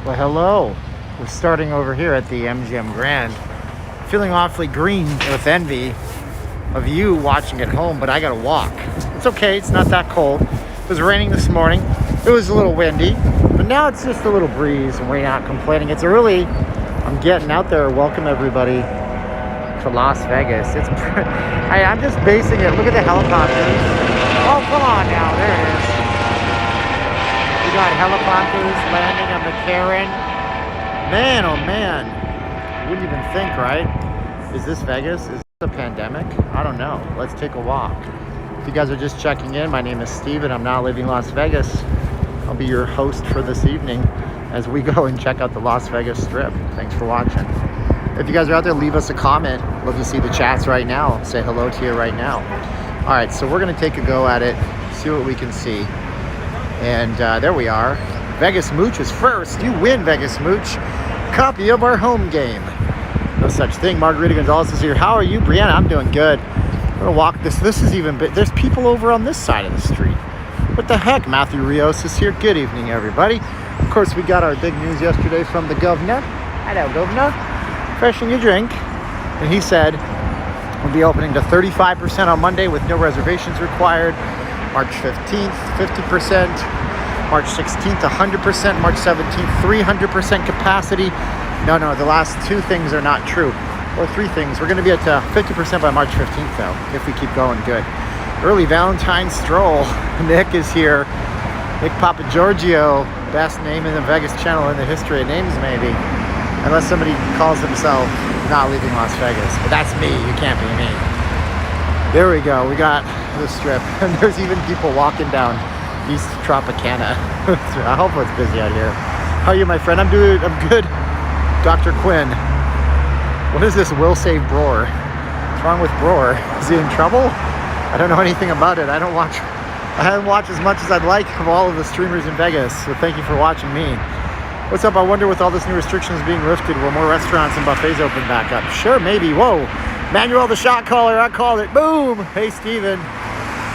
Well, hello. We're starting over here at the MGM Grand. Feeling awfully green with envy of you watching at home, but I gotta walk. It's okay, it's not that cold. It was raining this morning. It was a little windy, but now it's just a little breeze and we're not complaining. It's early. I'm getting out there. Welcome everybody to Las Vegas. I'm just basing it. Look at the helicopters. Oh, come on now. There it is. We got helicopters landing on McCarran. Man, oh man. Wouldn't even think, right? Is this Vegas? Is this a pandemic? I don't know. Let's take a walk. If you guys are just checking in, my name is Steve and I'm now leaving Las Vegas. I'll be your host for this evening as we go and check out the Las Vegas Strip. Thanks for watching. If you guys are out there, leave us a comment. Love to see the chats right now. Say hello to you right now. All right, so we're gonna take a go at it, see what we can see. And there we are. Vegas Mooch is first. You win, Vegas Mooch. Copy of our home game. No such thing. Margarita Gonzalez is here. How are you, Brianna? I'm doing good. I'm gonna walk this. This is even big. There's people over on this side of the street. What the heck? Matthew Rios is here. Good evening, everybody. Of course, we got our big news yesterday from the governor. Hello, governor. Freshen your drink. And he said we'll be opening to 35% on Monday with no reservations required. March 15th, 50%. March 16th, 100%. March 17th, 300% capacity. No, the last two things are not true. Or three things. We're going to be at 50% by March 15th, though, if we keep going good. Early Valentine's stroll. Nick is here. Nick Papagiorgio. Best name in the Vegas channel in the history of names, maybe. Unless somebody calls himself not leaving Las Vegas. But that's me. You can't be me. There we go. We got the Strip. And there's even people walking down East Tropicana. I hope it's busy out here. How are you, my friend? I'm good. Dr. Quinn. What is this Will Save Broer? What's wrong with Broer? Is he in trouble? I don't know anything about it. I haven't watched as much as I'd like of all of the streamers in Vegas. So thank you for watching me. What's up? I wonder with all this new restrictions being lifted, will more restaurants and buffets open back up? Sure, maybe. Whoa. Manuel the shot caller. I called it. Boom. Hey, Steven.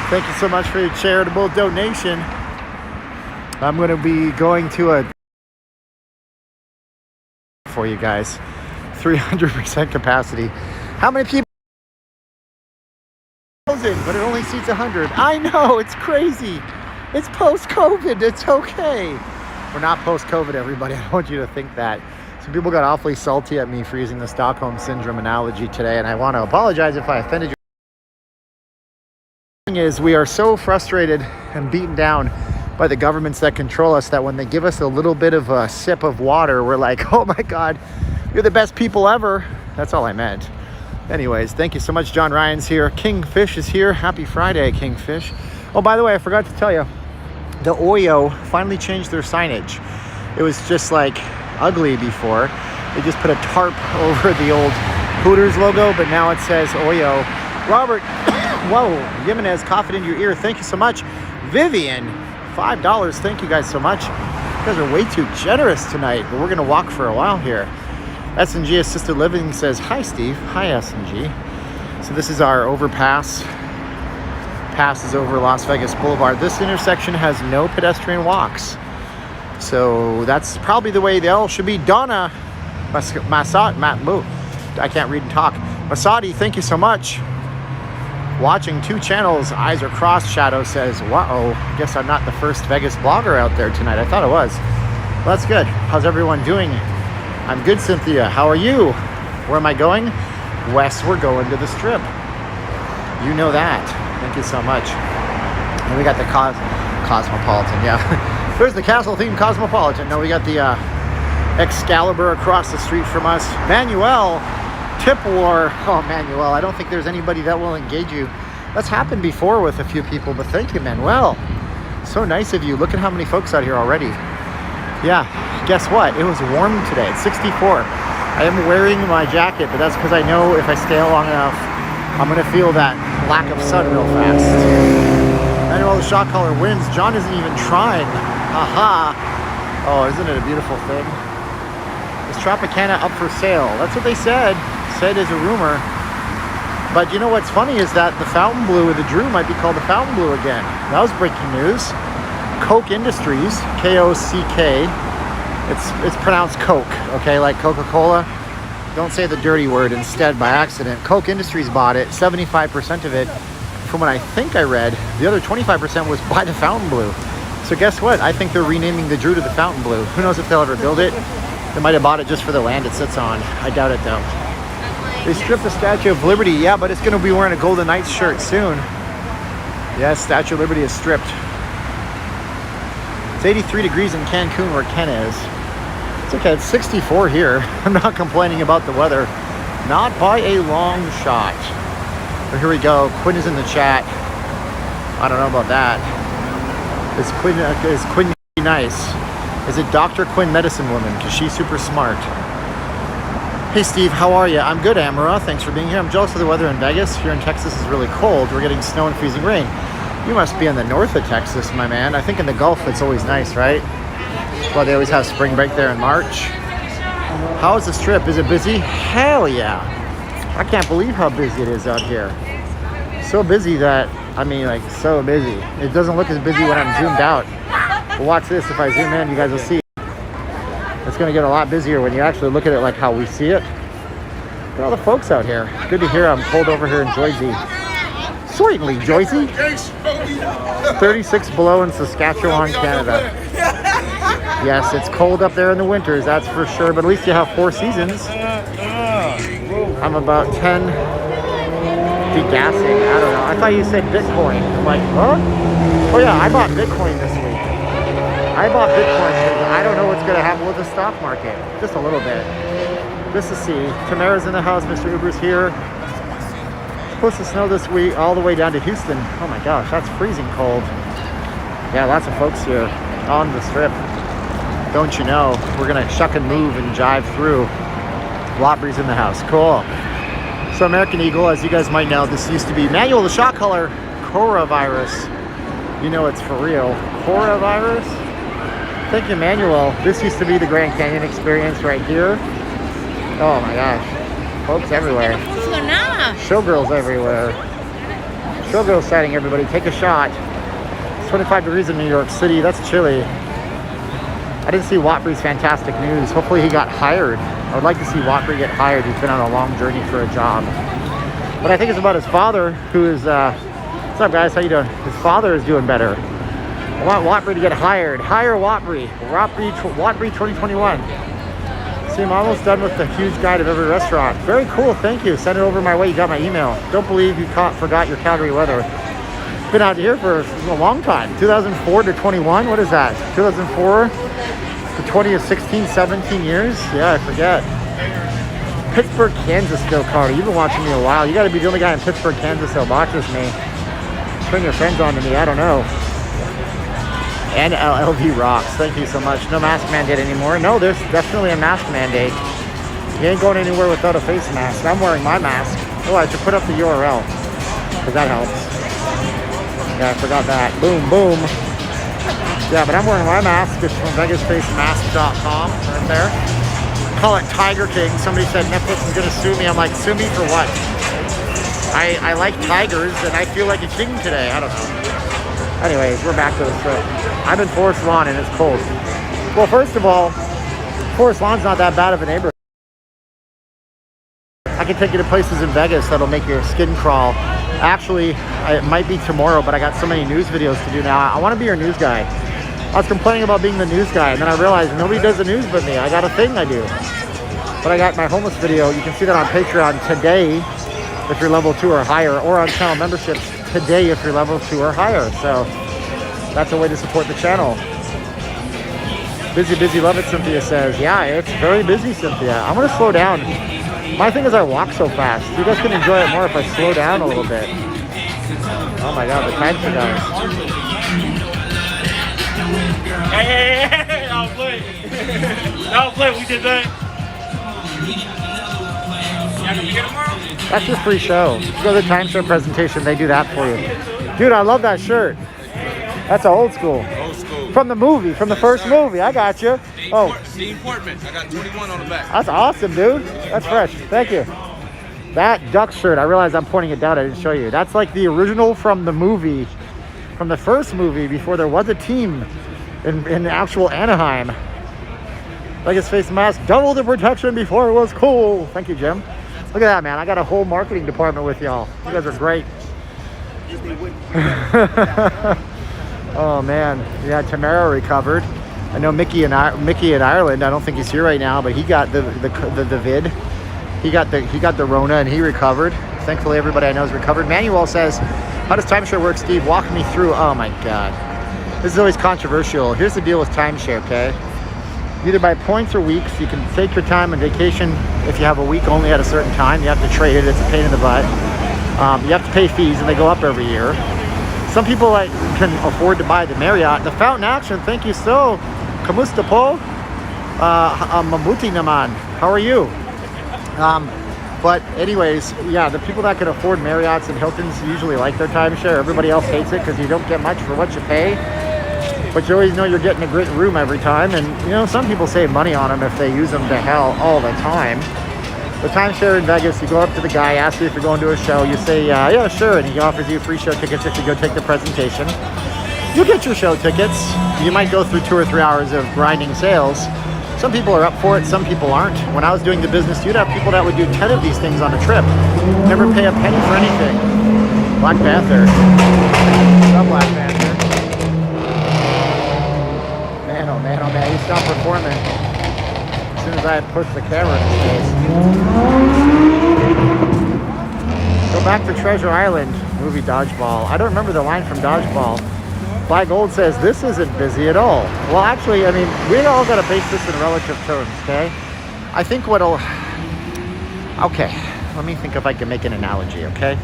Thank you so much for your charitable donation. I'm going to be going to a for you guys. 300% capacity. How many people? But it only seats 100. I know, it's crazy. It's post-COVID. It's okay. We're not post-COVID, everybody. I don't want you to think that. Some people got awfully salty at me for using the Stockholm Syndrome analogy today, and I want to apologize if I offended you. The thing is, we are so frustrated and beaten down by the governments that control us that when they give us a little bit of a sip of water, we're like, oh my God, you're the best people ever. That's all I meant. Anyways, thank you so much. John Ryan's here. Kingfish is here. Happy Friday, Kingfish. Oh, by the way, I forgot to tell you, the Oyo finally changed their signage. It was just like ugly before. They just put a tarp over the old Hooters logo, but now it says Oyo. Robert, whoa, Jimenez, cough it in your ear. Thank you so much. Vivian, $5. Thank you guys so much. You guys are way too generous tonight, but we're going to walk for a while here. S&G Assisted Living says, hi, Steve. Hi, S&G. So this is our overpass. Passes over Las Vegas Boulevard. This intersection has no pedestrian walks. So that's probably the way they all should be. Donna Masad, I can't read and talk. Masadi, thank you so much. Watching 2 channels, eyes are crossed. Shadow says, wow, I guess I'm not the first Vegas blogger out there tonight. I thought I was. Well, that's good. How's everyone doing? I'm good, Cynthia. How are you? Where am I going? West, we're going to the Strip. You know that. Thank you so much. And we got the Cosmopolitan, yeah. There's the castle-themed Cosmopolitan. No, we got the Excalibur across the street from us. Manuel, Tip War. Oh, Manuel, I don't think there's anybody that will engage you. That's happened before with a few people, but thank you, Manuel. So nice of you. Look at how many folks out here already. Yeah, guess what? It was warm today. It's 64. I am wearing my jacket, but that's because I know if I stay long enough, I'm going to feel that lack of sun real fast. Manuel the shot caller wins. John isn't even trying. Aha. Oh, isn't it a beautiful thing? Is Tropicana up for sale? That's what they said. Said as a rumor. But you know what's funny is that the Fountain Blue with the Drew might be called the Fountain Blue again. That was breaking news. Koch Industries, K-O-C-K, It's pronounced Coke, okay, like Coca-Cola. Don't say the dirty word instead by accident. Coke Industries bought it. 75% of it, from what I think I read, the other 25% was by the Fountain Blue. So guess what? I think they're renaming the Drew to the Fountain Blue. Who knows if they'll ever build it? They might have bought it just for the land it sits on. I doubt it though. They stripped the Statue of Liberty. Yeah, but it's going to be wearing a Golden Knights shirt soon. Yes, Statue of Liberty is stripped. It's 83 degrees in Cancun where Ken is. It's okay, it's 64 here. I'm not complaining about the weather. Not by a long shot. But here we go. Quinn is in the chat. I don't know about that. Is Quinn nice? Is it Dr. Quinn Medicine Woman? Because she's super smart. Hey Steve, how are you? I'm good, Amara. Thanks for being here. I'm jealous of the weather in Vegas. Here in Texas is really cold. We're getting snow and freezing rain. You must be in the north of Texas, my man. I think in the Gulf it's always nice, right? Well, they always have spring break there in March. How is the Strip? Is it busy? Hell yeah. I can't believe how busy it is out here. So busy that, I mean, like, so busy. It doesn't look as busy when I'm zoomed out. But watch this. If I zoom in, you guys will see. It's going to get a lot busier when you actually look at it like how we see it. Look at all the folks out here. Good to hear I'm cold over here in Joyzy. Certainly, Joyzy. 36 below in Saskatchewan, Canada. Yes, it's cold up there in the winters, that's for sure. But at least you have 4 seasons. I'm about 10 degassing. I don't know. I thought you said Bitcoin. I'm like, what? Oh yeah, I bought Bitcoin this week. I bought Bitcoin because I don't know what's going to happen with the stock market. Just a little bit. Just to see. Tamara's in the house. Mr. Uber's here. It's supposed to snow this week all the way down to Houston. Oh my gosh, that's freezing cold. Yeah, lots of folks here on the Strip. Don't you know? We're going to shuck and move and jive through. Lotbree's in the house. Cool. So American Eagle, as you guys might know, this used to be Manuel the shot color coronavirus. You know it's for real. Coronavirus? Thank you, Manuel. This used to be the Grand Canyon experience right here. Oh my gosh. Folks everywhere. Showgirls everywhere. Showgirl sighting, everybody. Take a shot. It's 25 degrees in New York City. That's chilly. I didn't see Watbury's fantastic news. Hopefully he got hired. I would like to see Watbury get hired. He's been on a long journey for a job. But I think it's about his father, who is, what's up guys, how you doing? His father is doing better. I want Watbury to get hired. Hire Watbury. Watbury 2021. See, I'm almost done with the huge guide of every restaurant. Very cool, thank you. Send it over my way, you got my email. Don't believe you forgot your Calgary weather. Been out here for a long time. 2004 to 21, what is that? 2004 to 20 is 16, 17 years? Yeah, I forget. Pittsburgh, Kansas still, Carter. You've been watching me a while. You gotta be the only guy in Pittsburgh, Kansas that watches me. Turn your friends on to me, I don't know. And LV rocks, thank you so much. No mask mandate anymore. No, there's definitely a mask mandate. You ain't going anywhere without a face mask. I'm wearing my mask. Oh, I should put up the URL, because that helps. Yeah, I forgot that. Boom, boom. Yeah, but I'm wearing my mask. It's from VegasFaceMask.com right there. Call it Tiger King. Somebody said Netflix is going to sue me. I'm like, sue me for what? I like tigers, and I feel like a king today. I don't know. Anyways, we're back to the Strip. I'm in Forest Lawn, and it's cold. Well, first of all, Forest Lawn's not that bad of a neighborhood. I can take you to places in Vegas that'll make your skin crawl. Actually, it might be tomorrow, but I got so many news videos to do now. I want to be your news guy. I was complaining about being the news guy, and then I realized nobody does the news but me. I got a thing I do. But I got my homeless video. You can see that on Patreon today if you're level 2 or higher, or on channel memberships today if you're level 2 or higher. So that's a way to support the channel. Busy, busy, love it, Cynthia says. Yeah, it's very busy, Cynthia. I'm going to slow down. My thing is I walk so fast. You guys can enjoy it more if I slow down a little bit. Oh my god, the time for guys. Hey, I'll play. I'll play, we did that. That's your free show. Go to the timeshare presentation, they do that for you. Dude, I love that shirt. That's old school. Old school. From the movie, from the first movie. I got you. Dean Portman. I got 21 on the back. That's awesome, dude. That's fresh. Thank you. That duck shirt, I realize I'm pointing it down. I didn't show you. That's like the original from the movie, from the first movie before there was a team in actual Anaheim. Vegas face mask, double the protection before it was cool. Thank you, Jim. Look at that, man. I got a whole marketing department with y'all. You guys are great. Oh man, yeah. Tamara recovered. I know Mickey in Ireland. I don't think he's here right now, but he got the vid. He got the Rona and he recovered. Thankfully, everybody I know is recovered. Manuel says, "How does timeshare work, Steve? Walk me through." Oh my God, this is always controversial. Here's the deal with timeshare, okay? Either by points or weeks. You can take your time on vacation if you have a week only at a certain time. You have to trade it. It's a pain in the butt. You have to pay fees, and they go up every year. Some people can afford to buy the Marriott. The Fountain Action, thank you so. Kamusta po? Mabuti naman. How are you? But anyways, yeah, the people that can afford Marriotts and Hiltons usually like their timeshare. Everybody else hates it because you don't get much for what you pay. But you always know you're getting a great room every time. And, you know, some people save money on them if they use them to hell all the time. The timeshare in Vegas, you go up to the guy, ask you if you're going to a show. You say, yeah, sure. And he offers you free show tickets if you go take the presentation. You'll get your show tickets. You might go through 2 or 3 hours of grinding sales. Some people are up for it, some people aren't. When I was doing the business, you'd have people that would do 10 of these things on a trip. Never pay a penny for anything. Black Panther. Love Black Panther. Man, oh man, oh man, he stopped performing as soon as I had pushed the camera in his face. Go back to Treasure Island, movie Dodgeball. I don't remember the line from Dodgeball. Buy Gold says, this isn't busy at all. Well, actually, I mean, we all got to base this in relative terms, okay? I think okay, let me think if I can make an analogy, okay?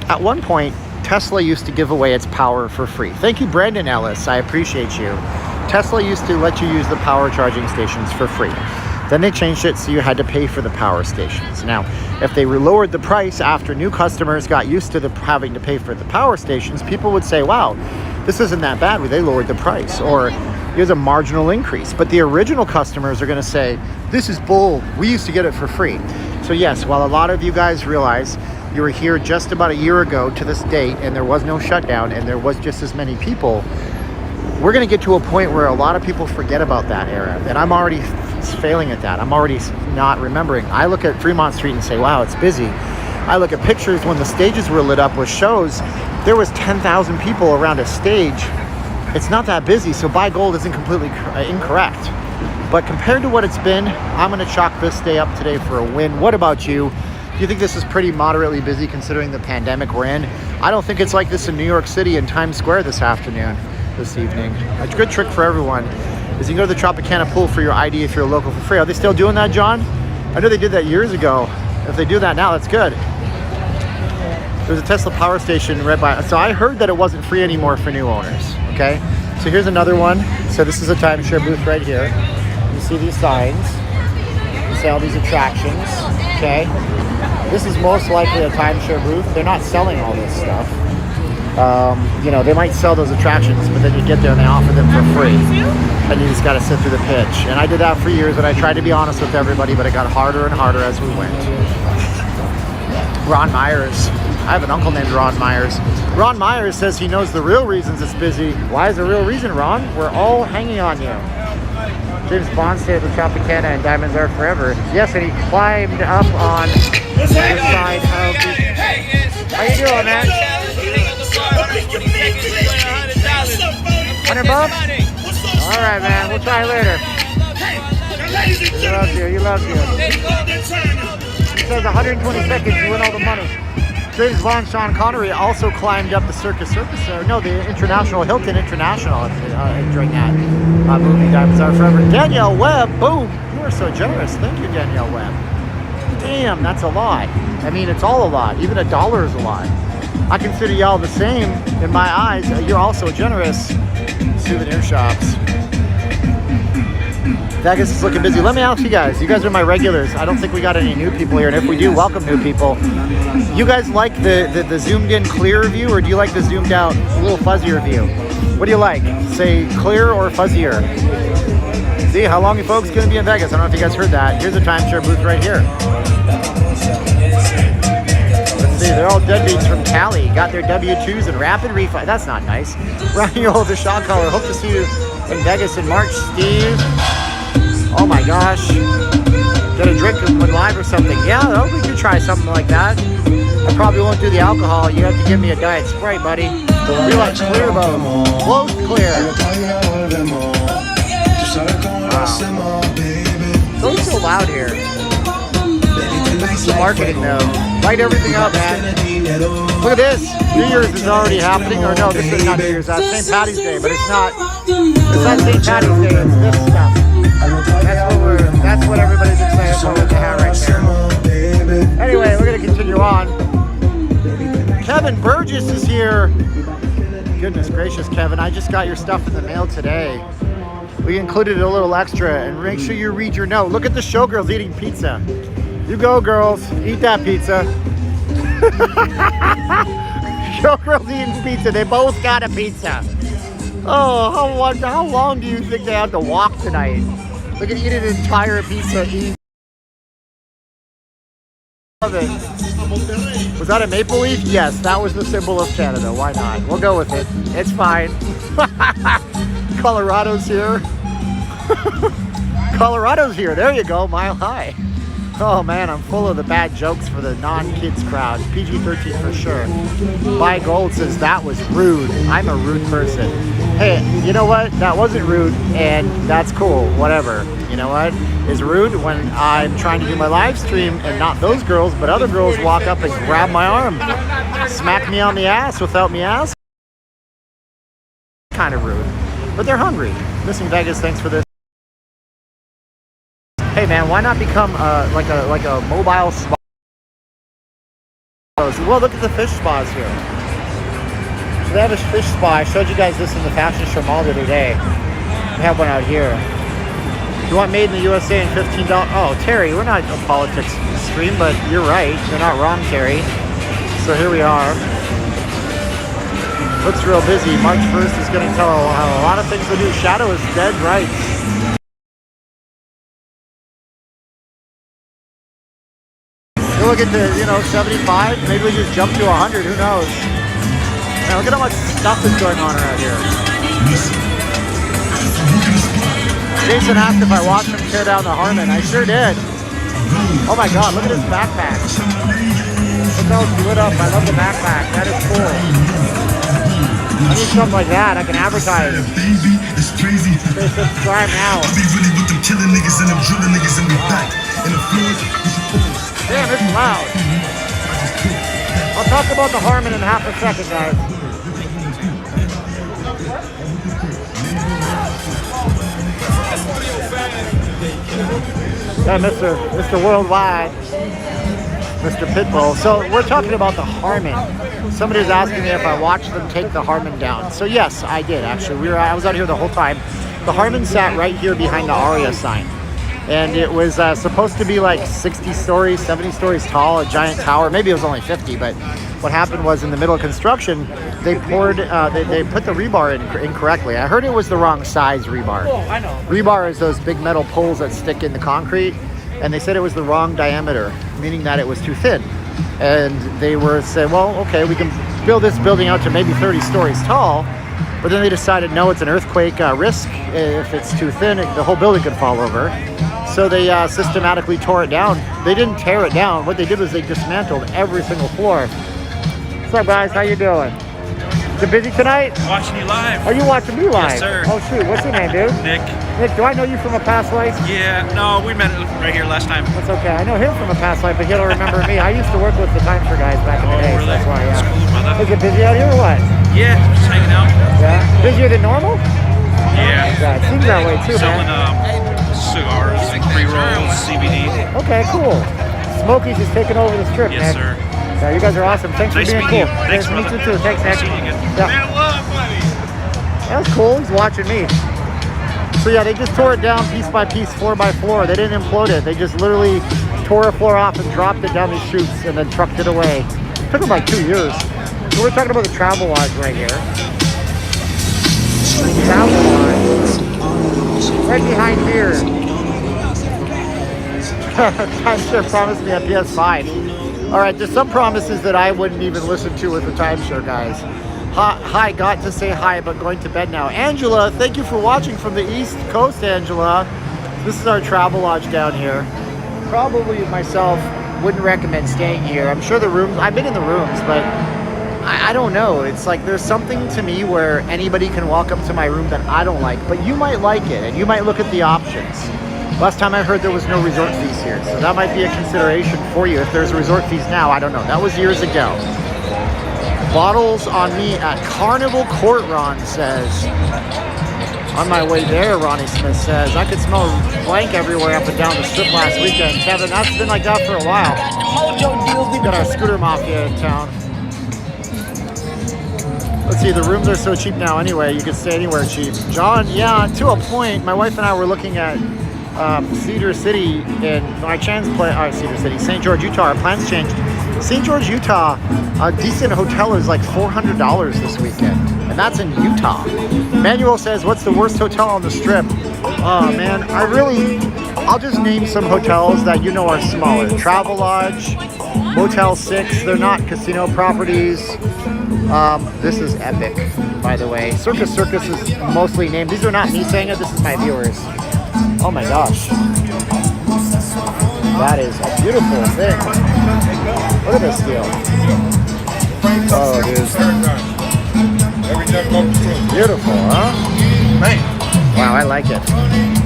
At one point, Tesla used to give away its power for free. Thank you, Brandon Ellis. I appreciate you. Tesla used to let you use the power charging stations for free. Then they changed it so you had to pay for the power stations. Now, if they lowered the price after new customers got used to having to pay for the power stations, people would say, wow, this isn't that bad. They lowered the price, or here's a marginal increase. But the original customers are going to say, this is bull. We used to get it for free. So yes, while a lot of you guys realize you were here just about a year ago to this date and there was no shutdown and there was just as many people, we're going to get to a point where a lot of people forget about that era. And I'm already failing at that. I'm already not remembering. I look at Fremont Street and say, wow, it's busy. I look at pictures when the stages were lit up with shows. There was 10,000 people around a stage. It's not that busy, so Buy Gold isn't completely incorrect. But compared to what it's been, I'm going to chalk this day up today for a win. What about you? Do you think this is pretty moderately busy considering the pandemic we're in? I don't think it's like this in New York City and Times Square this evening. A good trick for everyone is you can go to the Tropicana pool for your ID if you're a local for free. Are they still doing that, John? I know they did that years ago. If they do that now, that's good. There's a Tesla power station right by. So I heard that it wasn't free anymore for new owners. Okay. So here's another one. So this is a timeshare booth right here. You see these signs. You see all these attractions. Okay. This is most likely a timeshare booth. They're not selling all this stuff. You know, they might sell those attractions, but then you get there and they offer them for free. And you just got to sit through the pitch. And I did that for years, and I tried to be honest with everybody, but it got harder and harder as we went. Ron Myers. I have an uncle named Ron Myers. Ron Myers says he knows the real reasons it's busy. Why is the real reason, Ron? We're all hanging on you. James Bond stayed at the Tropicana and Diamonds Are Forever. Yes, and he climbed up on the side of the... How you doing, man? $100 bucks? All right, man. We'll try later. He loves you. He says 120 seconds, you win all the money. James Bond, Sean Connery also climbed up the the International, Hilton International during that movie, Diamonds Are Forever. Danielle Webb, boom. You are so generous. Thank you, Danielle Webb. Damn, that's a lot. I mean, it's all a lot. Even $1 is a lot. I consider y'all the same in my eyes. You're also generous. Souvenir shops. Vegas is looking busy. Let me ask you guys. You guys are my regulars. I don't think we got any new people here. And if we do, welcome new people. You guys like the zoomed in clear view, or do you like the zoomed out a little fuzzier view? What do you like? Say clear or fuzzier? See how long you folks going to be in Vegas? I don't know if you guys heard that. Here's a timeshare booth right here. Let's see, they're all deadbeats from Cali. Got their W-2s and rapid refi. That's not nice. Ryan, the shot caller. Hope to see you in Vegas in March, Steve. Oh my gosh. Get a drink when live or something. Yeah, we could try something like that. I probably won't do the alcohol. You have to give me a diet Sprite, buddy. We like clear though. Close clear. Wow. It's always so loud here. This is the marketing though. Light everything up, man. Look at this. New Year's is already happening. Or no, this is not New Year's. That's St. Patty's Day, but it's not St. Patty's Day. It's this stuff. That's what everybody's excited for with the hat right there. Anyway, we're gonna continue on. Kevin Burgess is here. Goodness gracious, Kevin, I just got your stuff in the mail today. We included a little extra, and make sure you read your note. Look at the showgirls eating pizza. You go, girls, eat that pizza. Showgirls eating pizza. They both got a pizza. Oh, how long do you think they have to walk tonight? Look at eat an entire pizza. Love it. Was that a maple leaf? Yes, that was the symbol of Canada. Why not? We'll go with it. It's fine. Colorado's here. Colorado's here. There you go. Mile high. Oh man, I'm full of the bad jokes for the non-kids crowd. PG-13 for sure. Buy Gold says that was rude. I'm a rude person. Hey, you know what? That wasn't rude, and that's cool. Whatever. You know what is rude? When I'm trying to do my live stream and not those girls, but other girls walk up and grab my arm, smack me on the ass without me asking. Kind of rude, but they're hungry. Missing Vegas, thanks for this. Hey man, why not become like a mobile spa? Well, look at the fish spas here. So they have a fish spa. I showed you guys this in the fashion show mall the other day. We have one out here. You want made in the USA and $15? Oh, Terry, we're not a politics stream, but you're right. You're not wrong, Terry. So here we are. Looks real busy. March 1st is going to tell a lot of things to do. Shadow is dead right. We'll get to, 75. Maybe we just jump to 100. Who knows? Man, look at how much stuff is going on around here. Jason asked if I watched him tear down the Harmon. I sure did. Oh my God, look at his backpack. Look how it's lit up. I love the backpack. That is cool. I need something like that. I can advertise. Say subscribe now. Damn, it's loud. I'll talk about the Harmon in half a second, guys. Yeah, Mr. Worldwide, Mr. Pitbull. So we're talking about the Harmon. Somebody was asking me if I watched them take the Harmon down. So yes, I did actually. I was out here the whole time. The Harmon sat right here behind the Aria sign. And it was supposed to be like 60 stories, 70 stories tall, a giant tower. Maybe it was only 50, but what happened was in the middle of construction, they poured, they put the rebar in incorrectly. I heard it was the wrong size rebar. Oh, I know. Rebar is those big metal poles that stick in the concrete, and they said it was the wrong diameter, meaning that it was too thin. And they were saying, well, okay, we can build this building out to maybe 30 stories tall, but then they decided, no, it's an earthquake risk. If it's too thin, the whole building could fall over. So they systematically tore it down. They didn't tear it down. What they did was they dismantled every single floor. What's up, guys? How you doing? Is it busy tonight? Watching you live. Are you watching me live? Yes, sir. Oh, shoot. What's your name, dude? Nick. Nick, do I know you from a past life? Yeah, no, we met right here last time. That's okay. I know him from a past life, but he'll remember me. I used to work with the Timeshare guys back in the day, really? so that's why, yeah. That's cool, brother. Is it busy out here or what? Yeah, just hanging out. Yeah. Busier than normal? Yeah. Yeah, it seems that way too, Selling man. cigars, pre-rolls, CBD. Okay, cool. Smokey's is taking over the strip, Yes, man. sir. Yeah, you guys are awesome. Thanks Nice for being meeting cool. you. Thanks, nice to meet brother. you too. Thanks, Nick. See you again. Yeah. That was cool. He's watching me. So yeah, they just tore it down piece by piece, floor by floor. They didn't implode it. They just literally tore a floor off and dropped it down these chutes and then trucked it away. It took them like 2 years. So we're talking about the travel lodge right here. The travel lodge. Right behind here. Timeshare promised me a PS5. All right, there's some promises that I wouldn't even listen to with the Timeshare guys. Hi, got to say hi, but going to bed now. Angela, thank you for watching from the East Coast, Angela. This is our travel lodge down here. Probably myself wouldn't recommend staying here. I'm sure the rooms, I've been in the rooms, but I don't know. It's like there's something to me where anybody can walk up to my room that I don't like, but you might like it and you might look at the options. Last time I heard there was no resort fees here, so that might be a consideration for you. If there's resort fees now, I don't know. That was years ago. Bottles on me at Carnival Court, Ron says. On my way there, Ronnie Smith says, I could smell blank everywhere up and down the strip last weekend. Kevin, that's been like that for a while. We got our scooter mafia in town. Let's see, the rooms are so cheap now anyway. You can stay anywhere cheap. John, yeah, to a point. My wife and I were looking at Cedar City in my chance play. Cedar City, St. George, Utah. Our plans changed. St. George, Utah, a decent hotel is like $400 this weekend, and that's in Utah. Manuel says, what's the worst hotel on the strip? Oh man, I'll just name some hotels that you know are smaller. Travelodge, Motel 6, they're not casino properties. This is epic, by the way. Circus is mostly named. These are not me saying it, this is my viewers. Oh my gosh. That is a beautiful thing. Look at this deal. Oh, dude. Beautiful, huh? Wow, I like it.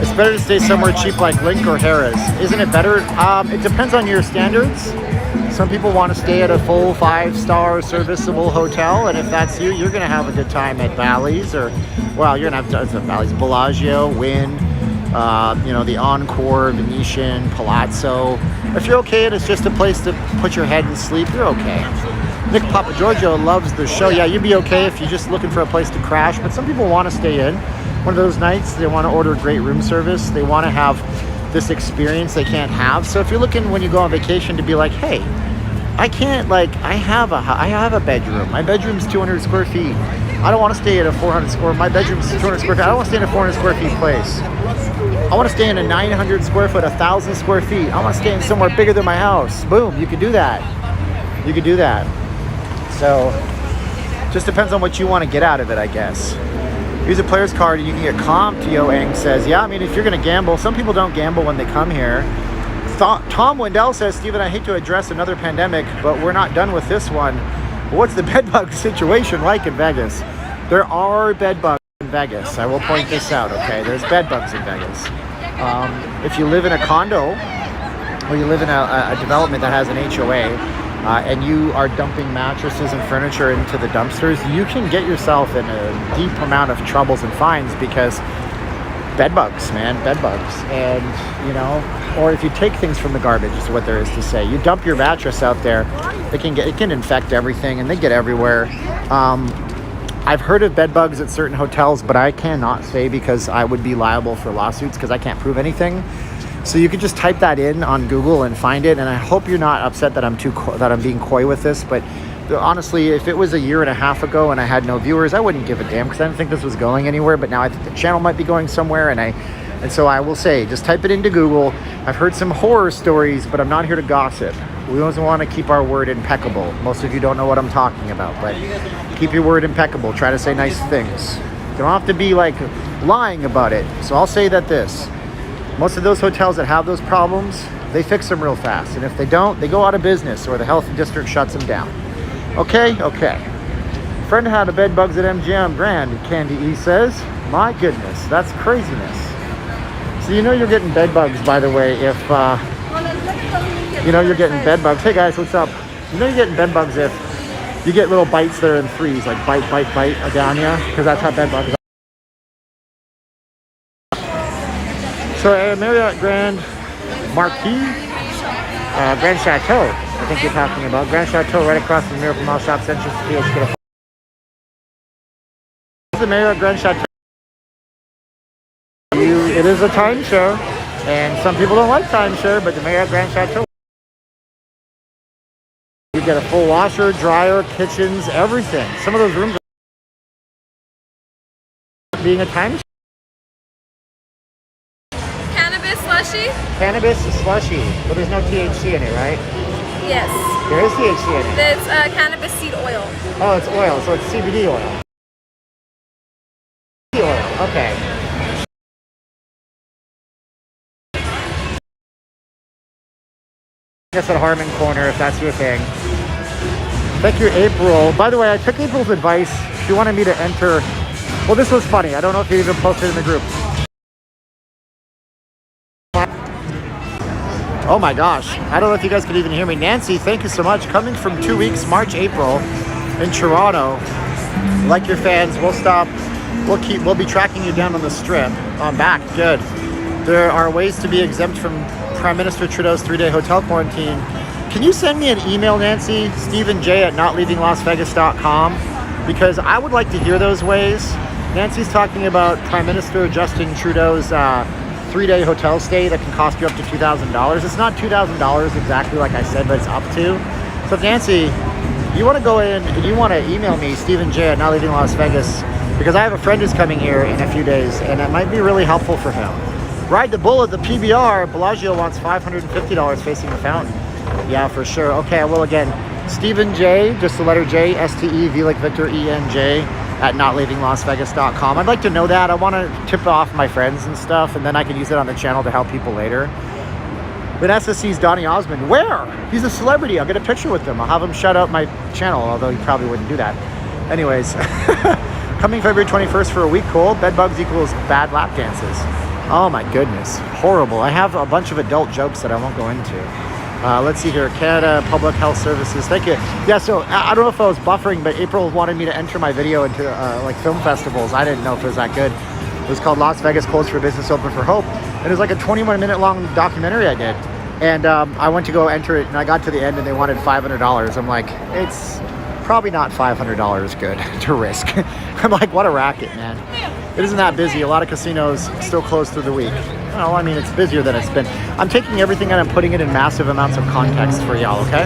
It's better to stay somewhere cheap like Link or Harrah's. Isn't it better? It depends on your standards. Some people want to stay at a full 5-star serviceable hotel, and if that's you, you're going to have a good time at Bally's, or, well, you're going to have Bally's, Bellagio, Wynn, the Encore, Venetian, Palazzo. If you're okay and it's just a place to put your head and sleep, you're okay. Nick Papa Giorgio loves the show. Yeah, you'd be okay if you're just looking for a place to crash, but some people want to stay in. One of those nights, they want to order great room service. They want to have this experience they can't have. So if you're looking when you go on vacation to be like, hey, I have a bedroom. My bedroom's 200 square feet. I don't want to stay at a 400 square, my bedroom's 200 square feet. I don't want to stay in a 400 square feet place. I want to stay in a 900 square foot, 1,000 square feet. I want to stay in somewhere bigger than my house. Boom, you could do that. You could do that. So, just depends on what you want to get out of it, I guess. Use a player's card and you can get comped, Yo Eng says. Yeah, I mean, if you're going to gamble, some people don't gamble when they come here. Tom Wendell says, Steven, I hate to address another pandemic, but we're not done with this one. What's the bedbug situation like in Vegas? There are bedbugs in Vegas. I will point this out, okay? There's bedbugs in Vegas. If you live in a condo or you live in a development that has an HOA, and you are dumping mattresses and furniture into the dumpsters, you can get yourself in a deep amount of troubles and fines because bedbugs, man, bedbugs. And, or if you take things from the garbage is what there is to say. You dump your mattress out there, it can infect everything and they get everywhere. I've heard of bedbugs at certain hotels, but I cannot say because I would be liable for lawsuits because I can't prove anything. So you could just type that in on Google and find it. And I hope you're not upset that I'm being coy with this. But honestly, if it was a year and a half ago and I had no viewers, I wouldn't give a damn because I didn't think this was going anywhere. But now I think the channel might be going somewhere. And so I will say, just type it into Google. I've heard some horror stories, but I'm not here to gossip. We always want to keep our word impeccable. Most of you don't know what I'm talking about, but keep your word impeccable. Try to say nice things. You don't have to be like lying about it. So I'll say that this. Most of those hotels that have those problems, they fix them real fast. And if they don't, they go out of business or the health district shuts them down. Okay? Okay. Friend had a bed bugs at MGM Grand, Candy E says. My goodness, that's craziness. So you're getting bed bugs, by the way, if you're getting bed bugs. Hey guys, what's up? You're getting bed bugs if you get little bites that are in threes, like bite down you, because that's how bed bugs are. So Marriott Grand Marquis, Grand Chateau, I think you're talking about. Grand Chateau right across from the Miracle Mile Shops entrance to Fields. This is the Marriott Grand Chateau. It is a timeshare, and some people don't like timeshare, but the Marriott Grand Chateau. You get a full washer, dryer, kitchens, everything. Some of those rooms are being a timeshare. Cannabis slushy, but there's no THC in it, right? Yes. There is THC in it. It's cannabis seed oil. Oh, it's oil, so it's CBD oil. Okay. guess at Harmon Corner if that's your thing. Thank you, April. By the way, I took April's advice. She wanted me to enter. Well, this was funny. I don't know if you even posted in the group. Oh my gosh. I don't know if you guys could even hear me. Nancy, thank you so much. Coming from 2 weeks, March, April in Toronto. Like your fans, we'll stop. We'll be tracking you down on the strip. Oh, I'm back. Good. There are ways to be exempt from Prime Minister Trudeau's 3-day hotel quarantine. Can you send me an email, Nancy? StephenJ@notleavinglasvegas.com, because I would like to hear those ways. Nancy's talking about Prime Minister Justin Trudeau's 3-day hotel stay that can cost you up to $2,000. It's not $2,000 exactly like I said, but it's up to. So if Nancy, you want to go in and you want to email me, StephenJ@notleavinglasvegas, because I have a friend who's coming here in a few days and it might be really helpful for him. Ride the bull at the PBR. Bellagio wants $550 facing the fountain. Yeah, for sure. Okay, well, again, Stephen J, just the letter J, S-T-E-V like Victor, E-N-J, @notleavinglasvegas.com. I'd like to know that. I want to tip off my friends and stuff, and then I can use it on the channel to help people later. Vanessa sees Donny Osmond. Where? He's a celebrity. I'll get a picture with him. I'll have him shout out my channel, although he probably wouldn't do that. Anyways, coming February 21st for a week cold. Bed bugs equals bad lap dances. Oh my goodness, horrible. I have a bunch of adult jokes that I won't go into. Let's see here, Canada Public Health Services, thank you. Yeah, so I don't know if I was buffering, but April wanted me to enter my video into like film festivals. I didn't know if it was that good. It was called Las Vegas Closed for Business, Open for Hope. And it was like a 21-minute long documentary I did. And I went to go enter it, and I got to the end, and they wanted $500. I'm like, it's probably not $500 good to risk. I'm like, what a racket, man. It isn't that busy. A lot of casinos still closed through the week. Well, I mean, it's busier than it's been. I'm taking everything and I'm putting it in massive amounts of context for y'all, okay?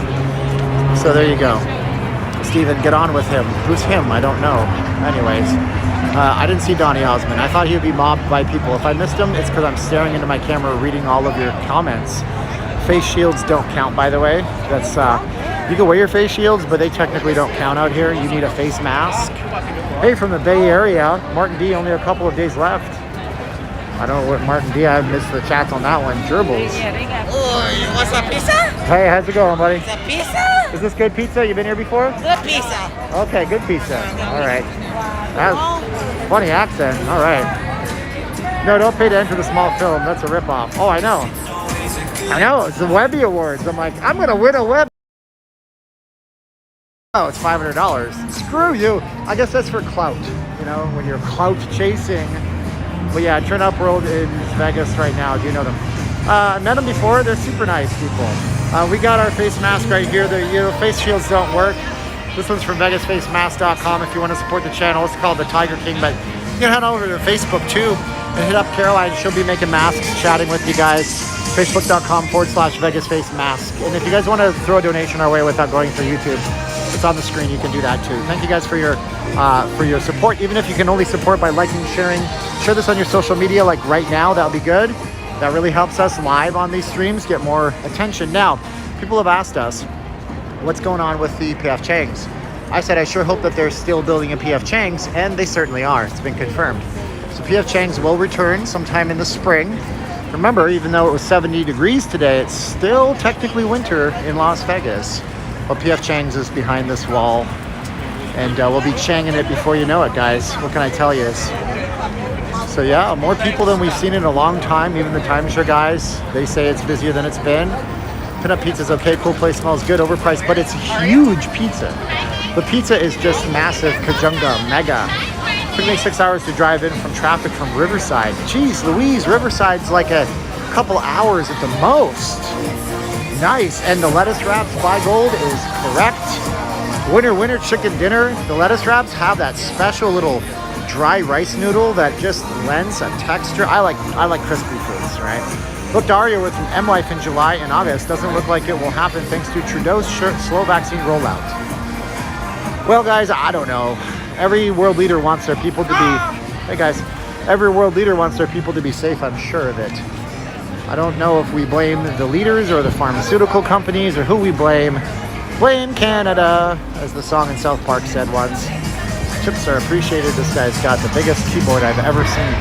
So there you go. Steven, get on with him. Who's him? I don't know. Anyways, I didn't see Donny Osmond. I thought he would be mobbed by people. If I missed him, it's because I'm staring into my camera reading all of your comments. Face shields don't count, by the way. That's you can wear your face shields, but they technically don't count out here. You need a face mask. Hey, from the Bay Area, Martin D, only a couple of days left. I don't know what Martin D, I missed the chats on that one. Gerbils. Oh, what's a pizza? Hey, how's it going, buddy? It's a pizza? Is this good pizza? You been here before? Good pizza. Okay, good pizza. All right. That's funny accent. All right. No, don't pay to enter the small film. That's a ripoff. Oh, I know. I know. It's the Webby Awards. I'm like, I'm going to win a Webby. Oh, it's $500. Screw you. I guess that's for clout, you know, when you're clout chasing. But yeah, Turn Up World in Vegas right now. Do you know them? I met them before. They're super nice people. We got our face mask right here. The face shields don't work. This one's from VegasFaceMask.com if you want to support the channel. It's called the Tiger King, but you can head over to Facebook too and hit up Caroline. She'll be making masks, chatting with you guys. Facebook.com/VegasFaceMask. And if you guys want to throw a donation our way without going through YouTube, it's on the screen. You can do that too. Thank you guys for your support. Even if you can only support by liking, sharing, share this on your social media like right now. That'll be good. That really helps us live on these streams get more attention. Now, people have asked us what's going on with the PF Chang's. I said I sure hope that they're still building a PF Chang's, and they certainly are. It's been confirmed. So PF Chang's will return sometime in the spring. Remember, even though it was 70 degrees today, it's still technically winter in Las Vegas. Well, PF Chang's is behind this wall, and we'll be changing it before you know it, guys. What can I tell you? So yeah, more people than we've seen in a long time. Even the timeshare guys, they say it's busier than it's been. Pinup Pizza's okay, cool place, smells good, overpriced, but it's huge pizza. The pizza is just massive, kajunga, mega. It took me 6 hours to drive in from traffic from Riverside. Jeez Louise, Riverside's like a couple hours at the most. Nice, and the lettuce wraps by Gold is correct. Winter chicken dinner. The lettuce wraps have that special little dry rice noodle that just lends a texture. I like crispy foods, right? Booked Aria with an M-Life in July and August. Doesn't look like it will happen thanks to Trudeau's slow vaccine rollout. Well, guys, I don't know. Every world leader wants their people to be... Hey, guys. Every world leader wants their people to be safe, I'm sure of it. I don't know if we blame the leaders or the pharmaceutical companies or who we blame. Blame Canada, as the song in South Park said once. Chips are appreciated. This guy's got the biggest keyboard I've ever seen.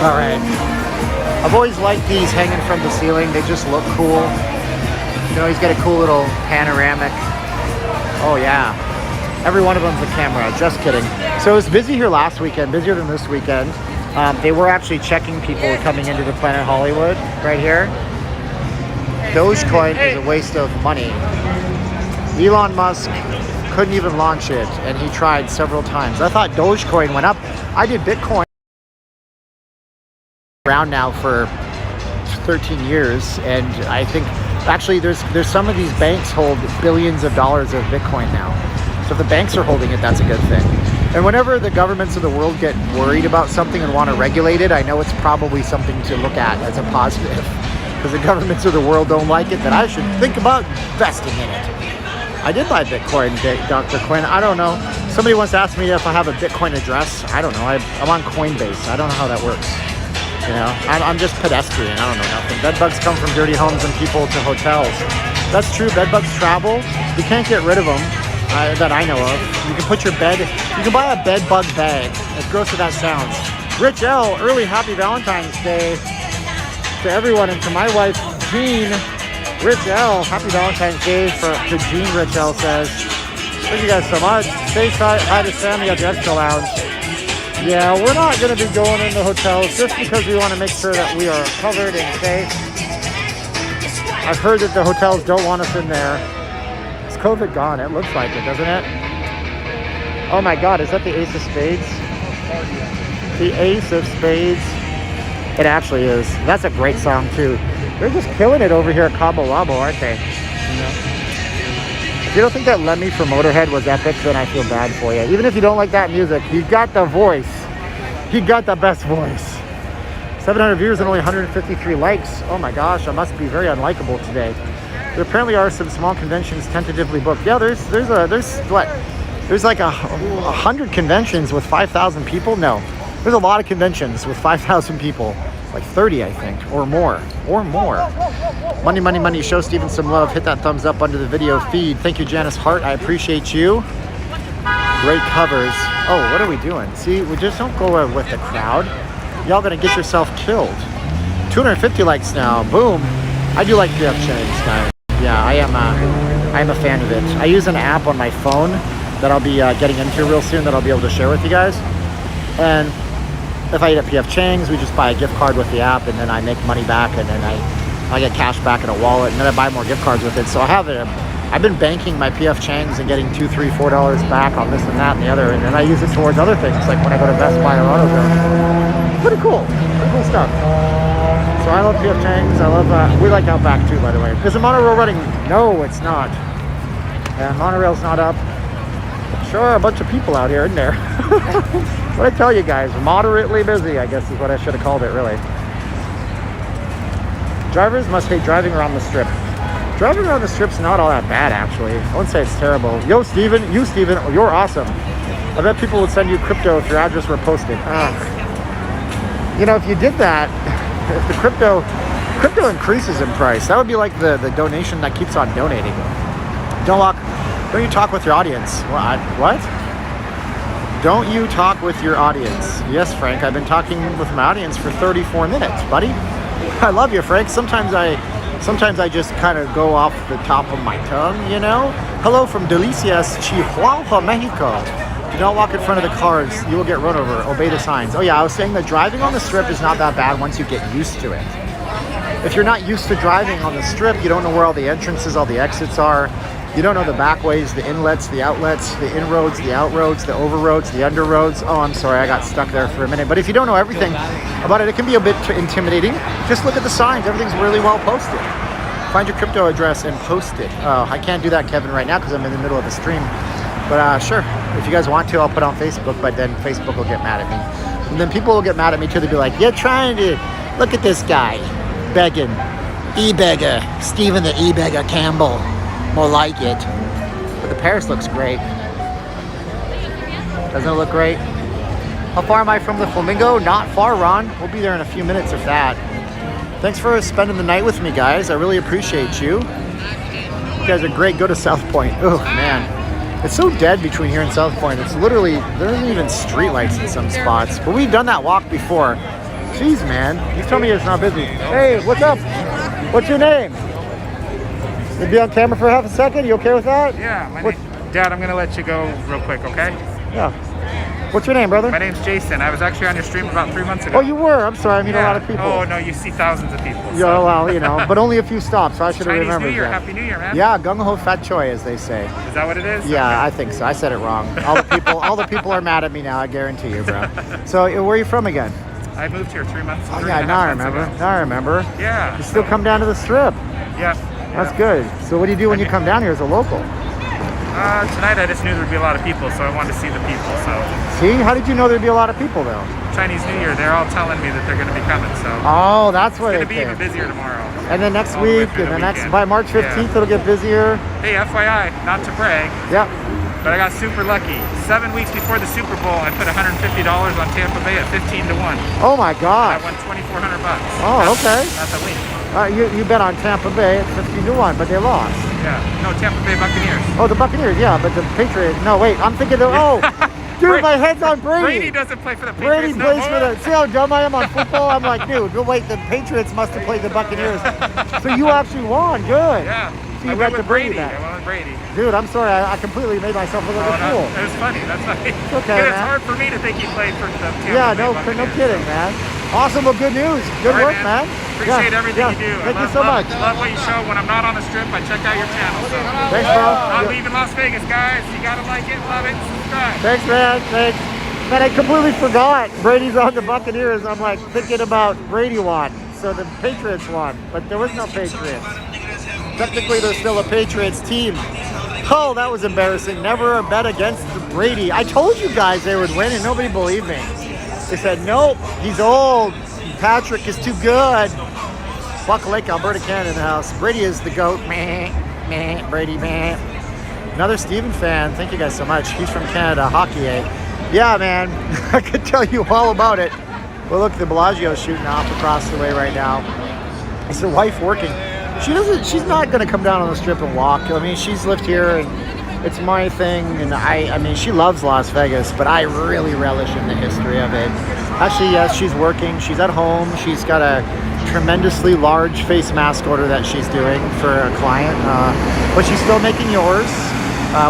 All right. I've always liked these hanging from the ceiling. They just look cool. You know, he's got a cool little panoramic. Oh yeah. Every one of them's a camera, just kidding. So it was busy here last weekend, busier than this weekend. They were actually checking people coming into the Planet Hollywood right here. Dogecoin is a waste of money. Elon Musk couldn't even launch it, and he tried several times. I thought Dogecoin went up. I did Bitcoin around now for 13 years, and I think actually there's some of these banks hold billions of dollars of Bitcoin now. So if the banks are holding it, that's a good thing. And whenever the governments of the world get worried about something and want to regulate it, I know it's probably something to look at as a positive. Because the governments of the world don't like it, that I should think about investing in it. I did buy Bitcoin, Dr. Quinn. I don't know. Somebody once asked me if I have a Bitcoin address. I don't know. I'm on Coinbase. I don't know how that works. You know, I'm just pedestrian. I don't know nothing. Bedbugs come from dirty homes and people to hotels. That's true. Bedbugs travel. You can't get rid of them. That I know of. You can put your bed, you can buy a bed bug bag. As gross as that sounds. Rich L, early happy Valentine's Day to everyone, and to my wife, Jean. Rich L, happy Valentine's Day to Jean, Rich L says. Thank you guys so much. Say hi to Sammy at the Extra Lounge. Yeah, we're not going to be going in the hotels just because we want to make sure that we are covered and safe. I've heard that the hotels don't want us in there. COVID gone? It looks like it, doesn't it? Oh my God, is that the Ace of Spades? The Ace of Spades. It actually is. That's a great song too. They're just killing it over here at Cabo Wabo, aren't they? You know? If you don't think that Lemmy from Motorhead was epic, then I feel bad for you. Even if you don't like that music, he got the voice. He got the best voice. 700 viewers and only 153 likes. Oh my gosh, I must be very unlikable today. There apparently are some small conventions tentatively booked. Yeah, there's like 100 conventions with 5,000 people. No, there's a lot of conventions with 5,000 people, like 30, I think, or more. Money, money, money. Show Steven some love. Hit that thumbs up under the video feed. Thank you, Janice Hart. I appreciate you. Great covers. Oh, what are we doing? See, we just don't go with the crowd. Y'all gonna get yourself killed. 250 likes now. Boom. I do like PF Chang's, guys. Yeah, I am a fan of it. I use an app on my phone that I'll be getting into real soon that I'll be able to share with you guys. And if I eat at PF Chang's, we just buy a gift card with the app, and then I make money back, and then I get cash back in a wallet, and then I buy more gift cards with it. So I have it. I've been banking my PF Chang's and getting $2, $3, $4 back on this and that and the other, and then I use it towards other things, like when I go to Best Buy or AutoZone. Pretty cool stuff. So I love PF Chang's. I love, we like Outback too, by the way. Is the monorail running? No, it's not. Yeah, monorail's not up. Sure, a bunch of people out here, isn't there? What I tell you guys, moderately busy, I guess is what I should have called it, really. Drivers must hate driving around the strip. Driving around the strip's not all that bad, actually. I wouldn't say it's terrible. Yo, Steven, you're awesome. I bet people would send you crypto if your address were posted. You know, if you did that, if the crypto increases in price, that would be like the donation that keeps on donating. Don't you talk with your audience? What? Don't you talk with your audience? Yes, Frank, I've been talking with my audience for 34 minutes, buddy. I love you, Frank. Sometimes I just kind of go off the top of my tongue, you know? Hello from Delicias, Chihuahua, Mexico. Do not walk in front of the cars. You will get run over. Obey the signs. Oh yeah, I was saying that driving on the strip is not that bad once you get used to it. If you're not used to driving on the strip, you don't know where all the entrances, all the exits are. You don't know the back ways, the inlets, the outlets, the inroads, the outroads, the overroads, the underroads. Oh, I'm sorry, I got stuck there for a minute. But if you don't know everything about it, it can be a bit intimidating. Just look at the signs. Everything's really well posted. Find your crypto address and post it. Oh, I can't do that, Kevin, right now because I'm in the middle of a stream. But sure, if you guys want to, I'll put on Facebook, but then Facebook will get mad at me. And then people will get mad at me too. They'll be like, you're trying to, look at this guy, begging. E-beggar, Stephen the E-beggar Campbell. More like it. But the Paris looks great. Doesn't it look great? How far am I from the Flamingo? Not far, Ron. We'll be there in a few minutes, if that. Thanks for spending the night with me, guys. I really appreciate you. You guys are great. Go to South Point. Oh, man. It's so dead between here and South Point. It's literally, there isn't even street lights in some spots. But we've done that walk before. Jeez, man. You told me it's not busy. Hey, what's up? What's your name? You'll be on camera for half a second? You okay with that? Yeah, Dad, I'm gonna let you go real quick, okay? Yeah. What's your name, brother? My name's Jason. I was actually on your stream about 3 months ago. Oh, you were? I'm sorry. I meet a lot of people. Oh, no, you see thousands of people. Yeah, well, you know, but only a few stops, so I should have Chinese remembered New Year. that. Happy New Year, man. Yeah, gung ho fat choi, as they say. Is that what it is? Yeah, I think so. I said it wrong. All the people are mad at me now. I guarantee you, bro. So, where are you from again? I moved here 3 months ago. Oh yeah, now I remember. Now I remember. Yeah. You still come down to the strip. Yeah. That's good. So, what do you do when you come down here as a local? Tonight I just knew there'd be a lot of people, so I wanted to see the people. So See, how did you know there'd be a lot of people though? Chinese New Year, they're all telling me that they're going to be coming. So Oh, that's what it's it going to be even is. busier tomorrow. And then next All the way week, through and the the next weekend. by March 15th, it'll get busier. Hey, FYI, not to brag, Yep. but I got super lucky. 7 weeks before the Super Bowl, I put $150 on Tampa Bay at 15-1. Oh my I God. won $2,400. Oh, okay. That's a win. You bet on Tampa Bay at 15-1, but they lost. Yeah. No, Tampa Bay Buccaneers. Oh, the Buccaneers, yeah, but the Patriots. No, wait, I'm thinking the. Oh, dude, my head's on Brady. Brady doesn't play for the Patriots. Brady plays for the. See how dumb I am on football? I'm like, dude, no, wait, the Patriots must have played the Buccaneers. So you actually won. Good. Yeah. So you I bet went the with Brady Brady. back. I went with Brady. Dude, I'm sorry. I completely made myself look like a No, fool. it was funny. That's funny. okay, It's man. hard for me to think he played for the Tampa Yeah, Bay no Buccaneers. kidding, man. Awesome. Well, good news. Good All right, work, man. Appreciate Yeah, everything yeah. you do. Thank I you so much. Love what you show. When I'm not on the strip, I check out your channel. So. Thanks, bro. Not Yeah. leaving Las Vegas, guys. You gotta like it, love it, subscribe. Thanks, man. Thanks. Man, I completely forgot Brady's on the Buccaneers. I'm like thinking about Brady won, so the Patriots won, but there was no Patriots. Technically, there's still a Patriots team. Oh, that was embarrassing. Never bet against Brady. I told you guys they would win, and nobody believed me. They said, nope, he's old. Patrick is too good. Buck Lake, Alberta, Canada in the house. Brady is the GOAT. Meh, meh, Brady, meh. Another Steven fan. Thank you guys so much. He's from Canada, hockey, eh? Yeah, man. I could tell you all about it. Well, look, the Bellagio's shooting off across the way right now. Is the wife working? She's not going to come down on the strip and walk. I mean, she's lived here and it's my thing. And I mean, she loves Las Vegas, but I really relish in the history of it. Actually, yes, she's working. She's at home. She's got a tremendously large face mask order that she's doing for a client. But she's still making yours.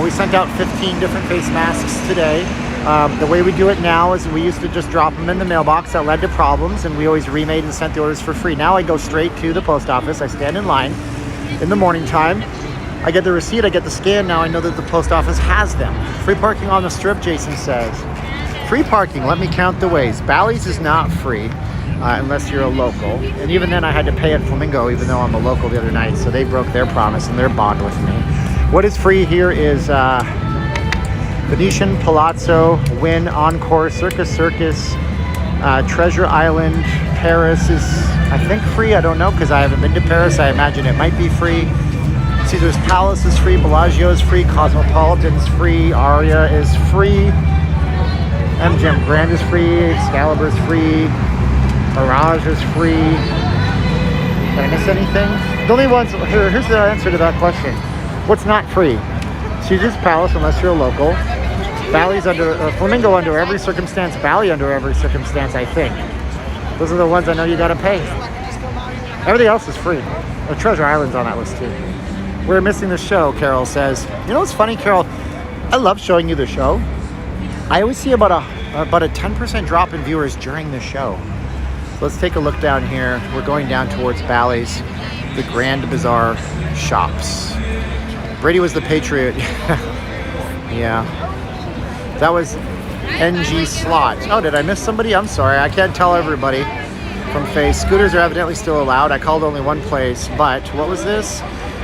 We sent out 15 different face masks today. The way we do it now is we used to just drop them in the mailbox. That led to problems, and we always remade and sent the orders for free. Now I go straight to the post office. I stand in line in the morning time. I get the receipt, I get the scan. Now I know that the post office has them. Free parking on the strip, Jason says. Free parking, let me count the ways. Bally's is not free unless you're a local. And even then I had to pay at Flamingo, even though I'm a local the other night. So they broke their promise and their bond with me. What is free here is Venetian, Palazzo, Wynn, Encore, Circus, Treasure Island. Paris is, I think, free. I don't know because I haven't been to Paris. I imagine it might be free. Caesar's Palace is free. Bellagio is free. Cosmopolitan's free. Aria is free. MGM Grand is free. Excalibur is free. Mirage is free. Did I miss anything? The only ones, here's the answer to that question. What's not free? Caesar's Palace, unless you're a local. Bally's under, Flamingo under every circumstance. Bally under every circumstance, I think. Those are the ones I know you gotta pay. Everything else is free. Treasure Island's on that list too. We're missing the show, Carol says. You know what's funny, Carol? I love showing you the show. I always see about a 10% drop in viewers during the show. So let's take a look down here. We're going down towards Bally's, the Grand Bazaar shops. Brady was the Patriot. Yeah. That was NG Slot. Oh, did I miss somebody? I'm sorry. I can't tell everybody from Face. Scooters are evidently still allowed. I called only one place, but what was this?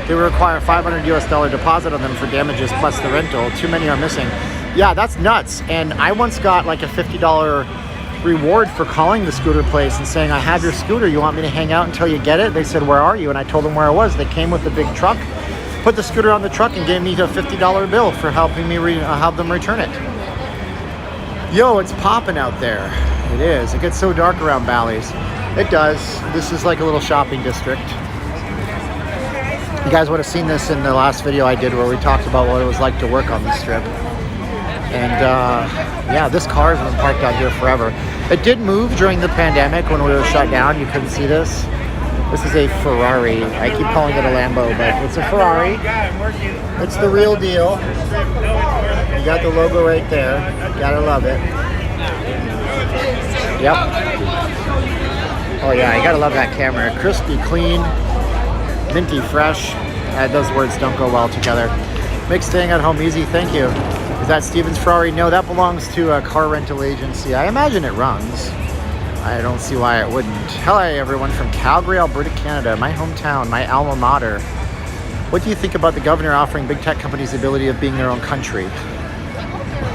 They will require $500 US deposit on them for damages plus the rental. Too many are missing. Yeah, that's nuts. And I once got like a $50 reward for calling the scooter place and saying, I have your scooter. You want me to hang out until you get it? They said, where are you? And I told them where I was. They came with a big truck, put the scooter on the truck, and gave me a $50 bill for helping me help them return it. Yo, it's popping out there. It is. It gets so dark around Bally's. It does. This is like a little shopping district. You guys would have seen this in the last video I did where we talked about what it was like to work on the strip. And yeah, this car has been parked out here forever. It did move during the pandemic when we were shut down. You couldn't see this. This is a Ferrari. I keep calling it a Lambo, but it's a Ferrari. It's the real deal. You got the logo right there. Gotta love it. Yep. Oh yeah, you gotta love that camera. Crispy, clean, minty, fresh. Those words don't go well together. Makes staying at home easy. Thank you. Is that Steven's Ferrari? No, that belongs to a car rental agency. I imagine it runs. I don't see why it wouldn't. Hello everyone from Calgary, Alberta, Canada, my hometown, my alma mater. What do you think about the governor offering big tech companies the ability of being their own country?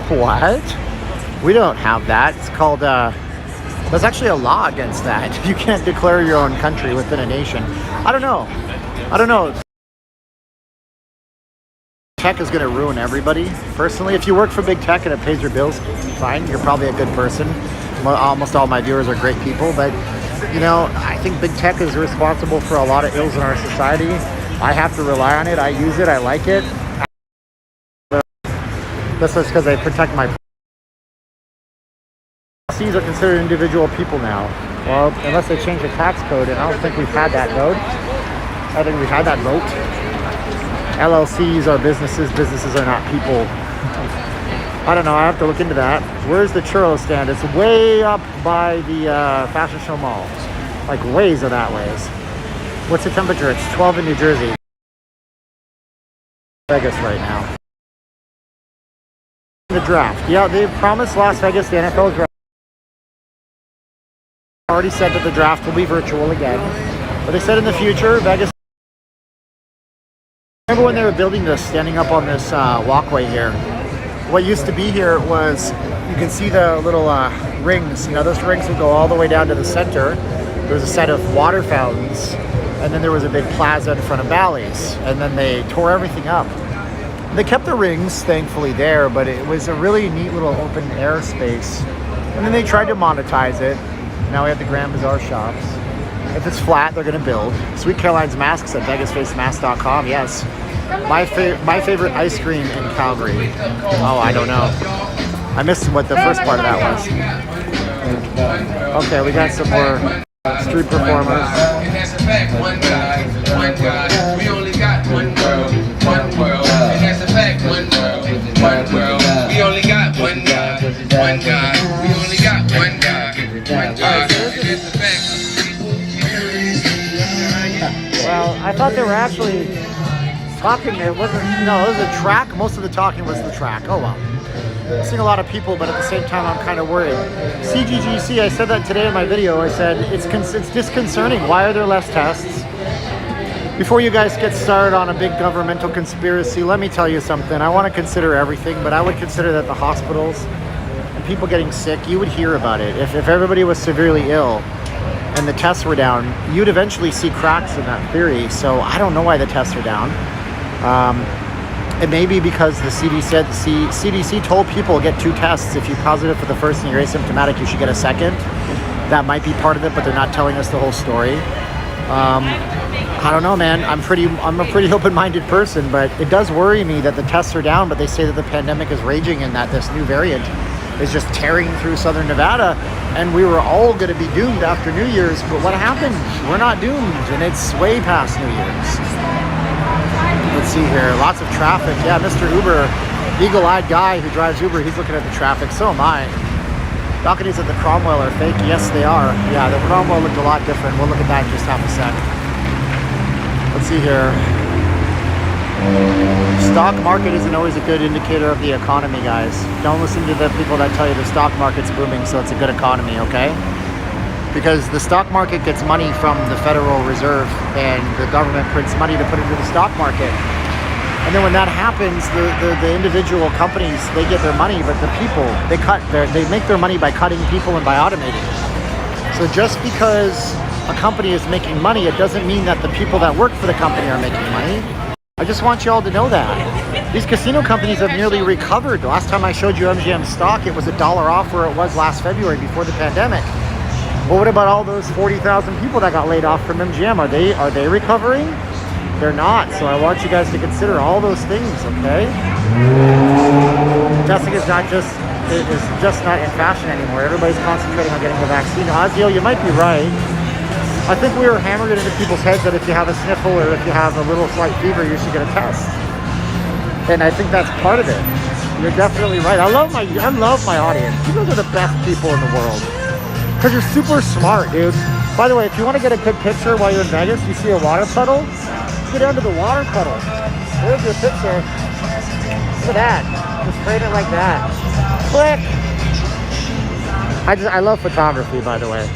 What? We don't have that. It's called, there's actually a law against that. You can't declare your own country within a nation. I don't know. Tech is going to ruin everybody. Personally, if you work for big tech and it pays your bills, fine. You're probably a good person. Almost all my viewers are great people, but you know, I think big tech is responsible for a lot of ills in our society. I have to rely on it. I use it. I like it. This is because I protect my. LLCs are considered individual people now. Well, unless they change the tax code, and I don't think we've had that vote. I think we've had that vote. LLCs are businesses. Businesses are not people. I don't know. I have to look into that. Where's the churro stand? It's way up by the Fashion Show Mall. Like ways of that ways. What's the temperature? It's 12 in New Jersey. Vegas right now. The draft. Yeah, they promised Las Vegas the NFL draft. Already said that the draft will be virtual again. But they said in the future, Vegas. Remember when they were building this, standing up on this walkway here? What used to be here was, you can see the little rings. You know, those rings would go all the way down to the center. There was a set of water fountains, and then there was a big plaza in front of Bally's. And then they tore everything up. They kept the rings, thankfully, there, but it was a really neat little open air space. And then they tried to monetize it. Now we have the Grand Bazaar shops. If it's flat, they're going to build. Sweet Caroline's Masks at VegasFaceMask.com, yes. My favorite ice cream in Calgary. Oh, I don't know. I missed what the first part of that was. Okay, we got some more street performers. One God, we only got one world, and that's a fact, one world, we only got one God, we only got one God, and that's a fact. Well, I thought they were actually talking. It wasn't, no, it was a track. Most of the talking was the track. Oh well. I'm seeing a lot of people, but at the same time, I'm kind of worried. CGGC, I said that today in my video. I said, it's disconcerting. Why are there less tests? Before you guys get started on a big governmental conspiracy, let me tell you something. I want to consider everything, but I would consider that the hospitals and people getting sick, you would hear about it. If everybody was severely ill and the tests were down, you'd eventually see cracks in that theory. So I don't know why the tests are down. It may be because the CDC told people get 2 tests. If you're positive for the first and you're asymptomatic, you should get a second. That might be part of it, but they're not telling us the whole story. I don't know, man. I'm a pretty open-minded person, but it does worry me that the tests are down, but they say that the pandemic is raging and that this new variant is just tearing through southern Nevada, and we were all going to be doomed after New Year's. But what happened? We're not doomed, and it's way past New Year's. Let's see here. Lots of traffic. Yeah, Mr. Uber, eagle-eyed guy who drives Uber, he's looking at the traffic. So am I. Balconies at the Cromwell are fake. Yes, they are. Yeah, the Cromwell looked a lot different. We'll look at that in just half a sec. Let's see here. Stock market isn't always a good indicator of the economy, guys. Don't listen to the people that tell you the stock market's booming, so it's a good economy, okay? Because the stock market gets money from the Federal Reserve, and the government prints money to put into the stock market. And then when that happens, the individual companies, they get their money, but the people, they make their money by cutting people and by automating. So just because a company is making money, it doesn't mean that the people that work for the company are making money. I just want you all to know that. These casino companies have nearly recovered. The last time I showed you MGM stock, it was $1 off where it was last February before the pandemic. Well, what about all those 40,000 people that got laid off from MGM? Are they recovering? They're not. So I want you guys to consider all those things, okay? Testing is just not in fashion anymore. Everybody's concentrating on getting the vaccine. Ozio, you might be right. I think we were hammering it into people's heads that if you have a sniffle or if you have a little slight fever, you should get a test. And I think that's part of it. You're definitely right. I love my audience. You guys are the best people in the world. Because you're super smart, dude. By the way, if you want to get a good picture while you're in Vegas, you see a water puddle, get down to the water puddle. There's your picture. Look at that. Just frame it like that. Click. I love photography, by the way.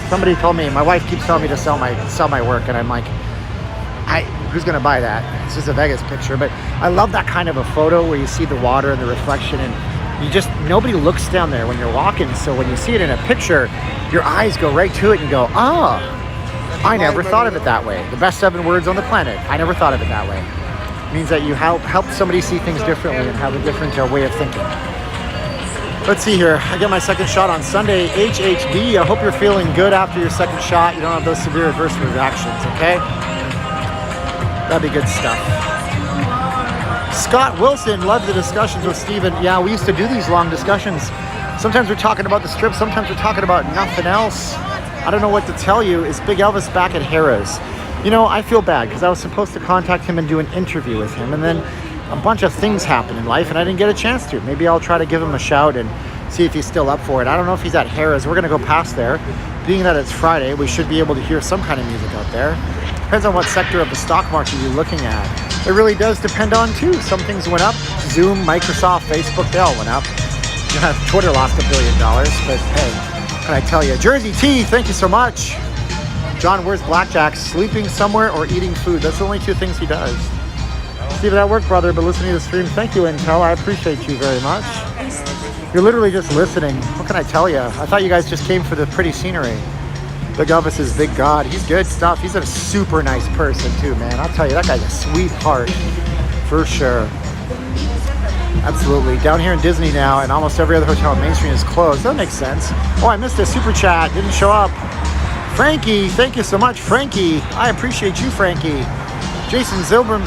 Somebody told me, my wife keeps telling me to sell my work, and I'm like, who's gonna buy that? It's just a Vegas picture, but I love that kind of a photo where you see the water and the reflection, and nobody looks down there when you're walking. So when you see it in a picture, your eyes go right to it and go, ah, I never thought of it that way. The best 7 words on the planet. I never thought of it that way. It means that you help somebody see things differently and have a different way of thinking. Let's see here. I get my second shot on Sunday. HHD. I hope you're feeling good after your second shot. You don't have those severe adverse reactions, okay? That'd be good stuff. Scott Wilson, love the discussions with Steven. Yeah, we used to do these long discussions. Sometimes we're talking about the strip, sometimes we're talking about nothing else. I don't know what to tell you. Is Big Elvis back at Harrah's? You know, I feel bad because I was supposed to contact him and do an interview with him, and then a bunch of things happen in life and I didn't get a chance to. Maybe I'll try to give him a shout and see if he's still up for it. I don't know if he's at Harrah's. We're gonna go past there. Being that it's Friday, we should be able to hear some kind of music out there. Depends on what sector of the stock market you're looking at. It really does depend on too. Some things went up. Zoom, Microsoft, Facebook, they all went up. Twitter lost $1 billion, but hey, what can I tell you? Jersey T, thank you so much. John, where's Blackjack? Sleeping somewhere or eating food? That's the only 2 things he does. Steven, at work, brother, but listening to the stream. Thank you, Intel. I appreciate you very much. You're literally just listening. What can I tell you? I thought you guys just came for the pretty scenery. Big Elvis is big God. He's good stuff. He's a super nice person too, man. I'll tell you, that guy's a sweetheart for sure. Absolutely. Down here in Disney now, and almost every other hotel on Main Street is closed. That makes sense. Oh, I missed a super chat. Didn't show up. Frankie, thank you so much, Frankie. I appreciate you, Frankie. Jason Zembelman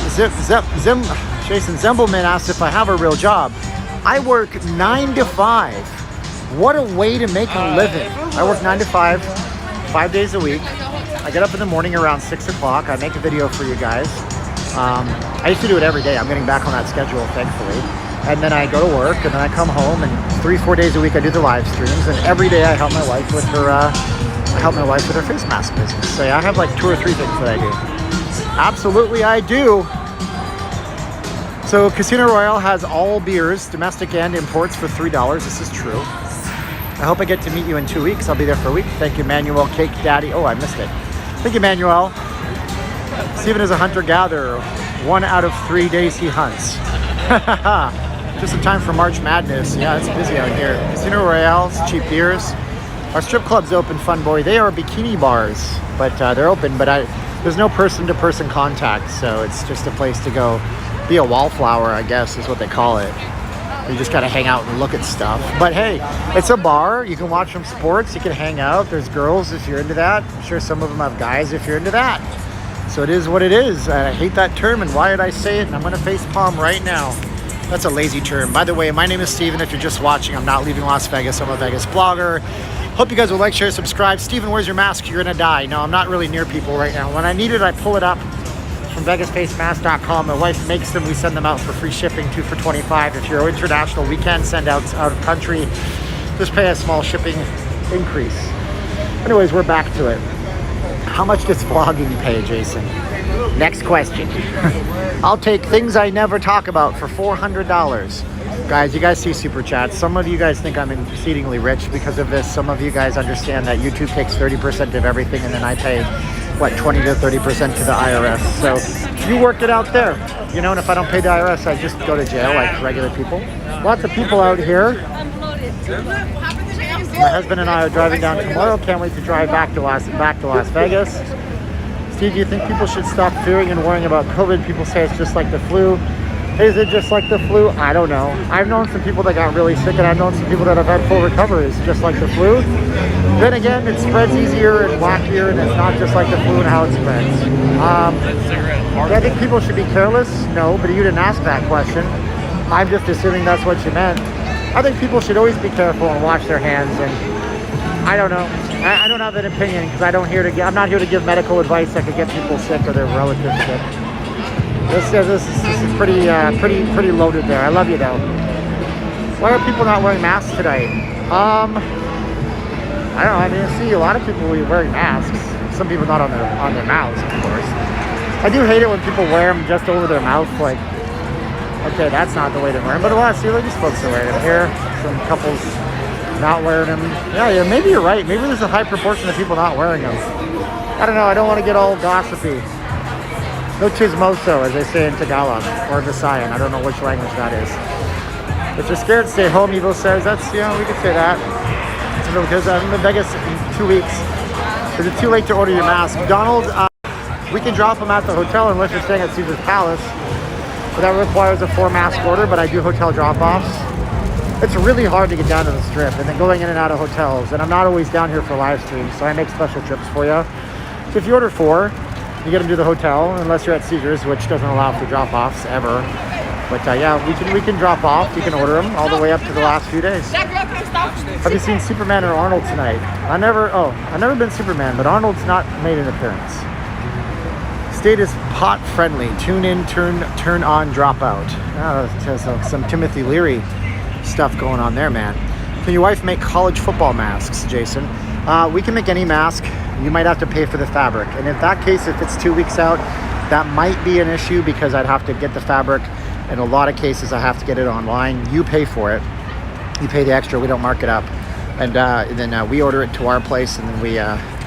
asked if I have a real job. I work 9 to 5. What a way to make a living. I work 9 to 5, 5 days a week. I get up in the morning around 6 o'clock. I make a video for you guys. I used to do it every day. I'm getting back on that schedule, thankfully. And then I go to work, and then I come home, and 3-4 days a week I do the live streams, and every day I help my wife with her face mask business. So yeah, I have like 2 or 3 things that I do. Absolutely, I do. So Casino Royale has all beers, domestic and imports, for $3. This is true. I hope I get to meet you in 2 weeks. I'll be there for a week. Thank you, Manuel Cake Daddy. Oh, I missed it. Thank you, Manuel. Steven is a hunter-gatherer. 1 out of 3 days he hunts. Just in time for March Madness. Yeah, it's busy out here. Casino Royale's cheap beers. Our strip club's open, Fun Boy. They are bikini bars, but they're open, but there's no person-to-person contact, so it's just a place to go be a wallflower, I guess, is what they call it. You just gotta hang out and look at stuff. But hey, it's a bar. You can watch some sports. You can hang out. There's girls if you're into that. I'm sure some of them have guys if you're into that. So it is what it is. I hate that term, and why did I say it? And I'm gonna face palm right now. That's a lazy term. By the way, my name is Steven. If you're just watching, I'm not leaving Las Vegas. I'm a Vegas blogger. Hope you guys will like, share, subscribe. Steven, where's your mask? You're gonna die. No, I'm not really near people right now. When I need it, I pull it up from VegasFaceMask.com. My wife makes them. We send them out for free shipping, 2 for $25. If you're international, we can send out of country. Just pay a small shipping increase. Anyways, we're back to it. How much does vlogging pay, Jason? Next question. I'll take things I never talk about for $400. Guys, you guys see super chats. Some of you guys think I'm exceedingly rich because of this. Some of you guys understand that YouTube takes 30% of everything, and then I pay, what, 20 to 30% to the IRS. So you work it out there, you know, and if I don't pay the IRS, I just go to jail like regular people. Lots of people out here. My husband and I are driving down tomorrow. Can't wait to drive back to Las Vegas. Steve, do you think people should stop fearing and worrying about COVID? People say it's just like the flu. Is it just like the flu? I don't know. I've known some people that got really sick, and I've known some people that have had full recoveries, just like the flu. Then again, it spreads easier and wackier, and it's not just like the flu and how it spreads. Do I think people should be careless? No, but you didn't ask that question. I'm just assuming that's what you meant. I think people should always be careful and wash their hands. And I don't know. I don't have an opinion because I'm not here to give medical advice that could get people sick or their relatives sick. This is pretty loaded there. I love you though. Why are people not wearing masks today? I don't know. I mean, I see a lot of people wearing masks. Some people not on their mouths, of course. I do hate it when people wear them just over their mouth. Like, okay, that's not the way to wear them. But a lot of religious folks are wearing them here. Some couples not wearing them. Yeah, maybe you're right. Maybe there's a high proportion of people not wearing them. I don't know. I don't want to get all gossipy. No chismoso, as they say in Tagalog, or Visayan. I don't know which language that is. If you're scared, stay home, Evo says. That's, we could say that. Because I'm in Vegas in 2 weeks. Is it too late to order your mask? Donald, we can drop them at the hotel unless you're staying at Caesar's Palace. But that requires a 4-mask order, but I do hotel drop-offs. It's really hard to get down to the Strip and then going in and out of hotels. And I'm not always down here for live streams, so I make special trips for you. So if you order 4, you get them to the hotel, unless you're at Caesar's, which doesn't allow for drop-offs ever. But yeah, we can drop off. You can order them all the way up to the last few days. Have you seen Superman or Arnold tonight? I've never been Superman, but Arnold's not made an appearance. State is pot friendly. Tune in, turn on, drop out. Some Timothy Leary stuff going on there, man. Can your wife make college football masks, Jason? We can make any mask. You might have to pay for the fabric. And in that case, if it's 2 weeks out, that might be an issue because I'd have to get the fabric. In a lot of cases, I have to get it online. You pay for it. You pay the extra. We don't mark it up. And then we order it to our place, and then we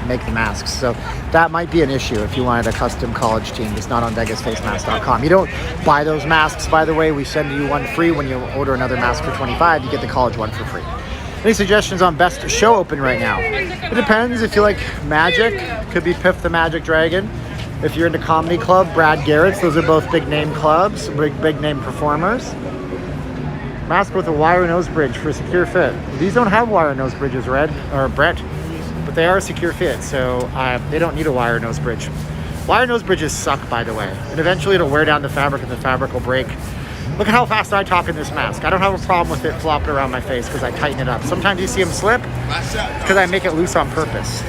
make the masks. So that might be an issue if you wanted a custom college team. It's not on VegasFaceMask.com. You don't buy those masks, by the way. We send you one free. When you order another mask for $25, you get the college one for free. Any suggestions on best show open right now? It depends. If you like magic, could be Piff the Magic Dragon. If you're into comedy club, Brad Garrett's. Those are both big name clubs, big name performers. Mask with a wire nose bridge for a secure fit. These don't have wire nose bridges, Brett, but they are a secure fit, so they don't need a wire nose bridge. Wire nose bridges suck, by the way, and eventually it'll wear down the fabric and the fabric will break. Look at how fast I talk in this mask. I don't have a problem with it flopping around my face because I tighten it up. Sometimes you see them slip because I make it loose on purpose.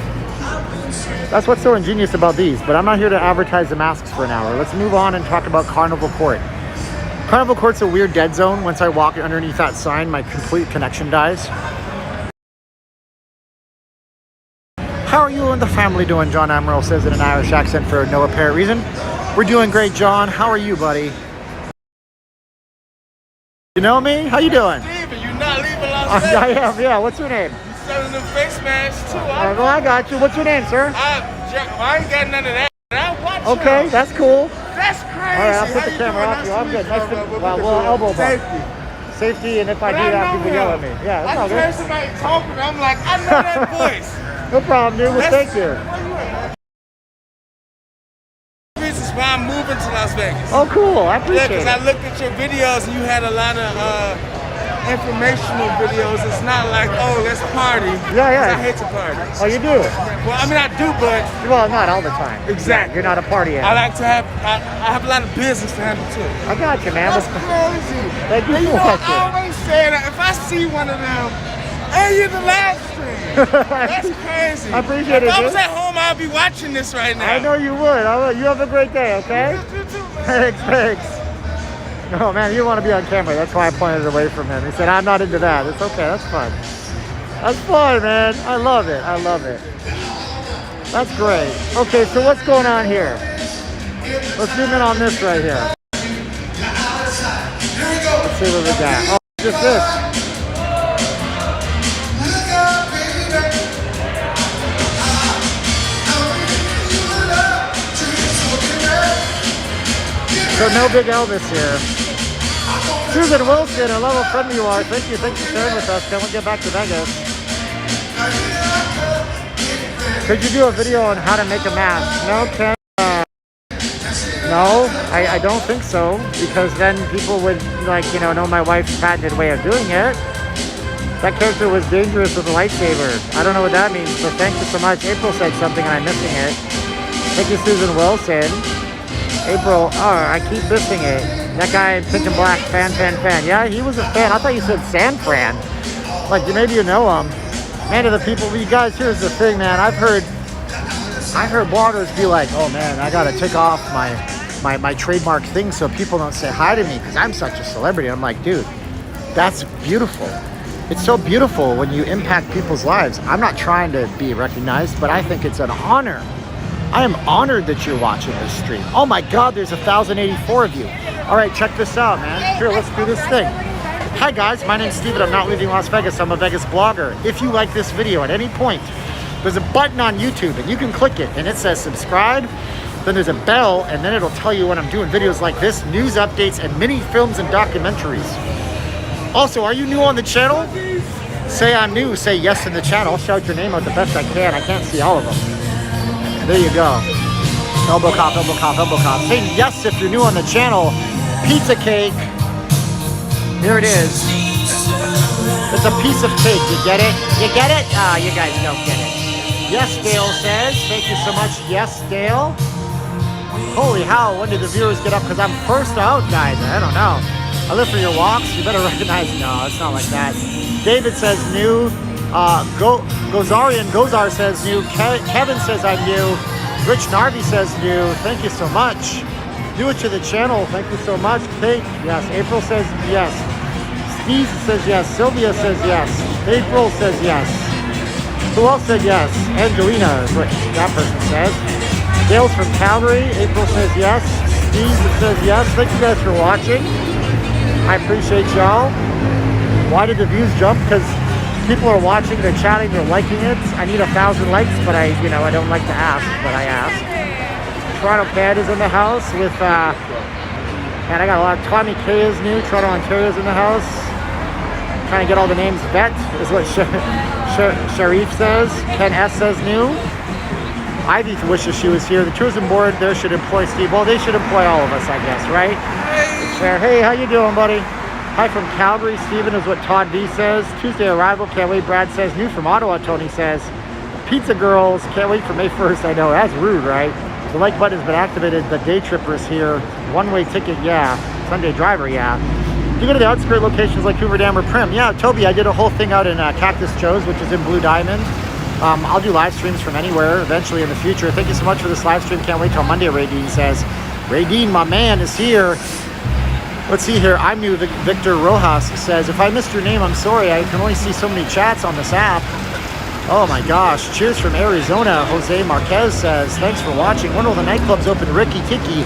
That's what's so ingenious about these, but I'm not here to advertise the masks for an hour. Let's move on and talk about Carnival Court. Carnival Court's a weird dead zone. Once I walk underneath that sign, my complete connection dies. How are you and the family doing? John Amaral says in an Irish accent for no apparent reason. We're doing great, John. How are you, buddy? You know me? How you doing? Leaving. You're not leaving Las Vegas. I am, yeah. What's your name? Selling the face masks too. Well, I got you. What's your name, sir? I ain't got none of that. I watch Okay, you. that's cool. That's crazy. All right, I'll put the camera off you. I'm good. Nice to well, we'll elbow bump. Safety, and if I do that, people yell at me. Yeah, that's all I good. heard somebody talking. I'm like, I know that voice. No problem, dude. Well, thank you. This is why I'm moving to Las Vegas. Oh, cool. I Yeah, appreciate because it. I looked at your videos and you had a lot of informational videos. It's not like, oh, let's party. Yeah, yeah. 'Cause I hate to party. Oh, you do? Well, I mean, I do, but Well, not all the time. Exactly. Yeah, you're not a party I animal. like to have, I have a lot of business to handle too. I got you, man. That's crazy. Thank you And so know, much. I always say that if I see one of them, hey, you're the live stream. That's crazy. I appreciate it, If I was dude. at home, I'd be watching this right now. I know you would. You have a great day, okay? You too, man. Thanks. Oh, man, you want to be on camera. That's why I pointed away from him. He said, I'm not into that. It's okay. That's fun. That's fun, man. I love it. I love it. That's great. Okay, so what's going on here? Let's zoom in on this right here. Let's see what we got. Oh, just this. So no Big Elvis here. Susan Wilson, I love how friendly you are. Thank you for sharing with us. Can we get back to Vegas? Could you do a video on how to make a mask? No, Ken. No, I don't think so, because then people would know my wife's patented way of doing it. That character was dangerous with a lightsaber. I don't know what that means, but thank you so much. April said something and I'm missing it. Thank you, Susan Wilson. April, oh, I keep missing it. That guy in pink and black, fan. Yeah, he was a fan. I thought you said San Fran. Like, maybe you know him. Man, to the people, you guys, here's the thing, man. I've heard bloggers be like, oh man, I gotta take off my trademark thing so people don't say hi to me because I'm such a celebrity. I'm like, dude, that's beautiful. It's so beautiful when you impact people's lives. I'm not trying to be recognized, but I think it's an honor. I am honored that you're watching this stream. Oh my God, there's 1,084 of you. All right, check this out, man. Here, let's do this thing. Hi guys, my name's Steven. I'm not leaving Las Vegas. I'm a Vegas blogger. If you like this video at any point, there's a button on YouTube and you can click it and it says subscribe. Then there's a bell and then it'll tell you when I'm doing videos like this, news updates and mini films and documentaries. Also, are you new on the channel? Say I'm new, say yes in the chat. I'll shout your name out the best I can. I can't see all of them. There you go. Elbow cop, elbow cop, elbow cop. Say yes if you're new on the channel. Pizza cake. Here it is. It's a piece of cake. You get it? You get it? Ah, you guys don't get it. Yes, Dale says. Thank you so much. Yes, Dale. Holy hell, when did the viewers get up? Because I'm first out, guys. I don't know. I live for your walks. You better recognize. No, it's not like that. David says new. Gozar says new. Kevin says I'm new. Rich Narvi says new. Thank you so much. New it to the channel. Thank you so much. Kate, yes. April says yes. Steve says yes. Sylvia says yes. April says yes. Who else said yes? Angelina is what that person says. Dale's from Calgary. April says yes. Steve says yes. Thank you guys for watching. I appreciate y'all. Why did the views jump? Because people are watching, they're chatting, they're liking it. I need 1,000 likes, but I don't like to ask, but I ask. Toronto Canada's in the house with, and I got a lot of, Tommy K is new, Toronto Ontario's in the house. Trying to get all the names vet is what Sharif says. Ken S says new. Ivy wishes she was here. The tourism board there should employ Steve. Well, they should employ all of us, I guess, right? It's fair. Hey, how you doing, buddy? Hi from Calgary, Stephen is what Todd D says. Tuesday arrival, can't wait, Brad says. New from Ottawa, Tony says. Pizza Girls, can't wait for May 1st. I know, that's rude, right? The like button has been activated. The day trippers here. One-way ticket, yeah. Sunday driver, yeah. Do you go to the outskirt locations like Hoover Dam or Prim? Yeah, Toby, I did a whole thing out in Cactus Joe's, which is in Blue Diamond. I'll do live streams from anywhere eventually in the future. Thank you so much for this live stream. Can't wait till Monday, Radine says. Radine, my man, is here. Let's see here. I'm new. Victor Rojas says, if I missed your name, I'm sorry. I can only see so many chats on this app. Oh my gosh. Cheers from Arizona. Jose Marquez says, thanks for watching. When will the nightclubs open? Ricky Tiki.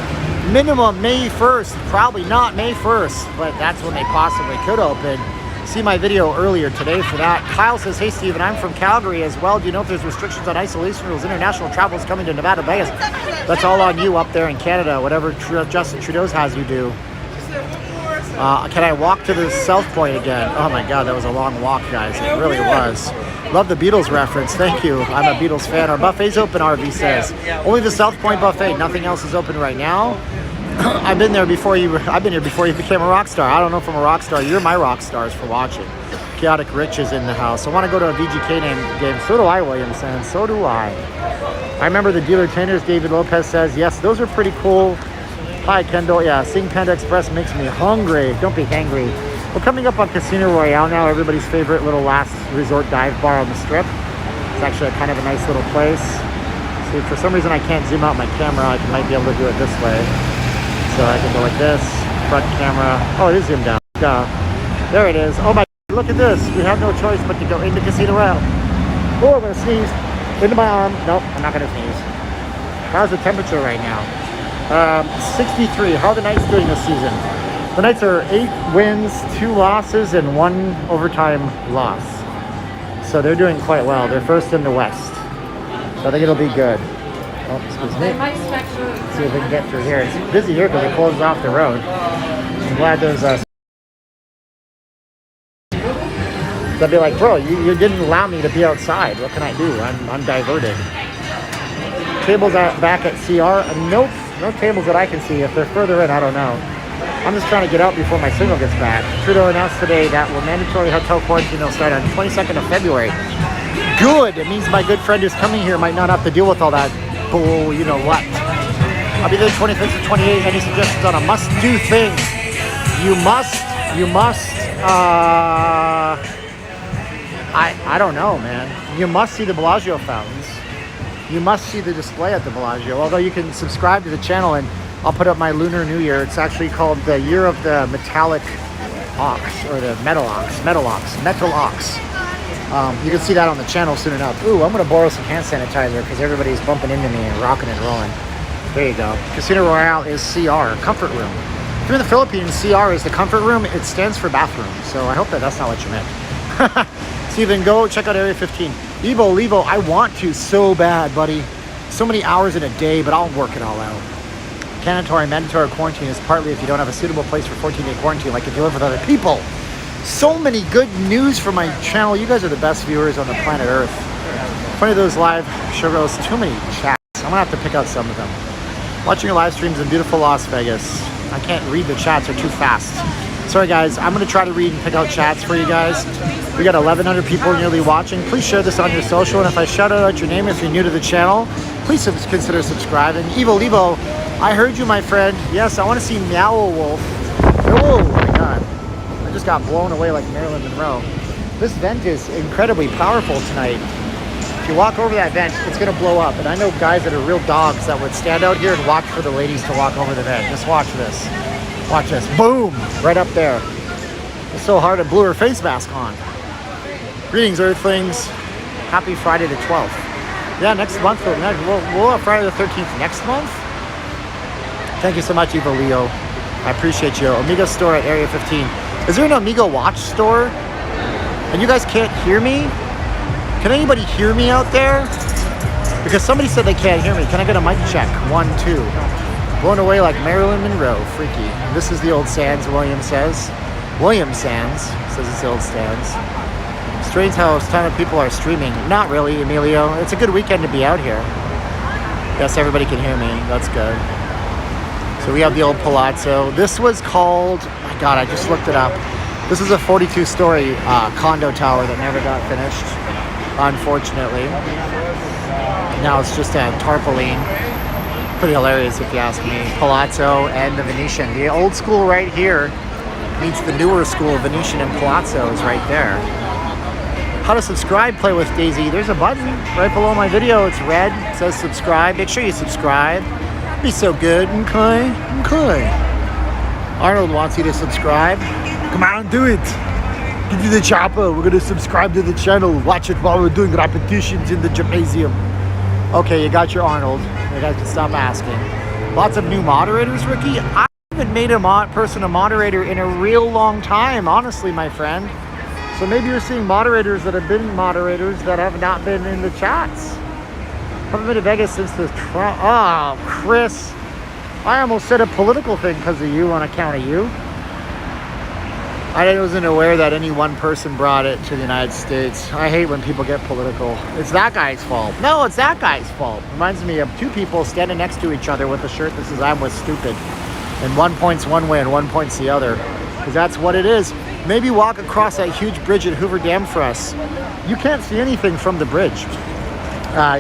Minimum May 1st. Probably not May 1st, but that's when they possibly could open. See my video earlier today for that. Kyle says, hey Steven, I'm from Calgary as well. Do you know if there's restrictions on isolation rules? International travel is coming to Nevada, Vegas. That's all on you up there in Canada. Whatever Justin Trudeau's has you do. Can I walk to the South Point again? Oh my God, that was a long walk, guys. It really was. Love the Beatles reference. Thank you. I'm a Beatles fan. Our buffet's open, RV says. Only the South Point buffet. Nothing else is open right now. I've been here before you became a rock star. I don't know if I'm a rock star. You're my rock stars for watching. Chaotic Rich is in the house. I want to go to a VGK game. So do I, Williamson. So do I. I remember the dealer trainers. David Lopez says, yes, those are pretty cool. Hi, Kendall. Yeah, seeing Panda Express makes me hungry. Don't be hangry. We're coming up on Casino Royale now, everybody's favorite little last resort dive bar on the Strip. It's actually kind of a nice little place. See, for some reason I can't zoom out my camera. I might be able to do it this way. So I can go like this, front camera. Oh, it is zoomed out. There it is. Oh my, look at this. We have no choice but to go into Casino Royale. Oh, I'm gonna sneeze. Into my arm. Nope, I'm not gonna sneeze. How's the temperature right now? 63. How are the Knights doing this season? The Knights are 8 wins, 2 losses, and 1 overtime loss. So they're doing quite well. They're first in the West. So I think it'll be good. Oh, excuse me. Let's see if we can get through here. It's busy here because it closes off the road. I'm glad there's So I'd be like, bro, you didn't allow me to be outside. What can I do? I'm diverted. Tables back at CR? Nope. No tables that I can see. If they're further in, I don't know. I'm just trying to get out before my signal gets back. Trudeau announced today that mandatory hotel quarantine will start on 22nd of February. Good. It means my good friend who's coming here might not have to deal with all that bull, you know what. I'll be there 25th to 28th. Any suggestions on a must-do thing? You must, I don't know, man. You must see the Bellagio fountains. You must see the display at the Bellagio. Although you can subscribe to the channel and I'll put up my Lunar New Year. It's actually called the Year of the Metallic Ox, or the Metal Ox. You can see that on the channel soon enough. Ooh, I'm gonna borrow some hand sanitizer because everybody's bumping into me and rocking and rolling. There you go. Casino Royale is CR, comfort room. If you're in the Philippines, CR is the comfort room. It stands for bathroom. So I hope that that's not what you meant. Steven, go check out Area 15. Levo, I want to so bad, buddy. So many hours in a day, but I'll work it all out. Mandatory quarantine is partly if you don't have a suitable place for 14-day quarantine, like if you live with other people. So many good news for my channel. You guys are the best viewers on the planet Earth. Funny those live shows, too many chats. I'm gonna have to pick out some of them. Watching your live streams in beautiful Las Vegas. I can't read the chats, they're too fast. Sorry guys, I'm gonna try to read and pick out chats for you guys. We got 1,100 people nearly watching. Please share this on your social, and if I shout out your name if you're new to the channel, please consider subscribing. Levo, I heard you, my friend. Yes, I want to see Meow Wolf. Oh my god. I just got blown away like Marilyn Monroe. This vent is incredibly powerful tonight. If you walk over that vent, it's going to blow up. And I know guys that are real dogs that would stand out here and watch for the ladies to walk over the vent. Just watch this. Watch this. Boom! Right up there. It's so hard it blew her face mask on. Greetings, Earthlings. Happy Friday the 12th. Yeah, next month. We'll have Friday the 13th next month. Thank you so much, Evo Leo. I appreciate you. Amigo store at Area 15. Is there an Amigo watch store? And you guys can't hear me? Can anybody hear me out there? Because somebody said they can't hear me. Can I get a mic check? 1, 2. Blown away like Marilyn Monroe. Freaky. And this is the old Sands, William says. William Sands says it's the old Sands. Strange how a ton of people are streaming. Not really, Emilio. It's a good weekend to be out here. Yes, everybody can hear me. That's good. So we have the old Palazzo. This was called, oh my God, I just looked it up. This is a 42-story condo tower that never got finished, unfortunately. Now it's just a tarpaulin. Pretty hilarious if you ask me. Palazzo and the Venetian. The old school right here meets the newer school. Venetian and Palazzo is right there. How to subscribe, Play with Daisy. There's a button right below my video. It's red. It says subscribe. Make sure you subscribe. Be so good. Okay. Arnold wants you to subscribe. Come on, do it. Give you the chopper. We're gonna subscribe to the channel. Watch it while we're doing repetitions in the gymnasium. Okay, you got your Arnold. You guys can stop asking. Lots of new moderators, Ricky. I haven't made a person a moderator in a real long time, honestly, my friend. So maybe you're seeing moderators that have been moderators that have not been in the chats. Haven't been to Vegas since the Trump. Oh, Chris. I almost said a political thing because of you on account of you. I wasn't aware that any one person brought it to the United States. I hate when people get political. It's that guy's fault. No, it's that guy's fault. Reminds me of two people standing next to each other with a shirt that says I'm with stupid. And one point's one way and one point's the other. Because that's what it is. Maybe walk across that huge bridge at Hoover Dam for us. You can't see anything from the bridge.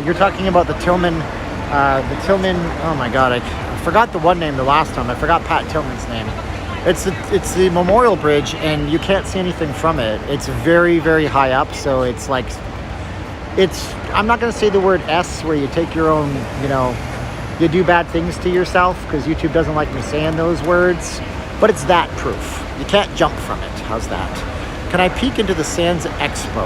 You're talking about the Tillman, oh my God, I forgot the one name the last time. I forgot Pat Tillman's name. It's the Memorial Bridge, and you can't see anything from it. It's very, very high up, so it's like, I'm not going to say the word S where you take your own, you do bad things to yourself, because YouTube doesn't like me saying those words, but it's that proof. You can't jump from it. How's that? Can I peek into the Sands Expo?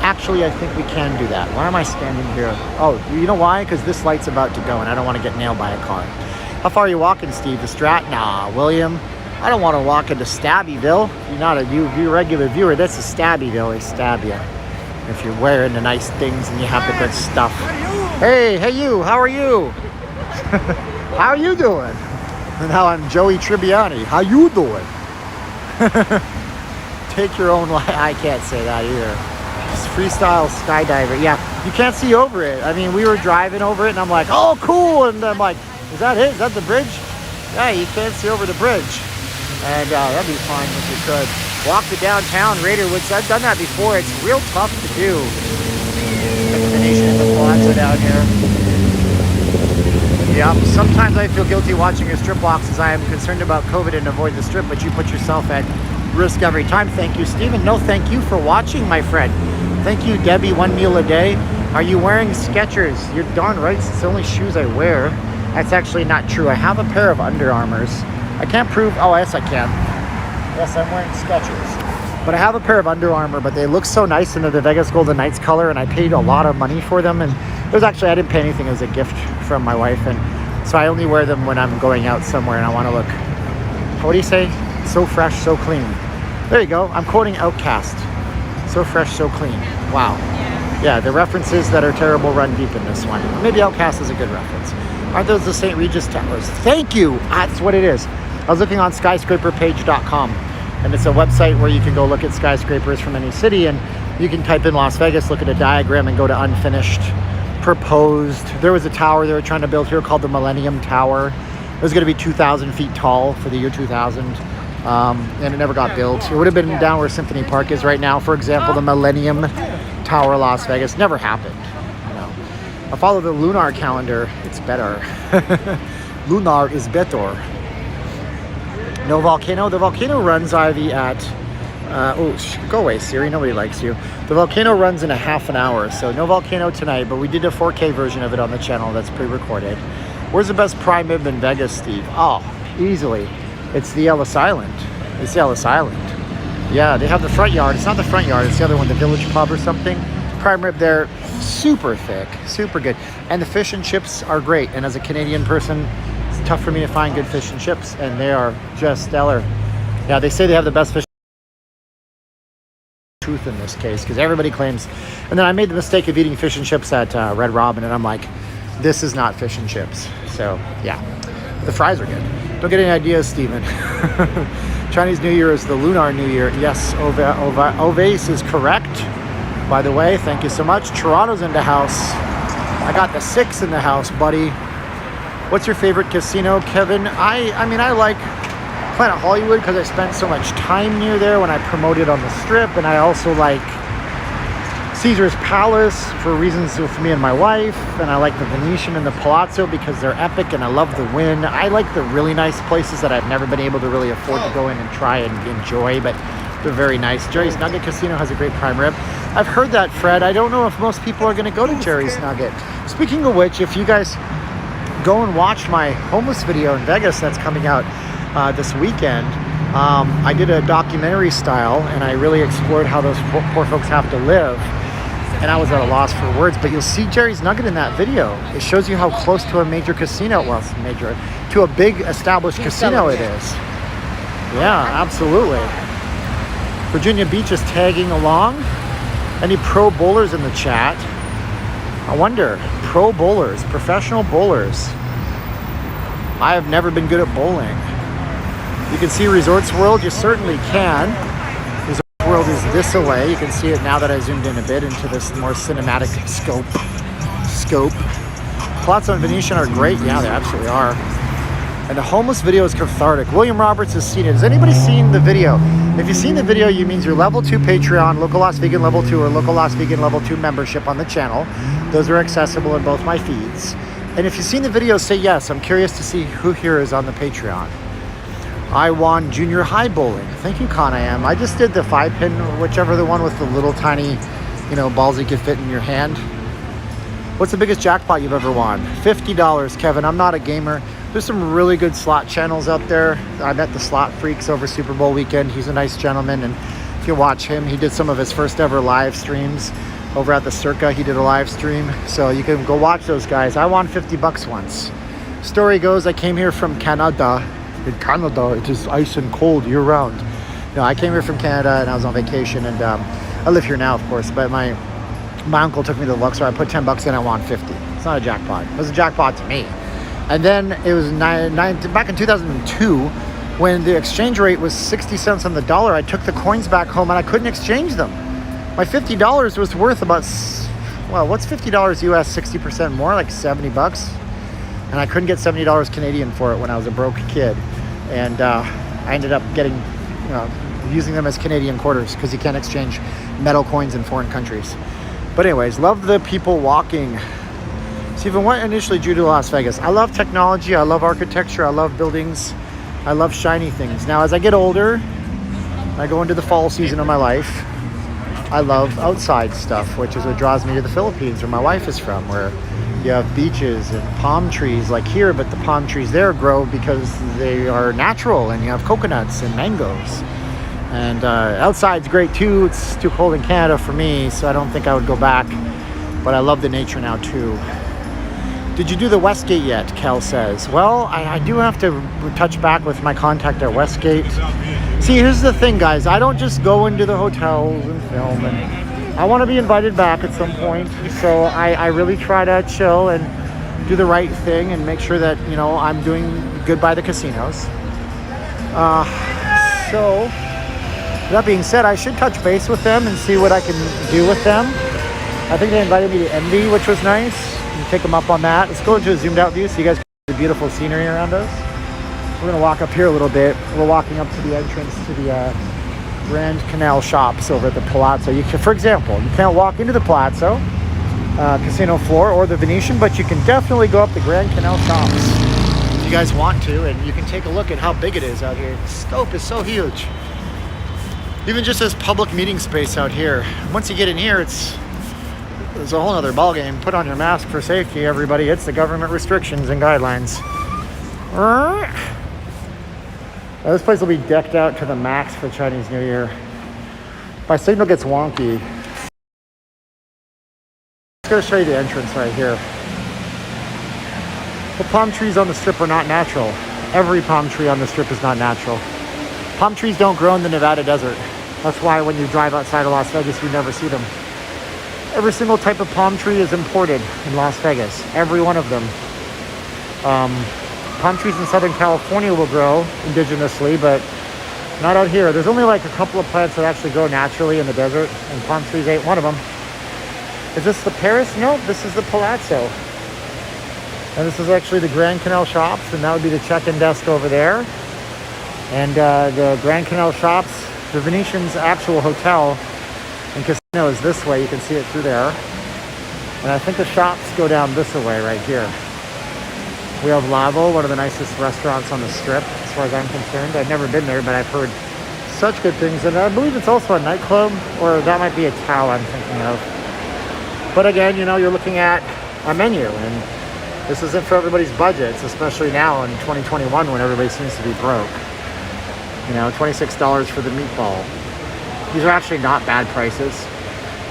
Actually, I think we can do that. Why am I standing here? Oh, you know why? Because this light's about to go, and I don't want to get nailed by a car. How far are you walking, Steve? The Strat? Nah, William. I don't want to walk into Stabbyville. You're not a regular viewer. That's a Stabbyville. They stab you. If you're wearing the nice things and you have the good stuff. Hey you. How are you? How are you doing? And now I'm Joey Tribbiani. How you doing? Take your own life. I can't say that either. Just freestyle skydiver. Yeah, you can't see over it. I mean, we were driving over it and I'm like, oh, cool. And I'm like, is that it? Is that the bridge? Yeah, you can't see over the bridge. And that'd be fine if you could. Walk to downtown Raider Woods. I've done that before. It's real tough to do. Destination in the Palazzo down here. Yeah, sometimes I feel guilty watching your strip walks as I am concerned about COVID and avoid the strip, but you put yourself at risk every time. Thank you, Stephen. No, thank you for watching, my friend. Thank you, Debbie. One meal a day. Are you wearing Skechers? You're darn right. It's the only shoes I wear. That's actually not true. I have a pair of Under Armours. I can't prove. Oh, yes, I can. Yes, I'm wearing Skechers. But I have a pair of Under Armour, but they look so nice in the Vegas Golden Knights color, and I paid a lot of money for them. And it was actually, I didn't pay anything. It was a gift from my wife. And so I only wear them when I'm going out somewhere and I want to look, what do you say? So fresh, so clean. There you go. I'm quoting Outcast. So fresh, so clean. Wow. Yeah, the references that are terrible run deep in this one. Maybe Outcast is a good reference. Aren't those the St. Regis Towers? Thank you. That's what it is. I was looking on skyscraperpage.com. And it's a website where you can go look at skyscrapers from any city, and you can type in Las Vegas, look at a diagram, and go to unfinished, proposed. There was a tower they were trying to build here called the Millennium Tower. It was going to be 2,000 feet tall for the year 2000, and it never got built. It would have been down where Symphony Park is right now, for example, the Millennium Tower, Las Vegas. Never happened. You know, I follow the lunar calendar. It's better. Lunar is better. No volcano. The volcano runs, Ivy, at go away, Siri, nobody likes you. The volcano runs in a half an hour, so no volcano tonight, but we did a 4K version of it on the channel that's pre-recorded. Where's the best prime rib in Vegas, Steve? Oh, easily. It's the Ellis Island. It's the Ellis Island. Yeah, they have the front yard. It's not the front yard, it's the other one, the Village Pub or something. Prime rib there, super thick, super good. And the fish and chips are great, and as a Canadian person, it's tough for me to find good fish and chips, and they are just stellar. Yeah, they say they have the best fish. Truth in this case, because everybody claims. And then I made the mistake of eating fish and chips at Red Robin, and I'm like, this is not fish and chips. So yeah, the fries are good. Don't get any ideas, Steven. Chinese New Year is the Lunar New Year. Yes, Ovace is correct. By the way, thank you so much. Toronto's in the house. I got the 6 in the house, buddy. What's your favorite casino, Kevin? I mean, I like Planet Hollywood because I spent so much time near there when I promoted on the Strip, and I also like Caesar's Palace for reasons with me and my wife, and I like the Venetian and the Palazzo because they're epic, and I love the Wynn. I like the really nice places that I've never been able to really afford to go in and try and enjoy, but they're very nice. Jerry's Nugget Casino has a great prime rib. I've heard that, Fred. I don't know if most people are going to go to Jerry's Nugget. Speaking of which, if you guys go and watch my homeless video in Vegas that's coming out this weekend, I did a documentary style, and I really explored how those poor folks have to live, and I was at a loss for words. But you'll see Jerry's Nugget in that video. It shows you how close to a major casino, well, to a big established casino it is. Yeah, absolutely. Virginia Beach is tagging along. Any pro bowlers in the chat? I wonder, pro bowlers, professional bowlers. I have never been good at bowling. You can see Resorts World, you certainly can. Resorts World is this away. You can see it now that I zoomed in a bit into this more cinematic scope. Palazzo and Venetian are great. Yeah, they absolutely are. And the homeless video is cathartic. William Roberts has seen it. Has anybody seen the video? If you've seen the video, you means your level 2 Patreon, Local Las Vegan level 2, or Local Las Vegan level 2 membership on the channel. Those are accessible in both my feeds. And if you've seen the video, say yes. I'm curious to see who here is on the Patreon. I won junior high bowling. Thank you, Con. I am. I just did the 5-pin, whichever the one with the little tiny, balls that could fit in your hand. What's the biggest jackpot you've ever won? $50, Kevin. I'm not a gamer. There's some really good slot channels out there. I met the Slot Freaks over Super Bowl weekend. He's a nice gentleman, and if you watch him, he did some of his first ever live streams over at the Circa. He did a live stream, so you can go watch those guys. I won $50 once. Story goes, I came here from Canada. In Canada, it is ice and cold year-round. No, I came here from Canada, and I was on vacation, and I live here now, of course, but my uncle took me to the Luxor. I put $10 in, I won 50. It's not a jackpot. It was a jackpot to me. And then it was back in 2002, when the exchange rate was 60 cents on the dollar. I took the coins back home, and I couldn't exchange them. My $50 was worth about, well, what's $50 US? 60% more, like $70. And I couldn't get $70 Canadian for it when I was a broke kid. And I ended up using them as Canadian quarters because you can't exchange metal coins in foreign countries. But anyways, love the people walking. Steven, what initially drew you to Las Vegas? I love technology, I love architecture, I love buildings, I love shiny things. Now, as I get older, I go into the fall season of my life, I love outside stuff, which is what draws me to the Philippines, where my wife is from, where you have beaches and palm trees like here, but the palm trees there grow because they are natural, and you have coconuts and mangoes. And outside's great too. It's too cold in Canada for me, so I don't think I would go back, but I love the nature now too. Did you do the Westgate yet? Kel says. Well, I do have to touch back with my contact at Westgate. See, here's the thing, guys. I don't just go into the hotels and film, and I want to be invited back at some point. So I really try to chill and do the right thing and make sure that, you know, I'm doing good by the casinos. So that being said, I should touch base with them and see what I can do with them. I think they invited me to Envy, which was nice. Take them up on that. Let's go into a zoomed out view so you guys can see the beautiful scenery around us. We're gonna walk up here a little bit. We're walking up to the entrance to the Grand Canal shops over at the Palazzo. You can, for example, you can't walk into the Palazzo casino floor or the Venetian, but you can definitely go up the Grand Canal shops if you guys want to, and you can take a look at how big it is out here. The scope is so huge. Even just as public meeting space out here. Once you get in here, it's a whole other ballgame. Put on your mask for safety, everybody. It's the government restrictions and guidelines. Now, this place will be decked out to the max for Chinese New Year. My signal gets wonky. I'm going to show you the entrance right here. The palm trees on the strip are not natural. Every palm tree on the strip is not natural. Palm trees don't grow in the Nevada desert. That's why when you drive outside of Las Vegas, you never see them. Every single type of palm tree is imported in Las Vegas. Every one of them. Palm trees in Southern California will grow indigenously, but not out here. There's only like a couple of plants that actually grow naturally in the desert, and palm trees ain't one of them. Is this the Paris? No, this is the Palazzo. And this is actually the Grand Canal shops, and that would be the check-in desk over there. And the Grand Canal shops, the Venetian's actual hotel and casino is this way. You can see it through there. And I think the shops go down this way right here. We have Lavo, one of the nicest restaurants on the strip, as far as I'm concerned. I've never been there, but I've heard such good things. And I believe it's also a nightclub, or that might be a Tao I'm thinking of. But again, you know, you're looking at a menu, and this isn't for everybody's budgets, especially now in 2021 when everybody seems to be broke. You know, $26 for the meatball. These are actually not bad prices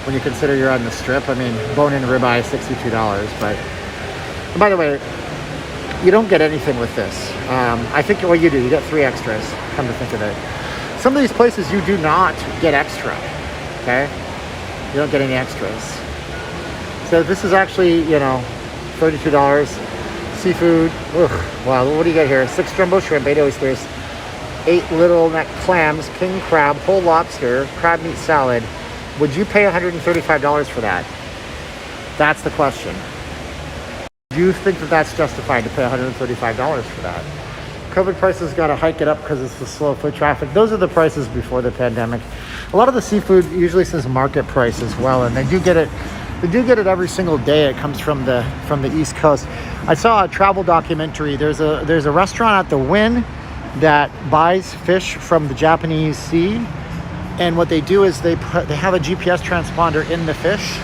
when you consider you're on the strip. I mean, bone-in ribeye is $62, but and by the way, you don't get anything with this. I think what you do, you get 3 extras, come to think of it. Some of these places you do not get extra, okay? You don't get any extras. So this is actually, you know, $32. Seafood, ugh, wow, what do you get here? 6 jumbo shrimp, 8 oysters, 8 little neck clams, king crab, whole lobster, crab meat salad. Would you pay $135 for that? That's the question. Do you think that that's justified to pay $135 for that? COVID prices got to hike it up because it's the slow foot traffic. Those are the prices before the pandemic. A lot of the seafood usually says market price as well, and they do get it. They do get it every single day. It comes from the East Coast. I saw a travel documentary. There's a restaurant at the Wynn that buys fish from the Japanese sea, and what they do is they have a GPS transponder in the fish,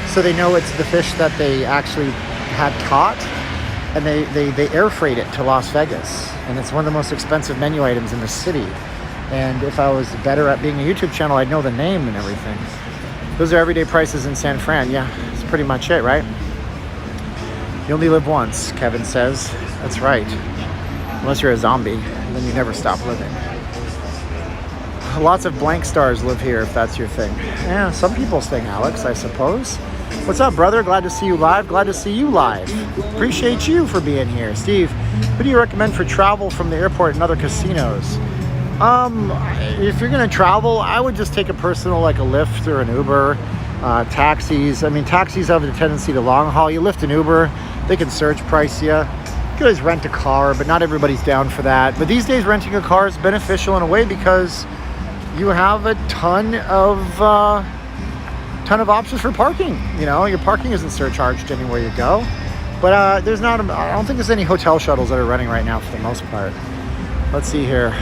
so they know it's the fish that they actually had caught, and they air freight it to Las Vegas, and it's one of the most expensive menu items in the city. And if I was better at being a YouTube channel, I'd know the name and everything. Those are everyday prices in San Fran. Yeah, that's pretty much it, right? You only live once, Kevin says. That's right. Unless you're a zombie, then you never stop living. Lots of blank stars live here, if that's your thing. Yeah, some people's thing, Alex, I suppose. What's up, brother? Glad to see you live. Glad to see you live. Appreciate you for being here. Steve, who do you recommend for travel from the airport and other casinos? If you're going to travel, I would just take a personal, like a Lyft or an Uber. Taxis. I mean, taxis have a tendency to long haul. You Lyft an Uber, they can surge price you. You can always rent a car, but not everybody's down for that. But these days, renting a car is beneficial in a way because you have a ton of options for parking. You know, your parking isn't surcharged anywhere you go. But there's not, I don't think there's any hotel shuttles that are running right now for the most part. Let's see here.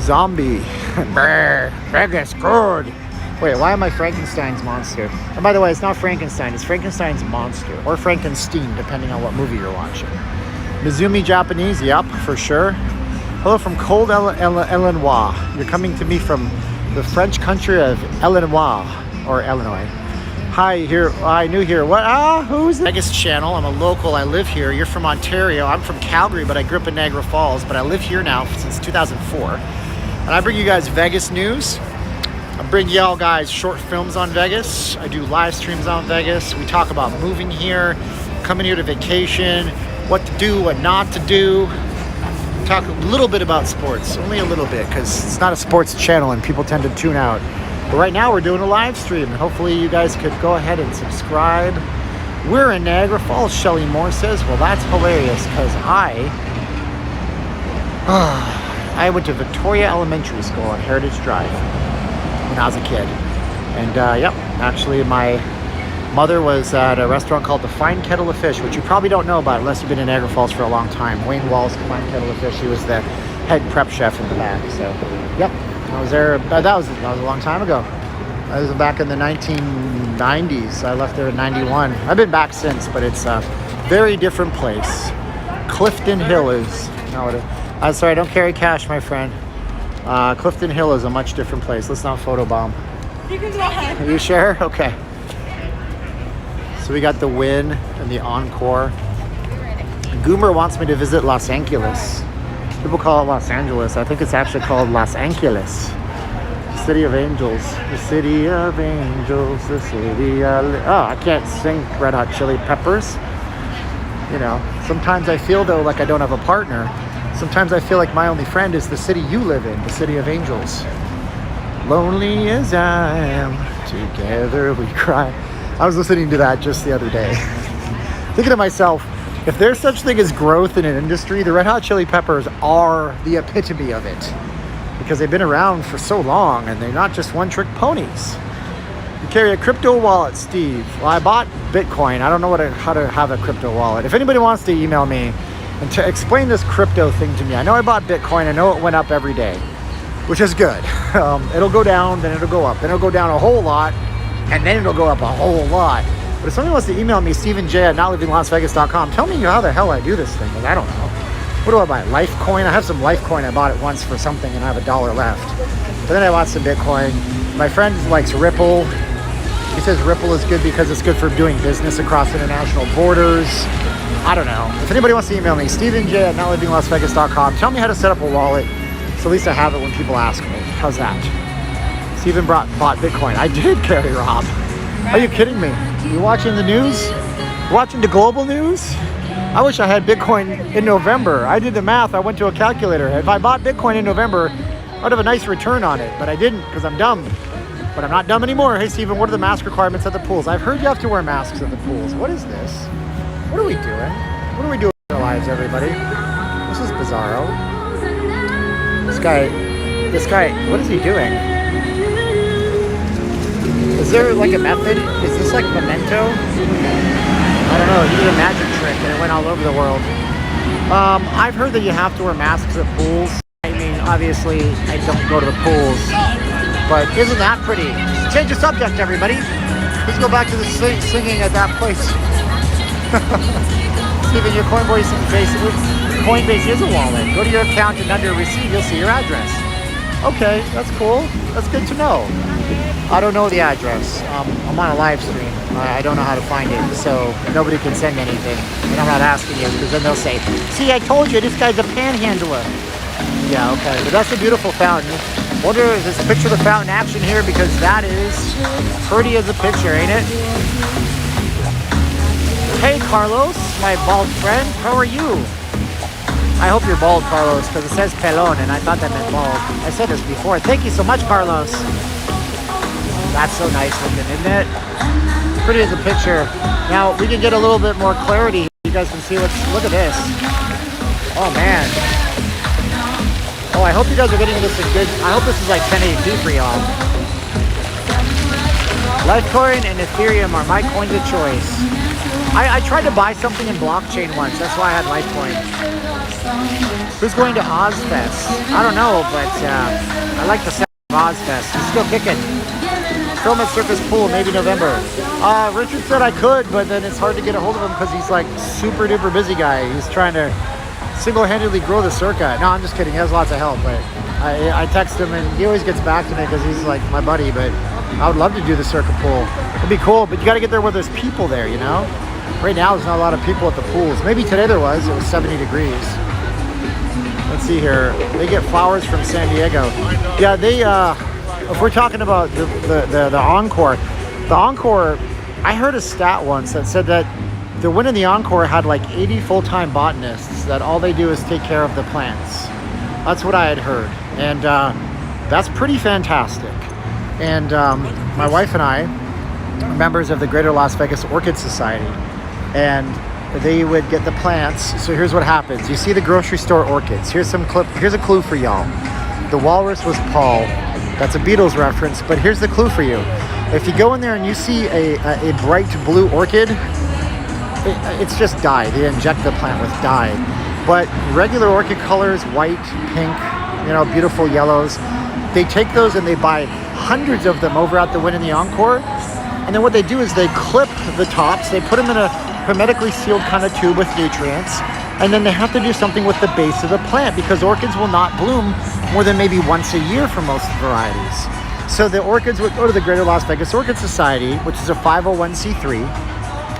Zombie. Brr, Vegas, good. Wait, why am I Frankenstein's monster? And by the way, it's not Frankenstein, it's Frankenstein's monster. Or Frankenstein, depending on what movie you're watching. Mizumi Japanese, yep, for sure. Hello from cold Illinois. You're coming to me from the French country of Illinois, or Illinois. Hi, here, I new here. What? Who's the Vegas channel? I'm a local, I live here. You're from Ontario. I'm from Calgary, but I grew up in Niagara Falls, but I live here now since 2004. And I bring you guys Vegas news. I bring y'all guys short films on Vegas. I do live streams on Vegas. We talk about moving here, coming here to vacation, what to do, what not to do. Talk a little bit about sports, only a little bit, because it's not a sports channel and people tend to tune out. But right now we're doing a live stream, and hopefully you guys could go ahead and subscribe. We're in Niagara Falls, Shelly Moore says. Well, that's hilarious, because I went to Victoria Elementary School on Heritage Drive when I was a kid. And yep, actually my mother was at a restaurant called the Fine Kettle of Fish, which you probably don't know about unless you've been in Niagara Falls for a long time. Wayne Wall's Fine Kettle of Fish. He was the head prep chef in the back. So, yep, I was there. That was a long time ago. I was back in the 1990s. I left there in '91. I've been back since, but it's a very different place. Clifton Hill is. No, I'm sorry, I don't carry cash, my friend. Clifton Hill is a much different place. Let's not photobomb. You can go ahead. Are you sure? Okay. So we got the Win and the Encore. Goomer wants me to visit Los Angeles. People call it Los Angeles. I think it's actually called Los Angeles. City of Angels. The City of Angels. The City of... Oh, I can't sing Red Hot Chili Peppers. You know, sometimes I feel though like I don't have a partner. Sometimes I feel like my only friend is the city you live in, the City of Angels. Lonely as I am, together we cry. I was listening to that just the other day. Thinking to myself, if there's such thing as growth in an industry, the Red Hot Chili Peppers are the epitome of it. Because they've been around for so long and they're not just one-trick ponies. You carry a crypto wallet, Steve. Well, I bought Bitcoin. I don't know how to have a crypto wallet. If anybody wants to email me and to explain this crypto thing to me, I know I bought Bitcoin. I know it went up every day, which is good. It'll go down, then it'll go up. Then it'll go down a whole lot, and then it'll go up a whole lot. But if somebody wants to email me, StephenJ@NotLivingLasVegas.com, tell me how the hell I do this thing, because I don't know. What do I buy? Lifecoin? I have some Lifecoin. I bought it once for something, and I have $1 left. But then I bought some Bitcoin. My friend likes Ripple. He says Ripple is good because it's good for doing business across international borders. I don't know. If anybody wants to email me, StephenJ@NotLivingLasVegas.com, tell me how to set up a wallet, so at least I have it when people ask me. How's that? Steven bought Bitcoin. I did, Carrie Rob. Are you kidding me? You watching the news? Watching the global news? I wish I had Bitcoin in November. I did the math. I went to a calculator. If I bought Bitcoin in November, I'd have a nice return on it, but I didn't because I'm dumb. But I'm not dumb anymore. Hey, Steven, what are the mask requirements at the pools? I've heard you have to wear masks at the pools. What is this? What are we doing? What are we doing in our lives, everybody? This is bizarro. This guy, what is he doing? Is there like a method? Is this like Memento? I don't know. He did a magic trick and it went all over the world. I've heard that you have to wear masks at pools. I mean, obviously, I don't go to the pools, but isn't that pretty? Change the subject, everybody. Let's go back to the singing at that place. Steven, your Coinbase is a wallet. Go to your account and under receipt, you'll see your address. Okay, that's cool. That's good to know. I don't know the address. I'm on a live stream. I don't know how to find it, so nobody can send anything. And I'm not asking you, because then they'll say, see, I told you, this guy's a panhandler. Yeah, okay, but that's a beautiful fountain. Wonder if there's a picture of the fountain action here, because that is pretty as a picture, ain't it? Hey, Carlos, my bald friend, how are you? I hope you're bald, Carlos, because it says pelon, and I thought that meant bald. I said this before. Thank you so much, Carlos. That's so nice looking, isn't it? Pretty as a picture. Now, we can get a little bit more clarity. You guys can see look at this. Oh, man. Oh, I hope you guys are getting this in good. I hope this is like 1080p for y'all. Litecoin and Ethereum are my coins of choice. I tried to buy something in blockchain once. That's why I had Litecoin. Who's going to Ozfest? I don't know, but I like the sound of Ozfest. He's still kicking. Film at Circus Pool, maybe November. Richard said I could, but then it's hard to get a hold of him because he's like super duper busy guy. He's trying to single-handedly grow the circa. No, I'm just kidding. He has lots of help, but I text him and he always gets back to me because he's like my buddy. But I would love to do the circa pool. It'd be cool, but you got to get there where there's people there, you know? Right now, there's not a lot of people at the pools. Maybe today there was. It was 70 degrees. Let's see here. They get flowers from San Diego. Yeah, they. If we're talking about the Encore, I heard a stat once that said that the one in the Encore had like 80 full-time botanists that all they do is take care of the plants. That's what I had heard, and that's pretty fantastic. And my wife and I are members of the Greater Las Vegas Orchid Society, and they would get the plants. So here's what happens. You see the grocery store orchids. Here's a clue for y'all. The walrus was Paul. That's a Beatles reference, but here's the clue for you. If you go in there and you see a bright blue orchid, it's just dye. They inject the plant with dye. But regular orchid colors, white, pink, you know, beautiful yellows, they take those and they buy hundreds of them over at the Wynn in the Encore. And then what they do is they clip the tops, they put them in a hermetically sealed kind of tube with nutrients, and then they have to do something with the base of the plant because orchids will not bloom more than maybe once a year for most varieties. So the orchids would go to the Greater Las Vegas Orchid Society, which is a 501c3,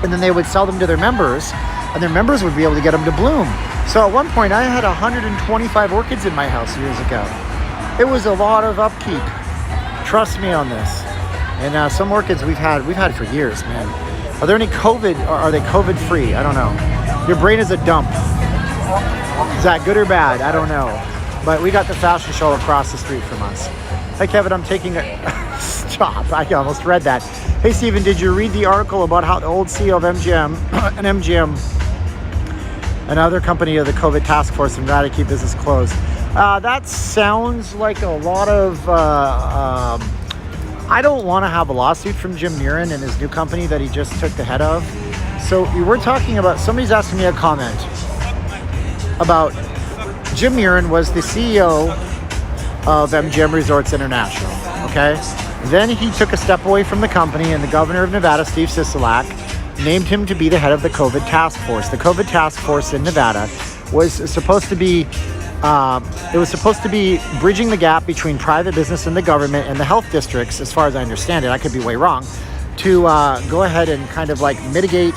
and then they would sell them to their members, and their members would be able to get them to bloom. So at one point, I had 125 orchids in my house years ago. It was a lot of upkeep. Trust me on this. And some orchids we've had for years, man. Are there any COVID, or are they COVID free? I don't know. Your brain is a dump. Is that good or bad? I don't know. But we got the fashion show across the street from us. Hey, Kevin, I'm taking a... Stop. I almost read that. Hey, Steven, did you read the article about how the old CEO of MGM, and MGM, another company of the COVID task force, and rather keep business closed? That sounds like a lot of... I don't want to have a lawsuit from Jim Murin and his new company that he just took the head of. So we're talking about... Somebody's asking me a comment about... Jim Murin was the CEO of MGM Resorts International, okay? Then he took a step away from the company, and the governor of Nevada, Steve Sisolak, named him to be the head of the COVID task force. The COVID task force in Nevada was supposed to be bridging the gap between private business and the government and the health districts, as far as I understand it. I could be way wrong, to go ahead and kind of like mitigate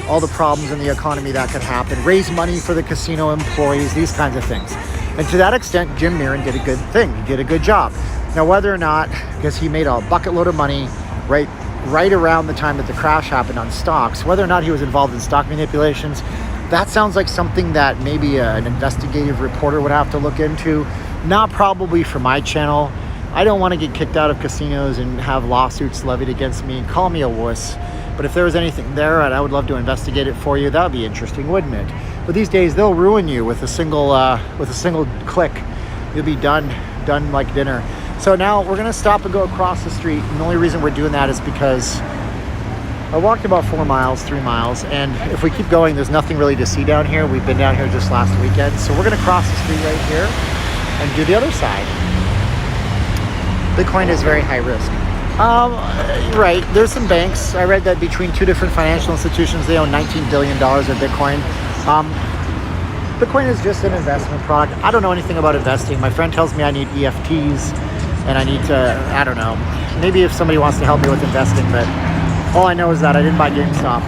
all the problems in the economy that could happen, raise money for the casino employees, these kinds of things. And to that extent, Jim Murin did a good thing. He did a good job. Now, whether or not, because he made a bucket load of money right around the time that the crash happened on stocks, whether or not he was involved in stock manipulations, that sounds like something that maybe an investigative reporter would have to look into. Not probably for my channel. I don't want to get kicked out of casinos and have lawsuits levied against me. Call me a wuss. But if there was anything there, I would love to investigate it for you. That would be interesting, wouldn't it? But these days, they'll ruin you with a single click. You'll be done like dinner. So now we're gonna stop and go across the street. And the only reason we're doing that is because I walked about 3 miles, and if we keep going, there's nothing really to see down here. We've been down here just last weekend. So we're gonna cross the street right here and do the other side. Bitcoin is very high risk. Right, there's some banks. I read that between 2 different financial institutions, they own $19 billion of Bitcoin. Bitcoin is just an investment product. I don't know anything about investing. My friend tells me I need EFTs, and I need to, I don't know, maybe if somebody wants to help me with investing, but all I know is that I didn't buy GameStop.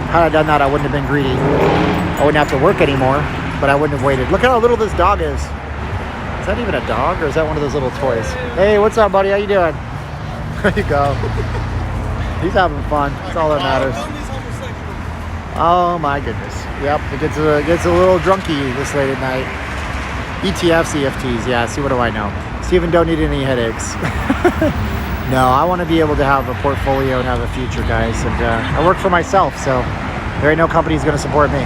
Had I done that, I wouldn't have been greedy. I wouldn't have to work anymore, but I wouldn't have waited. Look at how little this dog is. Is that even a dog, or is that one of those little toys? Hey, what's up, buddy? How you doing? There you go. He's having fun. That's all that matters. Oh my goodness. Yep, it gets a little drunky this late at night. ETFs, EFTs, yeah, see, what do I know? Steven, don't need any headaches. No, I want to be able to have a portfolio and have a future, guys. And I work for myself, so there ain't no company's going to support me.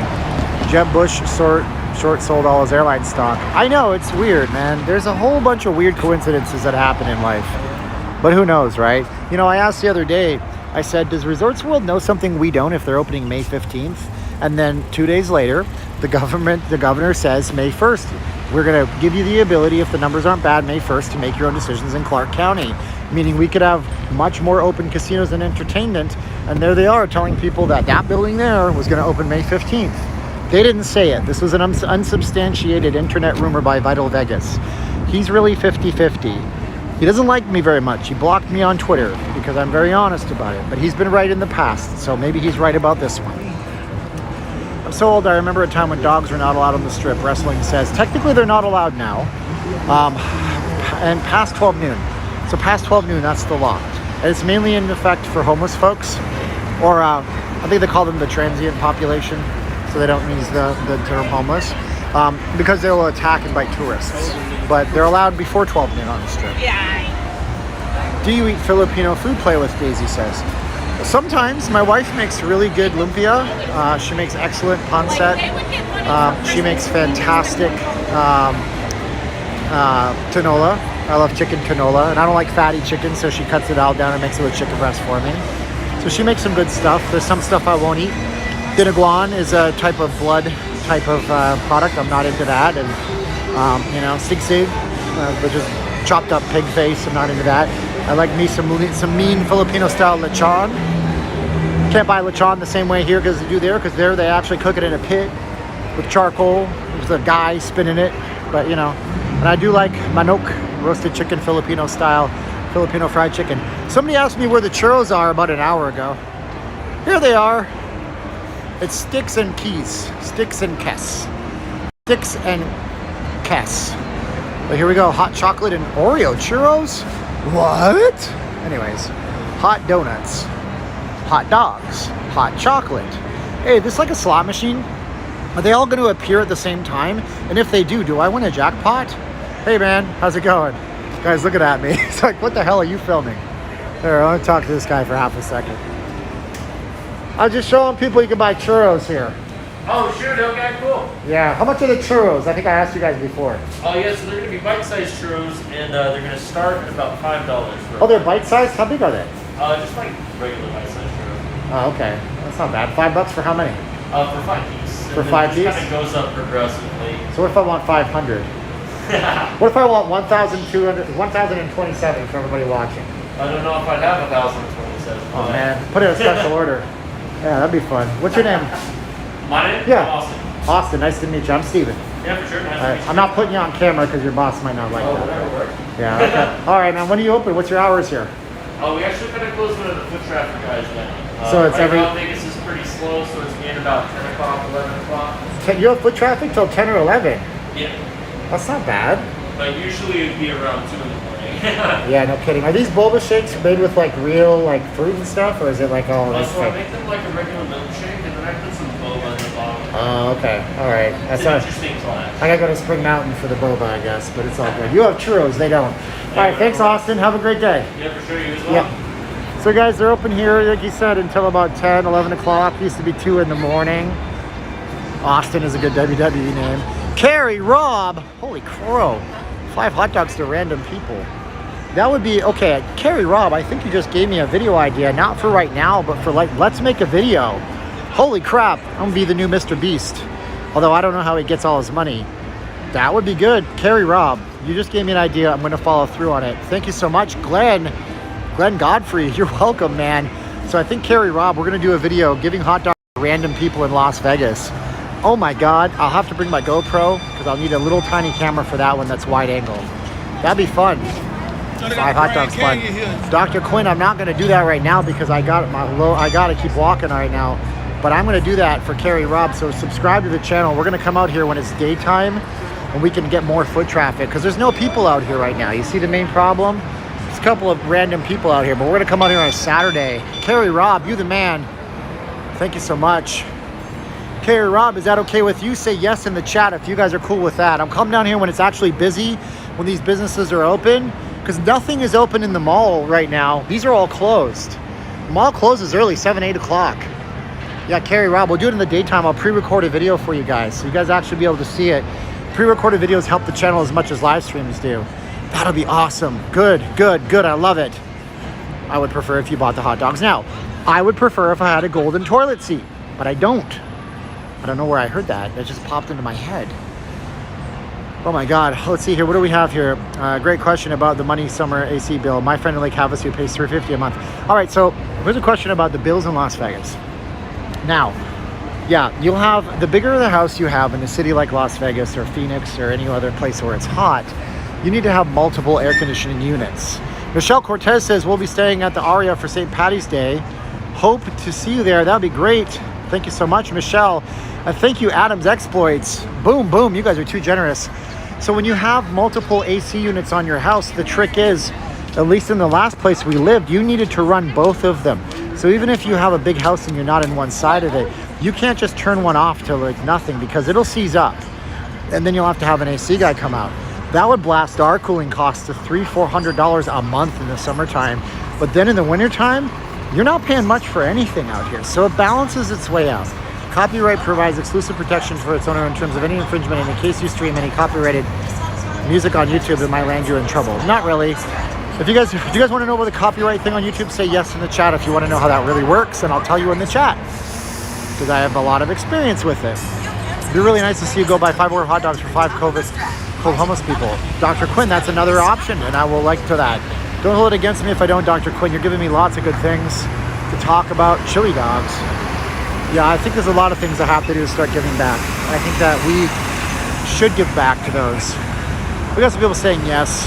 Jeb Bush short sold all his airline stock. I know, it's weird, man. There's a whole bunch of weird coincidences that happen in life. But who knows, right? You know, I asked the other day, I said, does Resorts World know something we don't if they're opening May 15th? And then 2 days later, the governor says May 1st. We're going to give you the ability, if the numbers aren't bad, May 1st to make your own decisions in Clark County. Meaning we could have much more open casinos and entertainment. And there they are telling people that that building there was going to open May 15th. They didn't say it. This was an unsubstantiated internet rumor by Vital Vegas. He's really 50-50. He doesn't like me very much. He blocked me on Twitter because I'm very honest about it. But he's been right in the past, so maybe he's right about this one. I'm so old, I remember a time when dogs were not allowed on the strip. Wrestling says technically they're not allowed now, and past 12 noon. So past 12 noon, that's the law. And it's mainly in effect for homeless folks, or I think they call them the transient population, so they don't use the term homeless, because they will attack and bite tourists. But they're allowed before 12 noon on the strip. Yeah. Do you eat Filipino food? Play with Daisy says. Sometimes. My wife makes really good lumpia. She makes excellent pancit. She makes fantastic canola. I love chicken canola, and I don't like fatty chicken, so she cuts it all down and makes it with chicken breast for me. So she makes some good stuff. There's some stuff I won't eat. Dinaguan is a type of blood type of product. I'm not into that. And sigsig, which is chopped up pig face. I'm not into that. I like me some mean Filipino style lechon. Can't buy lechon the same way here because they do there, because there they actually cook it in a pit with charcoal. There's a guy spinning it, but and I do like manok, roasted chicken, Filipino style, Filipino fried chicken. Somebody asked me where the churros are about an hour ago. Here they are. It's Sticks and Keys. Sticks and Kess. Sticks and Kess. But here we go. Hot chocolate and Oreo churros? What? Anyways, hot donuts, hot dogs, hot chocolate. Hey, this is like a slot machine. Are they all going to appear at the same time? And if they do I win a jackpot? Hey man, how's it going? Guy's looking at me. It's like, what the hell are you filming? Here, I want to talk to this guy for half a second. I was just showing people you can buy churros here. Oh, shoot, okay, cool. Yeah, how much are the churros? I think I asked you guys before. Oh, yeah, so they're going to be bite-sized churros, and they're going to start at about $5. Oh, they're bite-sized? How big are they? Just like regular bite-sized churros. Oh, okay. That's not bad. $5 for how many? For 5 piece. For 5 piece? It kind of goes up progressively. So what if I want 500? What if I want 1,027 for everybody watching? I don't know if I'd have 1,027. Oh man, put it in a special order. Yeah, that'd be fun. What's your name? My name? Yeah. Austin. Austin, nice to meet you. I'm Steven. Yeah, for sure. Nice All to right. meet you. I'm not putting you on camera because your boss might not like Oh, that. whatever works. Yeah, okay. All right, man. When are you open? What's your hours here? Oh, we actually kind of close one of the foot traffic guys now. So it's right every- now Vegas is pretty slow, so it's getting about 10 o'clock, 11 o'clock. You have foot traffic till 10 or 11. Yeah. That's not bad. But usually it'd be around 2 in the morning. Yeah, no kidding. Are these boba shakes made with like real like fruit and stuff, or is it like all this So I fake? make them like a regular milkshake, and then I put some boba in the bottom. Oh, okay. All right. It's That's an all. interesting class. I gotta go to Spring Mountain for the boba, I guess, but it's all good. You have churros, they don't. All right, thanks, Austin. Have a great day. Yeah, for sure. You as well. Yeah. So guys, they're open here, like you said, until about 10, 11 o'clock. Used to be 2 in the morning. Austin is a good WWE name. Carrie, Rob, holy crow. 5 hot dogs to random people. That would be, okay, Carrie, Rob, I think you just gave me a video idea, not for right now, but for like, let's make a video. Holy crap, I'm gonna be the new Mr. Beast. Although I don't know how he gets all his money. That would be good. Carrie, Rob, you just gave me an idea. I'm gonna follow through on it. Thank you so much, Glenn Godfrey, you're welcome, man. So I think Carrie, Rob, we're gonna do a video giving hot dogs to random people in Las Vegas. Oh my God, I'll have to bring my GoPro because I'll need a little tiny camera for that one that's wide angle. That'd be fun. 5 hot dogs fun. Dr. Quinn, I'm not gonna do that right now because I gotta keep walking right now. But I'm gonna do that for Carrie, Rob. So subscribe to the channel. We're gonna come out here when it's daytime and we can get more foot traffic because there's no people out here right now. You see the main problem? There's a couple of random people out here, but we're gonna come out here on a Saturday. Carrie, Rob, you the man. Thank you so much. Carrie, Rob, is that okay with you? Say yes in the chat if you guys are cool with that. I'm coming down here when it's actually busy, when these businesses are open, because nothing is open in the mall right now. These are all closed. The mall closes early, 7, 8 o'clock. Yeah, Carrie, Rob, we'll do it in the daytime. I'll pre-record a video for you guys, so you guys actually be able to see it. Pre-recorded videos help the channel as much as live streams do. That'll be awesome. Good, good, good. I love it. I would prefer if you bought the hot dogs now. I would prefer if I had a golden toilet seat, but I don't. I don't know where I heard that. That just popped into my head. Oh my God. Let's see here. What do we have here? Great question about the money summer AC bill. My friend in Lake Havasu pays $350 a month. All right, so here's a question about the bills in Las Vegas. Now, yeah, you'll have, the bigger the house you have in a city like Las Vegas or Phoenix or any other place where it's hot, you need to have multiple air conditioning units. Michelle Cortez says, we'll be staying at the Aria for St. Patty's Day. Hope to see you there. That'd be great. Thank you so much, Michelle. Thank you, Adam's Exploits. Boom, boom. You guys are too generous. So when you have multiple AC units on your house, the trick is, at least in the last place we lived, you needed to run both of them. So even if you have a big house and you're not in one side of it, you can't just turn one off to like nothing because it'll seize up. And then you'll have to have an AC guy come out. That would blast our cooling costs to $300-400 a month in the summertime. But then in the wintertime, you're not paying much for anything out here. So it balances its way out. Copyright provides exclusive protection for its owner in terms of any infringement, and in case you stream any copyrighted music on YouTube, it might land you in trouble. Not really. If you guys want to know about the copyright thing on YouTube, say yes in the chat if you want to know how that really works, and I'll tell you in the chat, because I have a lot of experience with it. It'd be really nice to see you go buy 5 more hot dogs for 5 cold homeless people. Dr. Quinn, that's another option, and I will like to that. Don't hold it against me if I don't, Dr. Quinn. You're giving me lots of good things to talk about. Chili dogs. Yeah, I think there's a lot of things I have to do to start giving back. I think that we should give back to those. We got some people saying yes.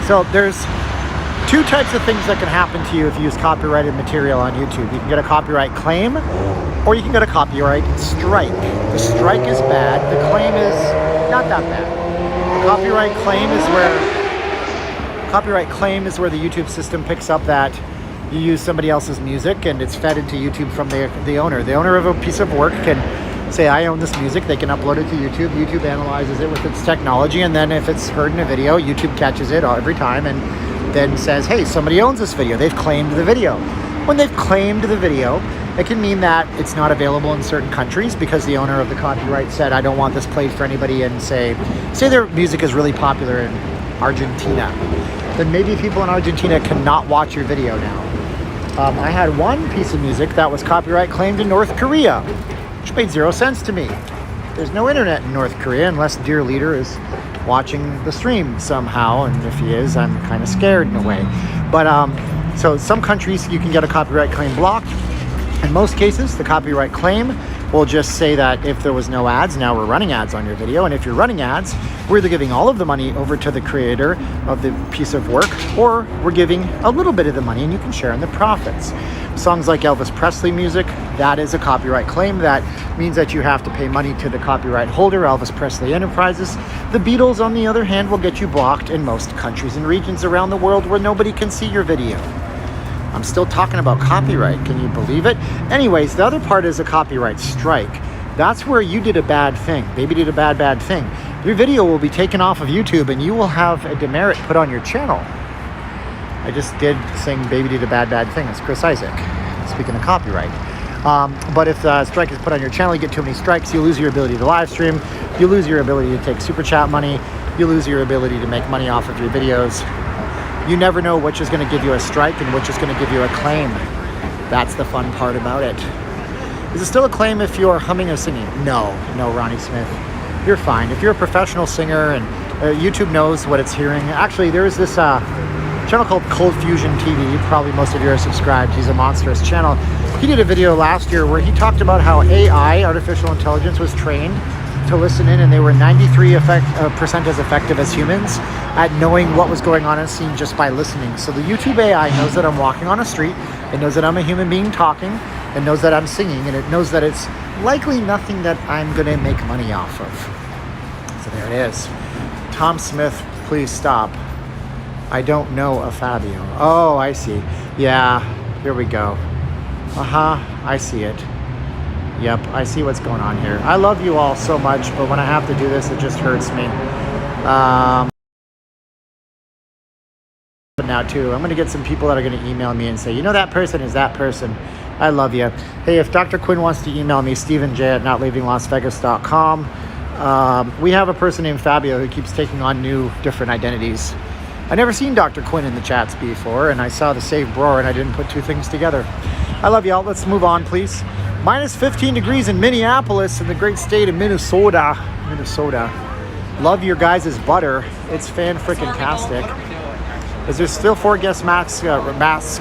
So there's 2 types of things that can happen to you if you use copyrighted material on YouTube. You can get a copyright claim, or you can get a copyright strike. The strike is bad. The claim is not that bad. The copyright claim is where the YouTube system picks up that you use somebody else's music and it's fed into YouTube from the owner. The owner of a piece of work can say, I own this music. They can upload it to YouTube. YouTube analyzes it with its technology, and then if it's heard in a video, YouTube catches it every time and then says, hey, somebody owns this video. They've claimed the video. When they've claimed the video, it can mean that it's not available in certain countries because the owner of the copyright said, I don't want this played for anybody, and say their music is really popular in Argentina. Then maybe people in Argentina cannot watch your video now. I had one piece of music that was copyright claimed in North Korea, which made 0 sense to me. There's no internet in North Korea unless Dear Leader is watching the stream somehow, and if he is, I'm kind of scared in a way. But so some countries you can get a copyright claim blocked. In most cases, the copyright claim will just say that if there was no ads, now we're running ads on your video, and if you're running ads, we're either giving all of the money over to the creator of the piece of work, or we're giving a little bit of the money and you can share in the profits. Songs like Elvis Presley music, that is a copyright claim. That means that you have to pay money to the copyright holder, Elvis Presley Enterprises. The Beatles, on the other hand, will get you blocked in most countries and regions around the world where nobody can see your video. I'm still talking about copyright. Can you believe it? Anyways, the other part is a copyright strike. That's where you did a bad thing. Baby did a bad thing. Your video will be taken off of YouTube and you will have a demerit put on your channel. I just did sing Baby Did a Bad Thing. It's Chris Isaac, speaking of copyright. But if the strike is put on your channel, you get too many strikes, you lose your ability to live stream, you lose your ability to take super chat money, you lose your ability to make money off of your videos. You never know which is going to give you a strike and which is going to give you a claim. That's the fun part about it. Is it still a claim if you're humming or singing? No, Ronnie Smith. You're fine. If you're a professional singer and YouTube knows what it's hearing. Actually, there is this channel called Cold Fusion TV. Probably most of you are subscribed. He's a monstrous channel. He did a video last year where he talked about how AI, artificial intelligence, was trained to listen in, and they were 93% as effective as humans at knowing what was going on in a scene just by listening. So the YouTube AI knows that I'm walking on a street, it knows that I'm a human being talking, it knows that I'm singing, and it knows that it's likely nothing that I'm gonna make money off of. So there it is. Tom Smith, please stop. I don't know a Fabio. Oh, I see. Yeah, here we go. I see it. Yep, I see what's going on here. I love you all so much, but when I have to do this, it just hurts me. But now too, I'm gonna get some people that are gonna email me and say, you know, that person is that person. I love you. Hey, if Dr. Quinn wants to email me, StephenJ@notleavinglasvegas.com. We have a person named Fabio who keeps taking on new, different identities. I never seen Dr. Quinn in the chats before, and I saw the Save Broer, and I didn't put two things together. I love y'all. Let's move on, please. Minus 15 degrees in Minneapolis in the great state of Minnesota. Love your guys' butter. It's fan-frickin-tastic. Is there still 4 guest max restaurants?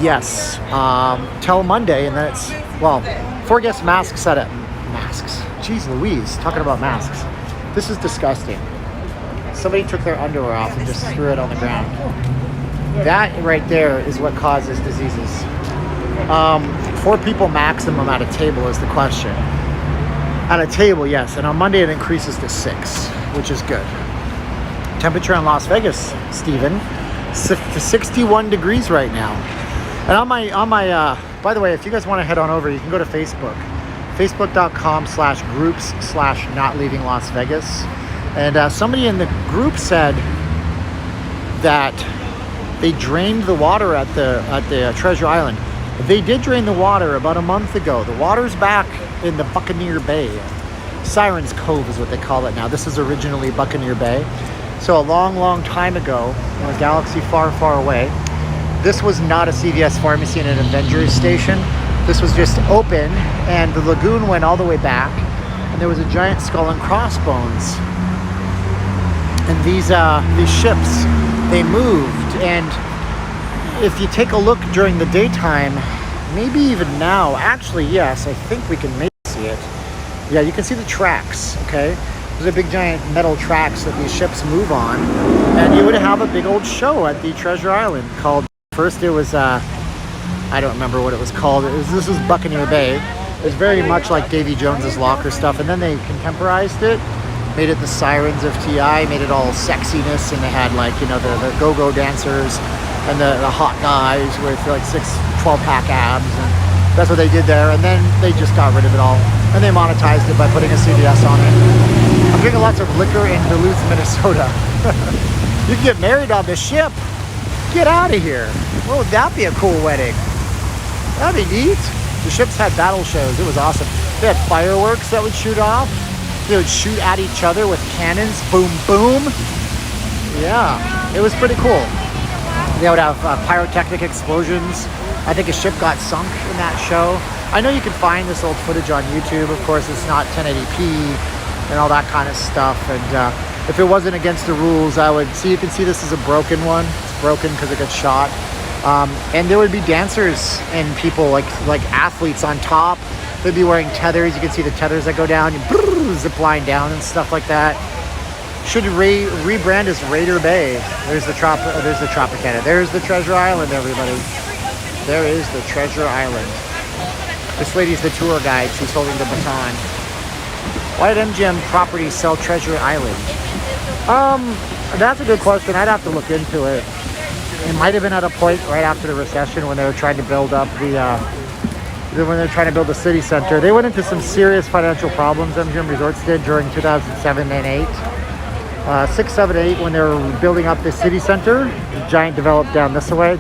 Yes. Till Monday, and then it's, well, 4 guest masks set at masks. Jeez Louise, talking about masks. This is disgusting. Somebody took their underwear off and just threw it on the ground. That right there is what causes diseases. 4 people maximum at a table is the question. At a table, yes. And on Monday it increases to 6, which is good. Temperature in Las Vegas, Steven, 61 degrees right now. And on my, by the way, if you guys want to head on over, you can go to Facebook. Facebook.com/groups/NotLeavingLasVegas. And somebody in the group said that they drained the water at the Treasure Island. They did drain the water about a month ago. The water's back in the Buccaneer Bay. Sirens Cove is what they call it now. This is originally Buccaneer Bay. So a long, long time ago, in a galaxy far, far away, this was not a CVS pharmacy and an Avengers station. This was just open, and the lagoon went all the way back, and there was a giant skull and crossbones. And these ships, they moved, and if you take a look during the daytime, maybe even now, actually, yes, I think we can maybe see it. Yeah, you can see the tracks, okay? Those are big giant metal tracks that these ships move on, and you would have a big old show at the Treasure Island called, first it was, I don't remember what it was called. This was Buccaneer Bay. It was very much like Davy Jones's Locker stuff, and then they contemporized it, made it the Sirens of TI, made it all sexiness, and they had like, you know, the go-go dancers and the hot guys with like 12-pack abs, and that's what they did there. And then they just got rid of it all, and they monetized it by putting a CVS on it. I'm drinking lots of liquor in Duluth, Minnesota. You can get married on the ship. Get out of here. What would that be, a cool wedding? That'd be neat. The ships had battle shows. It was awesome. They had fireworks that would shoot off. They would shoot at each other with cannons. Boom, boom. Yeah, it was pretty cool. They would have pyrotechnic explosions. I think a ship got sunk in that show. I know you can find this old footage on YouTube. Of course, it's not 1080p and all that kind of stuff. And if it wasn't against the rules, I would see. You can see this is a broken one. It's broken because it got shot. And there would be dancers and people like athletes on top. They'd be wearing tethers. You can see the tethers that go down, you zip line down and stuff like that. Should rebrand as Raider Bay. There's the Tropicana. There's the Treasure Island, everybody. There is the Treasure Island. This lady's the tour guide. She's holding the baton. Why did MGM Properties sell Treasure Island? That's a good question. I'd have to look into it. It might have been at a point right after the recession when they were trying to build up when they're trying to build the city center. They went into some serious financial problems, MGM Resorts did, during 2007 and 8. 6, 7, 8, when they were building up the city center, the giant development down this way.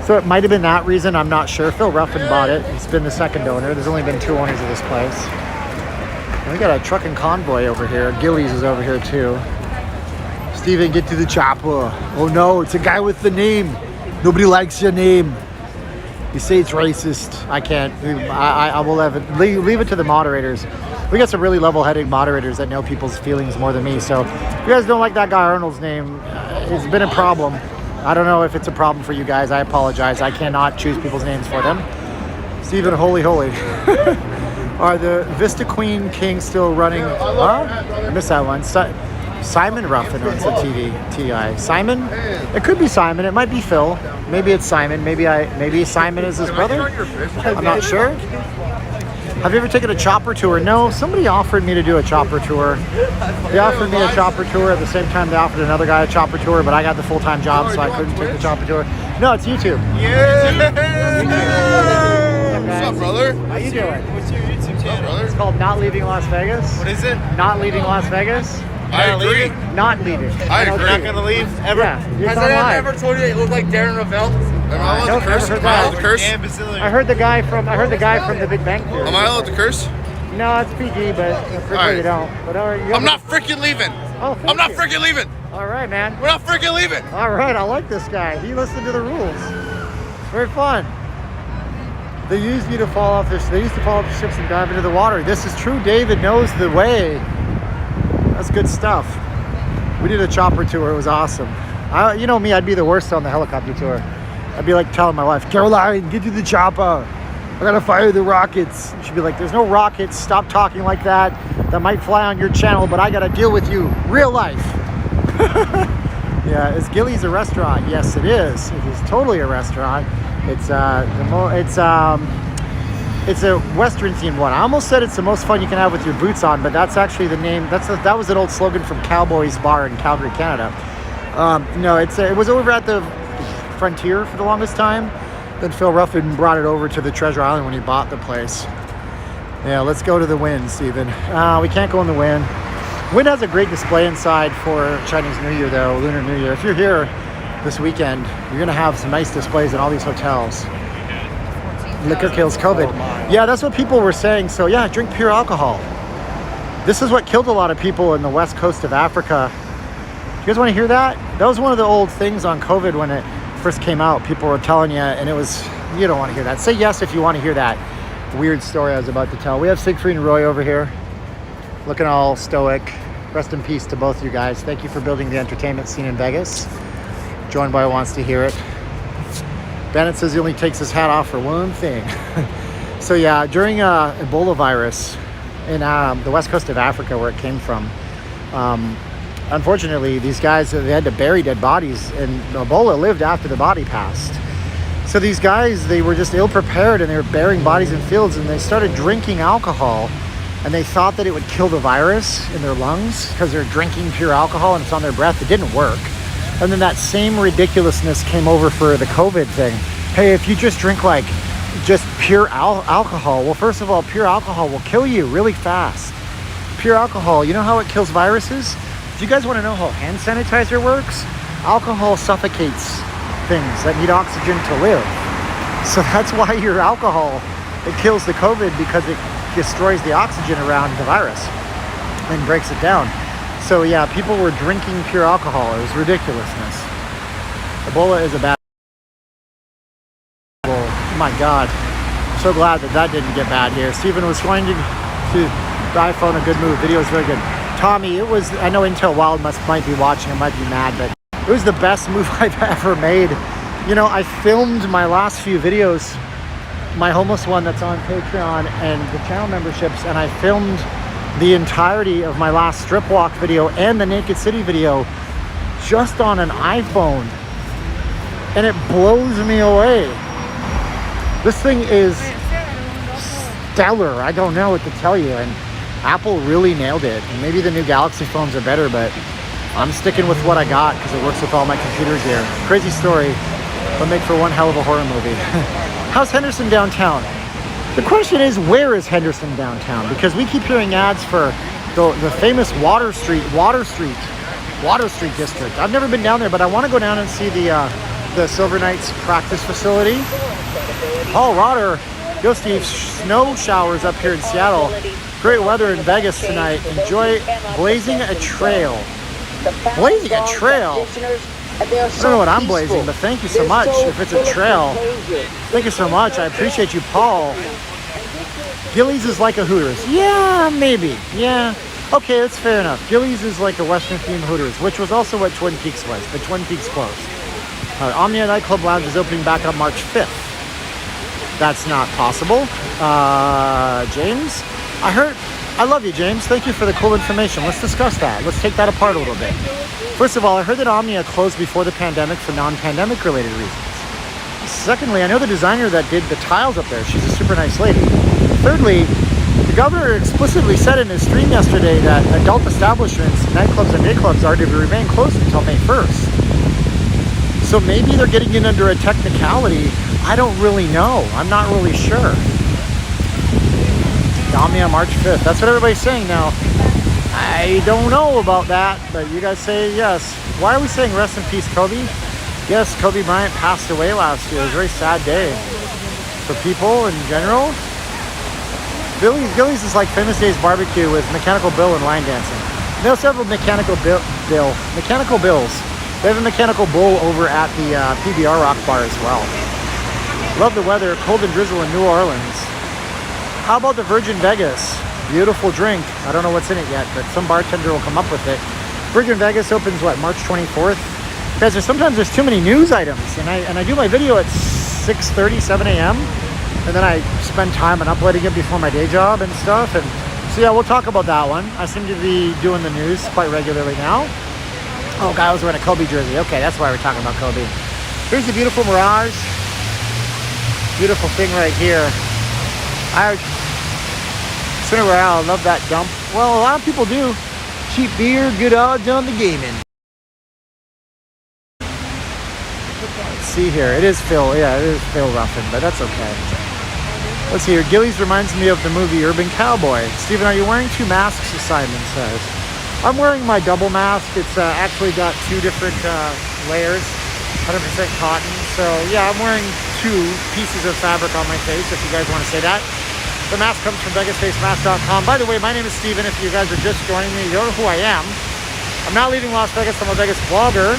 So it might have been that reason, I'm not sure. Phil Ruffin bought it. He's been the second owner. There's only been 2 owners of this place. And we got a truck and convoy over here. Gillies is over here too. Steven, get to the chopper. Oh no, it's a guy with the name. Nobody likes your name. You say it's racist. I can't. I will leave it to the moderators. We got some really level-headed moderators that know people's feelings more than me. So if you guys don't like that guy Arnold's name, it's been a problem. I don't know if it's a problem for you guys. I apologize. I cannot choose people's names for them. Steven, holy. Are the Vista Queen King still running? Huh? I missed that one. Simon Ruffin owns the TI. Simon? It could be Simon. It might be Phil. Maybe it's Simon. Maybe Simon is his brother. I'm not sure. Have you ever taken a chopper tour? No. Somebody offered me to do a chopper tour. They offered me a chopper tour. At the same time, they offered another guy a chopper tour, but I got the full-time job, so I couldn't take the chopper tour. No, it's YouTube. Yeah! What's up, brother? How you doing? What's your YouTube channel? It's called Not Leaving Las Vegas. What is it? Not Leaving Las Vegas. I agree. Not leaving. I agree. Not gonna leave ever. Yeah, Has anyone ever told you that you look like Darren Rovell? Am I allowed to curse? Am I allowed to curse? I heard the guy from the Big Bang Theory. Am I allowed to curse? No, it's PG, but I prefer Alright. you don't. But all right, I'm not freaking leaving. Oh, thank I'm not you. freaking leaving. All right, man. We're not freaking leaving. All right, I like this guy. He listened to the rules. Very fun. They used you to fall off this. They used to fall off the ships and dive into the water. This is true. David knows the way. That's good stuff. We did a chopper tour. It was awesome. You know me, I'd be the worst on the helicopter tour. I'd be like telling my wife, Caroline, get to the chopper. I gotta fire the rockets. She'd be like, there's no rockets. Stop talking like that. That might fly on your channel, but I gotta deal with you. Real life. Yeah, is Gilly's a restaurant? Yes, it is. It is totally a restaurant. It's it's a Western themed one. I almost said it's the most fun you can have with your boots on, but that's actually the name. That was an old slogan from Cowboys Bar in Calgary, Canada. No, it was over at the Frontier for the longest time. Then Phil Ruffin brought it over to the Treasure Island when he bought the place. Yeah, let's go to the Wynn, Stephen. We can't go in the Wynn. Wynn has a great display inside for Chinese New Year, though, Lunar New Year. If you're here this weekend, you're going to have some nice displays in all these hotels. Liquor kills COVID. Yeah, that's what people were saying. So yeah, drink pure alcohol. This is what killed a lot of people in the west coast of Africa. You guys want to hear that? That was one of the old things on COVID when it first came out. People were telling you, and it was, you don't want to hear that. Say yes if you want to hear that weird story I was about to tell. We have Siegfried and Roy over here, looking all stoic. Rest in peace to both you guys. Thank you for building the entertainment scene in Vegas. John Boy wants to hear it. Bennett says he only takes his hat off for one thing. So yeah, during Ebola virus in the west coast of Africa, where it came from, unfortunately, these guys, they had to bury dead bodies, and Ebola lived after the body passed. So these guys, they were just ill-prepared, and they were burying bodies in fields, and they started drinking alcohol, and they thought that it would kill the virus in their lungs because they're drinking pure alcohol and it's on their breath. It didn't work. And then that same ridiculousness came over for the COVID thing. Hey, if you just drink like just pure alcohol, well, first of all, pure alcohol will kill you really fast. Pure alcohol, you know how it kills viruses? Do you guys want to know how hand sanitizer works? Alcohol suffocates things that need oxygen to live. So that's why your alcohol, it kills the COVID, because it destroys the oxygen around the virus and breaks it down. So yeah, people were drinking pure alcohol. It was ridiculousness. Ebola is a bad. Oh my God. I'm so glad that didn't get bad here. Stephen was going to the iPhone, a good move. Video is very good. Tommy, it was, I know Intel Wild might be watching, I might be mad, but it was the best move I've ever made. You know, I filmed my last few videos, my homeless one that's on Patreon and the channel memberships, and I filmed the entirety of my last strip walk video and the Naked City video just on an iPhone, and it blows me away. This thing is stellar. I don't know what to tell you, and Apple really nailed it. And maybe the new Galaxy phones are better, but I'm sticking with what I got because it works with all my computer gear. Crazy story, but make for one hell of a horror movie. How's Henderson downtown? The question is, where is Henderson downtown? Because we keep hearing ads for the famous Water Street district. I've never been down there, but I want to go down and see the Silver Knights practice facility. Oh, Roder, yo Steve, snow showers up here in Seattle. Great weather in Vegas tonight. Enjoy blazing a trail. Blazing a trail? I don't know what I'm blazing, but thank you so much. If it's a trail, thank you so much. I appreciate you, Paul. Gillies is like a Hooters. Yeah, maybe. Yeah. Okay, that's fair enough. Gillies is like a Western themed Hooters, which was also what Twin Peaks was, but Twin Peaks closed. Omnia Nightclub Lounge is opening back up March 5th. That's not possible. James, I love you, James. Thank you for the cool information. Let's discuss that. Let's take that apart a little bit. First of all, I heard that Omnia closed before the pandemic for non-pandemic related reasons. Secondly, I know the designer that did the tiles up there. She's a super nice lady. Thirdly, the governor explicitly said in his stream yesterday that adult establishments, nightclubs and day clubs are to remain closed until May 1st. So maybe they're getting in under a technicality. I don't really know. I'm not really sure. Omnia March 5th. That's what everybody's saying now. I don't know about that, but you guys say yes. Why are we saying rest in peace, Kobe? Yes, Kobe Bryant passed away last year. It was a very sad day for people in general. Gillies is like Famous Days Barbecue with Mechanical Bill and line dancing. And they also have a Mechanical Bills. They have a Mechanical Bull over at the PBR Rock Bar as well. Love the weather, cold and drizzle in New Orleans. How about the Virgin Vegas? Beautiful drink. I don't know what's in it yet, but some bartender will come up with it. Virgin Vegas opens what, March 24th? Guys, sometimes there's too many news items, and I do my video at 6:30, 7 a.m. and then I spend time on uploading it before my day job and stuff. And so yeah, we'll talk about that one. I seem to be doing the news quite regularly now. Oh, guy was wearing a Kobe jersey. Okay, that's why we're talking about Kobe. Here's the beautiful Mirage. Beautiful thing right here. Center Royale, love that dump. Well, a lot of people do. Cheap beer, good odds on the gaming. Let's see here. It is Phil. Yeah, it is Phil Ruffin, but that's okay. Let's see here. Gillies reminds me of the movie Urban Cowboy. Steven, are you wearing two masks, Simon says. I'm wearing my double mask. It's actually got two different layers, 100% cotton. So yeah, I'm wearing two pieces of fabric on my face, if you guys want to say that. The mask comes from VegasFaceMask.com. By the way, my name is Steven. If you guys are just joining me, you don't know who I am. I'm not leaving Las Vegas. I'm a Vegas vlogger.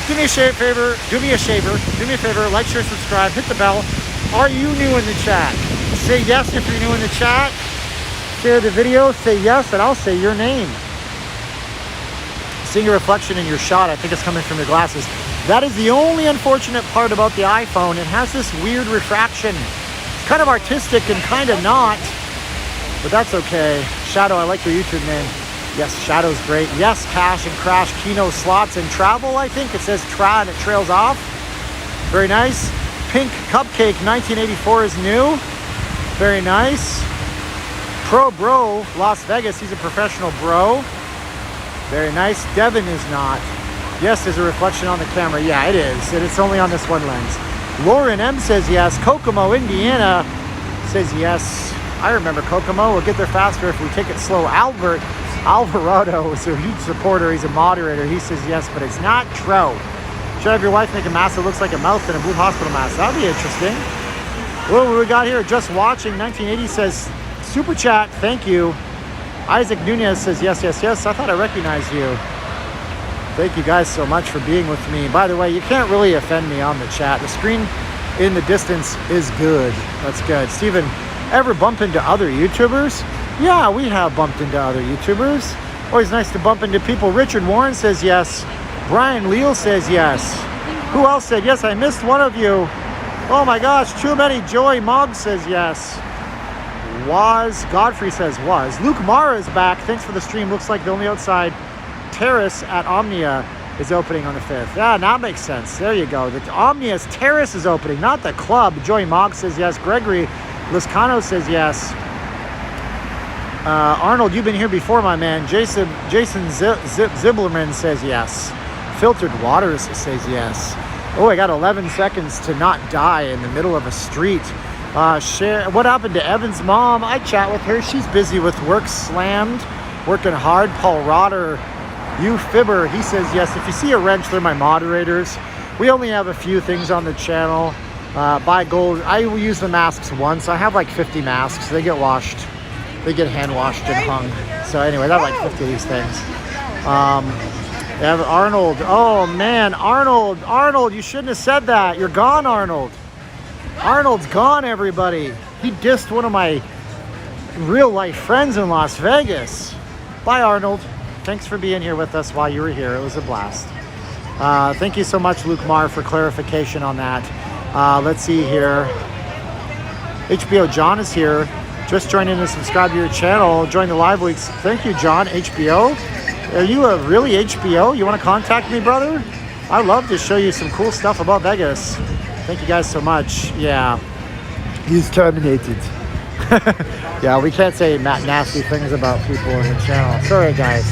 Do me a favor, like, share, subscribe, hit the bell. Are you new in the chat? Say yes if you're new in the chat. Share the video, say yes, and I'll say your name. Seeing a reflection in your shot, I think it's coming from your glasses. That is the only unfortunate part about the iPhone. It has this weird refraction. It's kind of artistic and kind of not, but that's okay. Shadow, I like your YouTube name. Yes, Shadow's great. Yes, Cash and Crash, Keno Slots and Travel, I think. It says Tra and it trails off. Very nice. Pink Cupcake 1984 is new. Very nice. Pro Bro, Las Vegas. He's a professional bro. Very nice. Devin is not. Yes, there's a reflection on the camera. Yeah, it is. And it's only on this one lens. Lauren M says yes. Kokomo, Indiana says yes. I remember Kokomo. We'll get there faster if we take it slow. Alvarado is a huge supporter. He's a moderator. He says yes, but it's not true. Should have your wife make a mask that looks like a mouth and a blue hospital mask. That'll be interesting. What do we got here? Just watching. 1980 says super chat. Thank you. Isaac Nunez says yes, yes, yes. I thought I recognized you. Thank you guys so much for being with me. By the way, you can't really offend me on the chat. The screen in the distance is good. That's good. Steven, ever bump into other YouTubers? Yeah, we have bumped into other YouTubers. Always nice to bump into people. Richard Warren says yes. Brian Leal says yes. Who else said yes? I missed one of you. Oh my gosh, too many. Joey Mogg says yes. Godfrey says was. Luke Mara is back. Thanks for the stream. Looks like the only outside terrace at Omnia is opening on the 5th. Yeah, now it makes sense. There you go. The Omnia's terrace is opening, not the club. Joey Mogg says yes. Gregory Liscano says yes. Arnold, you've been here before, my man. Jason Ziblerman says yes. Filtered Waters says yes. Oh, I got 11 seconds to not die in the middle of a street. What happened to Evan's mom? I chat with her. She's busy with work, slammed, working hard. Paul Rotter, you Fibber, he says yes. If you see a wrench, they're my moderators. We only have a few things on the channel. Buy gold. I will use the masks once. I have like 50 masks. They get washed. They get hand washed and hung. So anyway, I have like 50 of these things. Yeah, Arnold. Oh man, Arnold, you shouldn't have said that. You're gone, Arnold. Arnold's gone, everybody. He dissed one of my real life friends in Las Vegas. Bye, Arnold. Thanks for being here with us while you were here. It was a blast. Thank you so much, Luke Marr, for clarification on that. Let's see here. HBO John is here. Just join in and subscribe to your channel. Join the live weeks. Thank you, John. HBO. Are you a really HBO? You want to contact me, brother? I'd love to show you some cool stuff about Vegas. Thank you guys so much. Yeah. He's terminated. Yeah, we can't say nasty things about people on the channel. Sorry, guys.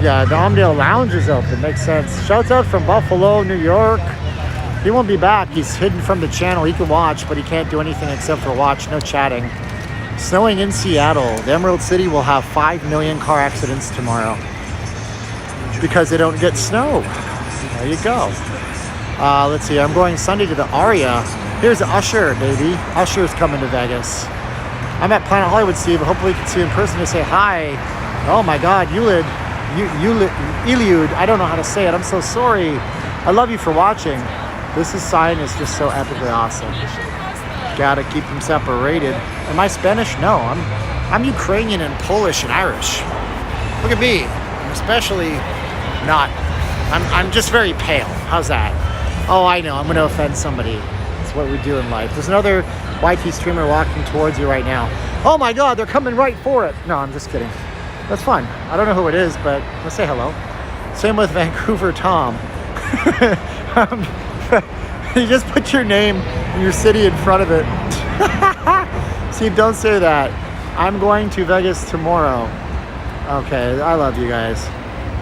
Yeah, the Omdale Lounge is open. Makes sense. Shouts out from Buffalo, New York. He won't be back. He's hidden from the channel. He can watch, but he can't do anything except for watch. No chatting. Snowing in Seattle. The Emerald City will have 5 million car accidents tomorrow because they don't get snow. There you go. Let's see. I'm going Sunday to the Aria. Here's Usher, baby. Usher's coming to Vegas. I'm at Planet Hollywood, Steve. Hopefully you can see you in person to say hi. Oh my God, Eliud. I don't know how to say it. I'm so sorry. I love you for watching. This sign is just so epically awesome. Gotta keep them separated. Am I Spanish? No, I'm Ukrainian and Polish and Irish. Look at me. I'm especially not. I'm just very pale. How's that? Oh, I know. I'm going to offend somebody. It's what we do in life. There's another YT streamer walking towards you right now. Oh my God, they're coming right for it. No, I'm just kidding. That's fun. I don't know who it is, but let's say hello. Same with Vancouver Tom. You just put your name and your city in front of it. Steve, don't say that. I'm going to Vegas tomorrow. Okay, I love you guys.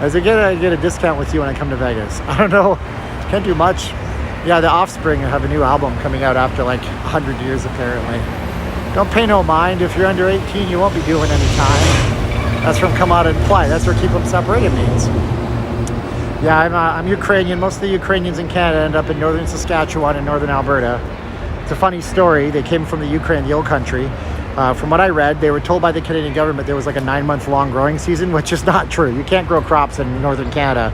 As I get a discount with you when I come to Vegas. I don't know. Can't do much. Yeah, the Offspring have a new album coming out after like 100 years apparently. Don't pay no mind. If you're under 18, you won't be doing any time. That's from Come Out and Play. That's where Keep Them Separated means. Yeah, I'm Ukrainian. Most of the Ukrainians in Canada end up in northern Saskatchewan and northern Alberta. It's a funny story. They came from the Ukraine, the old country. From what I read, they were told by the Canadian government there was like a 9-month long growing season, which is not true. You can't grow crops in northern Canada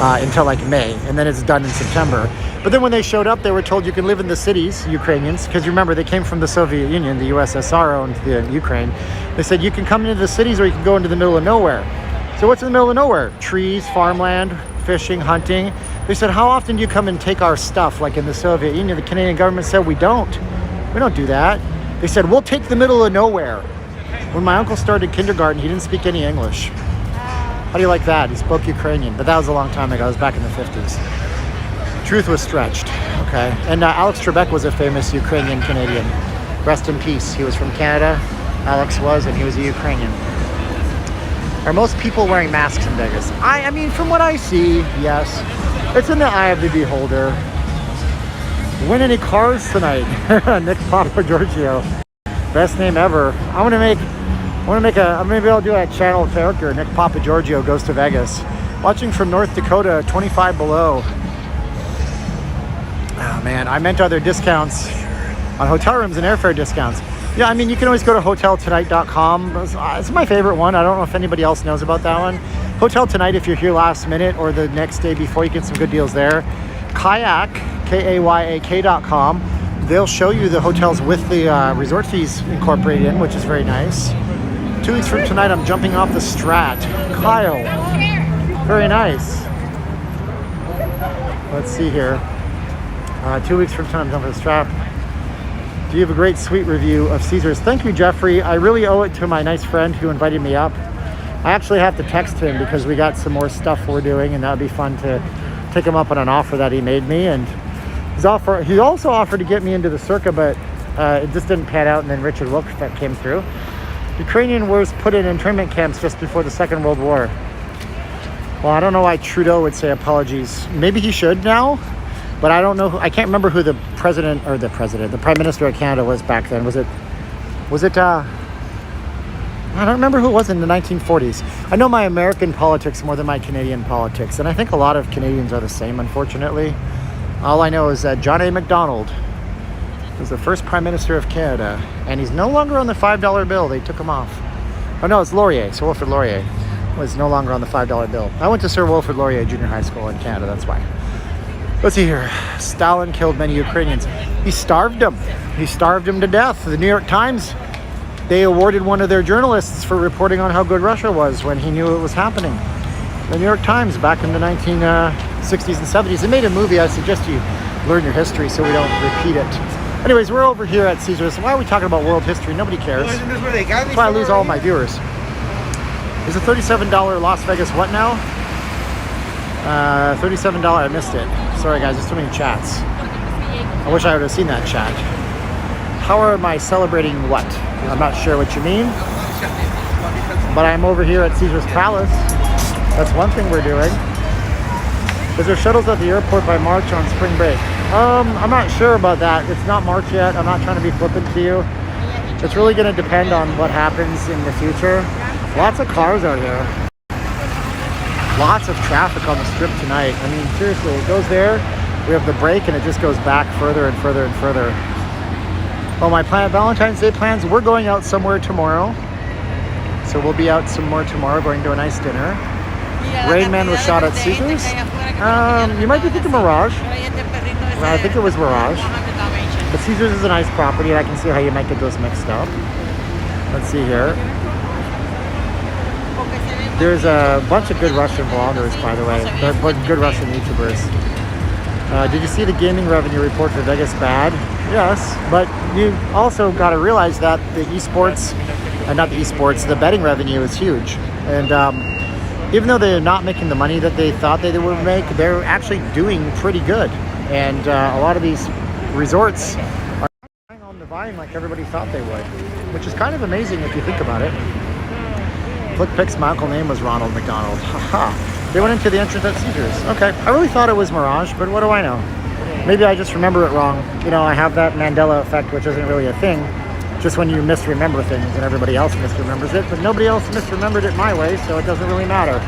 until like May, and then it's done in September. But then when they showed up, they were told you can live in the cities, Ukrainians, because remember, they came from the Soviet Union, the USSR owned the Ukraine. They said you can come into the cities or you can go into the middle of nowhere. So what's in the middle of nowhere? Trees, farmland, fishing, hunting. They said, how often do you come and take our stuff like in the Soviet Union? The Canadian government said, we don't do that. They said, we'll take the middle of nowhere. When my uncle started kindergarten, he didn't speak any English. How do you like that? He spoke Ukrainian, but that was a long time ago. It was back in the 50s. Truth was stretched, okay? And Alex Trebek was a famous Ukrainian Canadian. Rest in peace. He was from Canada, Alex was, and he was a Ukrainian. Are most people wearing masks in Vegas? I mean, from what I see, yes. It's in the eye of the beholder. Win any cars tonight? Nick Papa Giorgio. Best name ever. I'm maybe I'll do a channel character. Nick Papa Giorgio goes to Vegas. Watching from North Dakota, 25 below. Oh man, I meant other discounts on hotel rooms and airfare discounts. Yeah, I mean, you can always go to hoteltonight.com. It's my favorite one. I don't know if anybody else knows about that one. Hotel Tonight, if you're here last minute or the next day before, you get some good deals there. Kayak, KAYAK.com. They'll show you the hotels with the resort fees incorporated in, which is very nice. 2 weeks from tonight, I'm jumping off the Strat. Kyle. Very nice. Let's see here. 2 weeks from tonight, I'm jumping off the Strat. Do you have a great sweet review of Caesars? Thank you, Jeffrey. I really owe it to my nice friend who invited me up. I actually have to text him because we got some more stuff we're doing, and that would be fun to take him up on an offer that he made me. And he also offered to get me into the Circa, but it just didn't pan out. And then Richard Wilkes that came through. Ukrainian was put in internment camps just before the Second World War. Well, I don't know why Trudeau would say apologies. Maybe he should now. But I don't know. I can't remember who the Prime Minister of Canada was back then. Was it? I don't remember who it was in the 1940s. I know my American politics more than my Canadian politics, and I think a lot of Canadians are the same, unfortunately. All I know is that John A. Macdonald was the first Prime Minister of Canada, and he's no longer on the $5 bill. They took him off. Oh no, it's Laurier. Sir Wilfrid Laurier was no longer on the $5 bill. I went to Sir Wilfrid Laurier Junior High School in Canada. That's why. Let's see here. Stalin killed many Ukrainians. He starved them. He starved them to death. The New York Times, they awarded one of their journalists for reporting on how good Russia was when he knew it was happening. The New York Times back in the 1960s and 70s. They made a movie. I suggest you learn your history so we don't repeat it. Anyways, we're over here at Caesars. Why are we talking about world history? Nobody cares. That's why I lose all my viewers. Is a $37 Las Vegas what now? $37. I missed it. Sorry guys, there's too many chats. I wish I would have seen that chat. How am I celebrating what? I'm not sure what you mean. But I'm over here at Caesar's Palace. That's one thing we're doing. Is there shuttles at the airport by March on spring break? I'm not sure about that. It's not March yet. I'm not trying to be flippant to you. It's really going to depend on what happens in the future. Lots of cars out here. Lots of traffic on the strip tonight. I mean, seriously, it goes there. We have the break and it just goes back further and further and further. Oh, my Valentine's Day plans, we're going out somewhere tomorrow. So we'll be out some more tomorrow, going to a nice dinner. Rain Man was shot at Caesars. You might be thinking Mirage. I think it was Mirage. But Caesars is a nice property, and I can see how you might get those mixed up. Let's see here. There's a bunch of good Russian vloggers, by the way. Good Russian YouTubers. Did you see the gaming revenue report for Vegas? Bad? Yes, but you also got to realize that the esports, not the esports, the betting revenue is huge. And even though they're not making the money that they thought they would make, they're actually doing pretty good. And a lot of these resorts are on the vine like everybody thought they would, which is kind of amazing if you think about it. FlickPick's Michael name was Ronald McDonald. Haha. They went into the entrance at Caesars. Okay, I really thought it was Mirage, but what do I know? Maybe I just remember it wrong. You know, I have that Mandela effect, which isn't really a thing. Just when you misremember things and everybody else misremembers it, but nobody else misremembered it my way, so it doesn't really matter.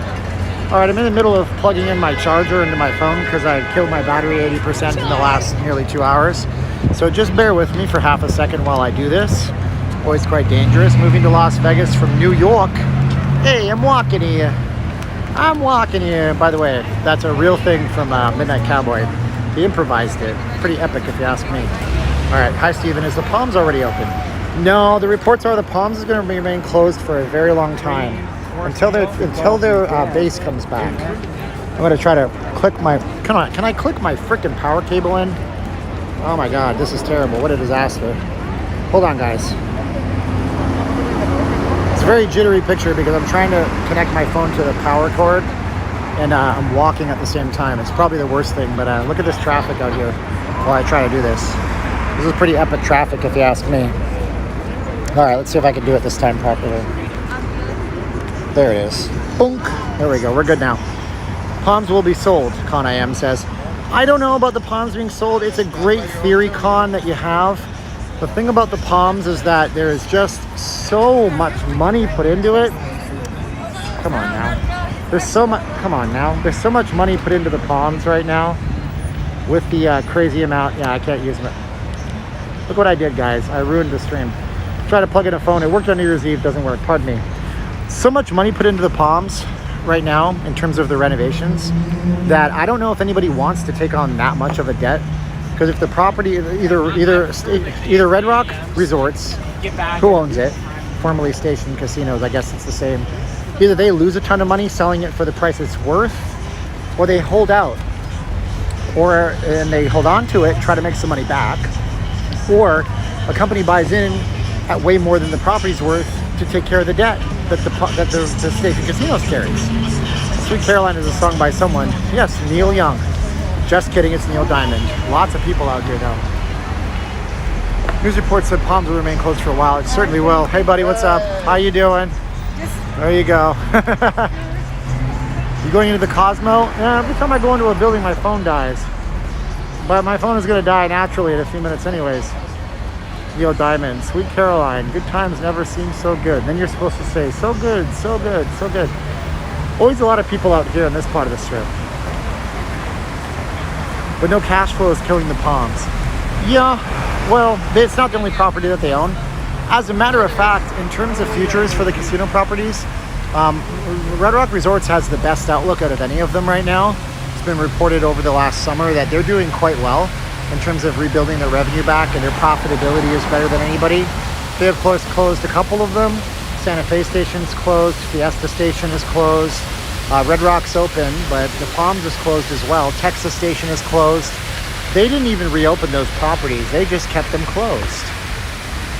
All right, I'm in the middle of plugging in my charger into my phone because I killed my battery 80% in the last nearly 2 hours. So just bear with me for half a second while I do this. Always quite dangerous. Moving to Las Vegas from New York. Hey, I'm walking here. I'm walking here. By the way, that's a real thing from Midnight Cowboy. He improvised it. Pretty epic if you ask me. All right, hi Steven, is the Palms already open? No, the reports are the Palms is going to remain closed for a very long time. Until their base comes back. I'm going to try to click my... Can I click my freaking power cable in? Oh my god, this is terrible. What a disaster. Hold on, guys. It's a very jittery picture because I'm trying to connect my phone to the power cord and I'm walking at the same time. It's probably the worst thing, but look at this traffic out here while I try to do this. This is pretty epic traffic if you ask me. All right, let's see if I can do it this time properly. There it is. Boonk. There we go. We're good now. Palms will be sold, Con I Am says. I don't know about the Palms being sold. It's a great theory, Con, that you have. The thing about the Palms is that there is just so much money put into it. Come on now. There's so much. Come on now. There's so much money put into the Palms right now with the crazy amount. Yeah, I can't use it. Look what I did, guys. I ruined the stream. Try to plug in a phone. It worked on New Year's Eve. Doesn't work. Pardon me. So much money put into the Palms right now in terms of the renovations that I don't know if anybody wants to take on that much of a debt, because if the property either Red Rock Resorts, who owns it, formerly Station Casinos, I guess it's the same, either they lose a ton of money selling it for the price it's worth, or they hold out, and they hold on to it, try to make some money back, or a company buys in at way more than the property's worth to take care of the debt that the Station Casinos carries. Sweet Caroline is a song by someone. Yes, Neil Young. Just kidding, it's Neil Diamond. Lots of people out here though. News report said Palms will remain closed for a while. It certainly will. Hey buddy, what's up? How you doing? There you go. You going into the Cosmo? Yeah, every time I go into a building my phone dies. But my phone is gonna die naturally in a few minutes anyways. Neil Diamond, Sweet Caroline, good times never seem so good. And then you're supposed to say, so good, so good, so good. Always a lot of people out here in this part of the strip. But no cash flow is killing the Palms. Yeah, well, it's not the only property that they own. As a matter of fact, in terms of futures for the casino properties, Red Rock Resorts has the best outlook out of any of them right now. It's been reported over the last summer that they're doing quite well in terms of rebuilding their revenue back, and their profitability is better than anybody. They have closed a couple of them. Santa Fe Station's closed, Fiesta Station is closed, Red Rock's open, but the Palms is closed as well. Texas Station is closed. They didn't even reopen those properties, they just kept them closed.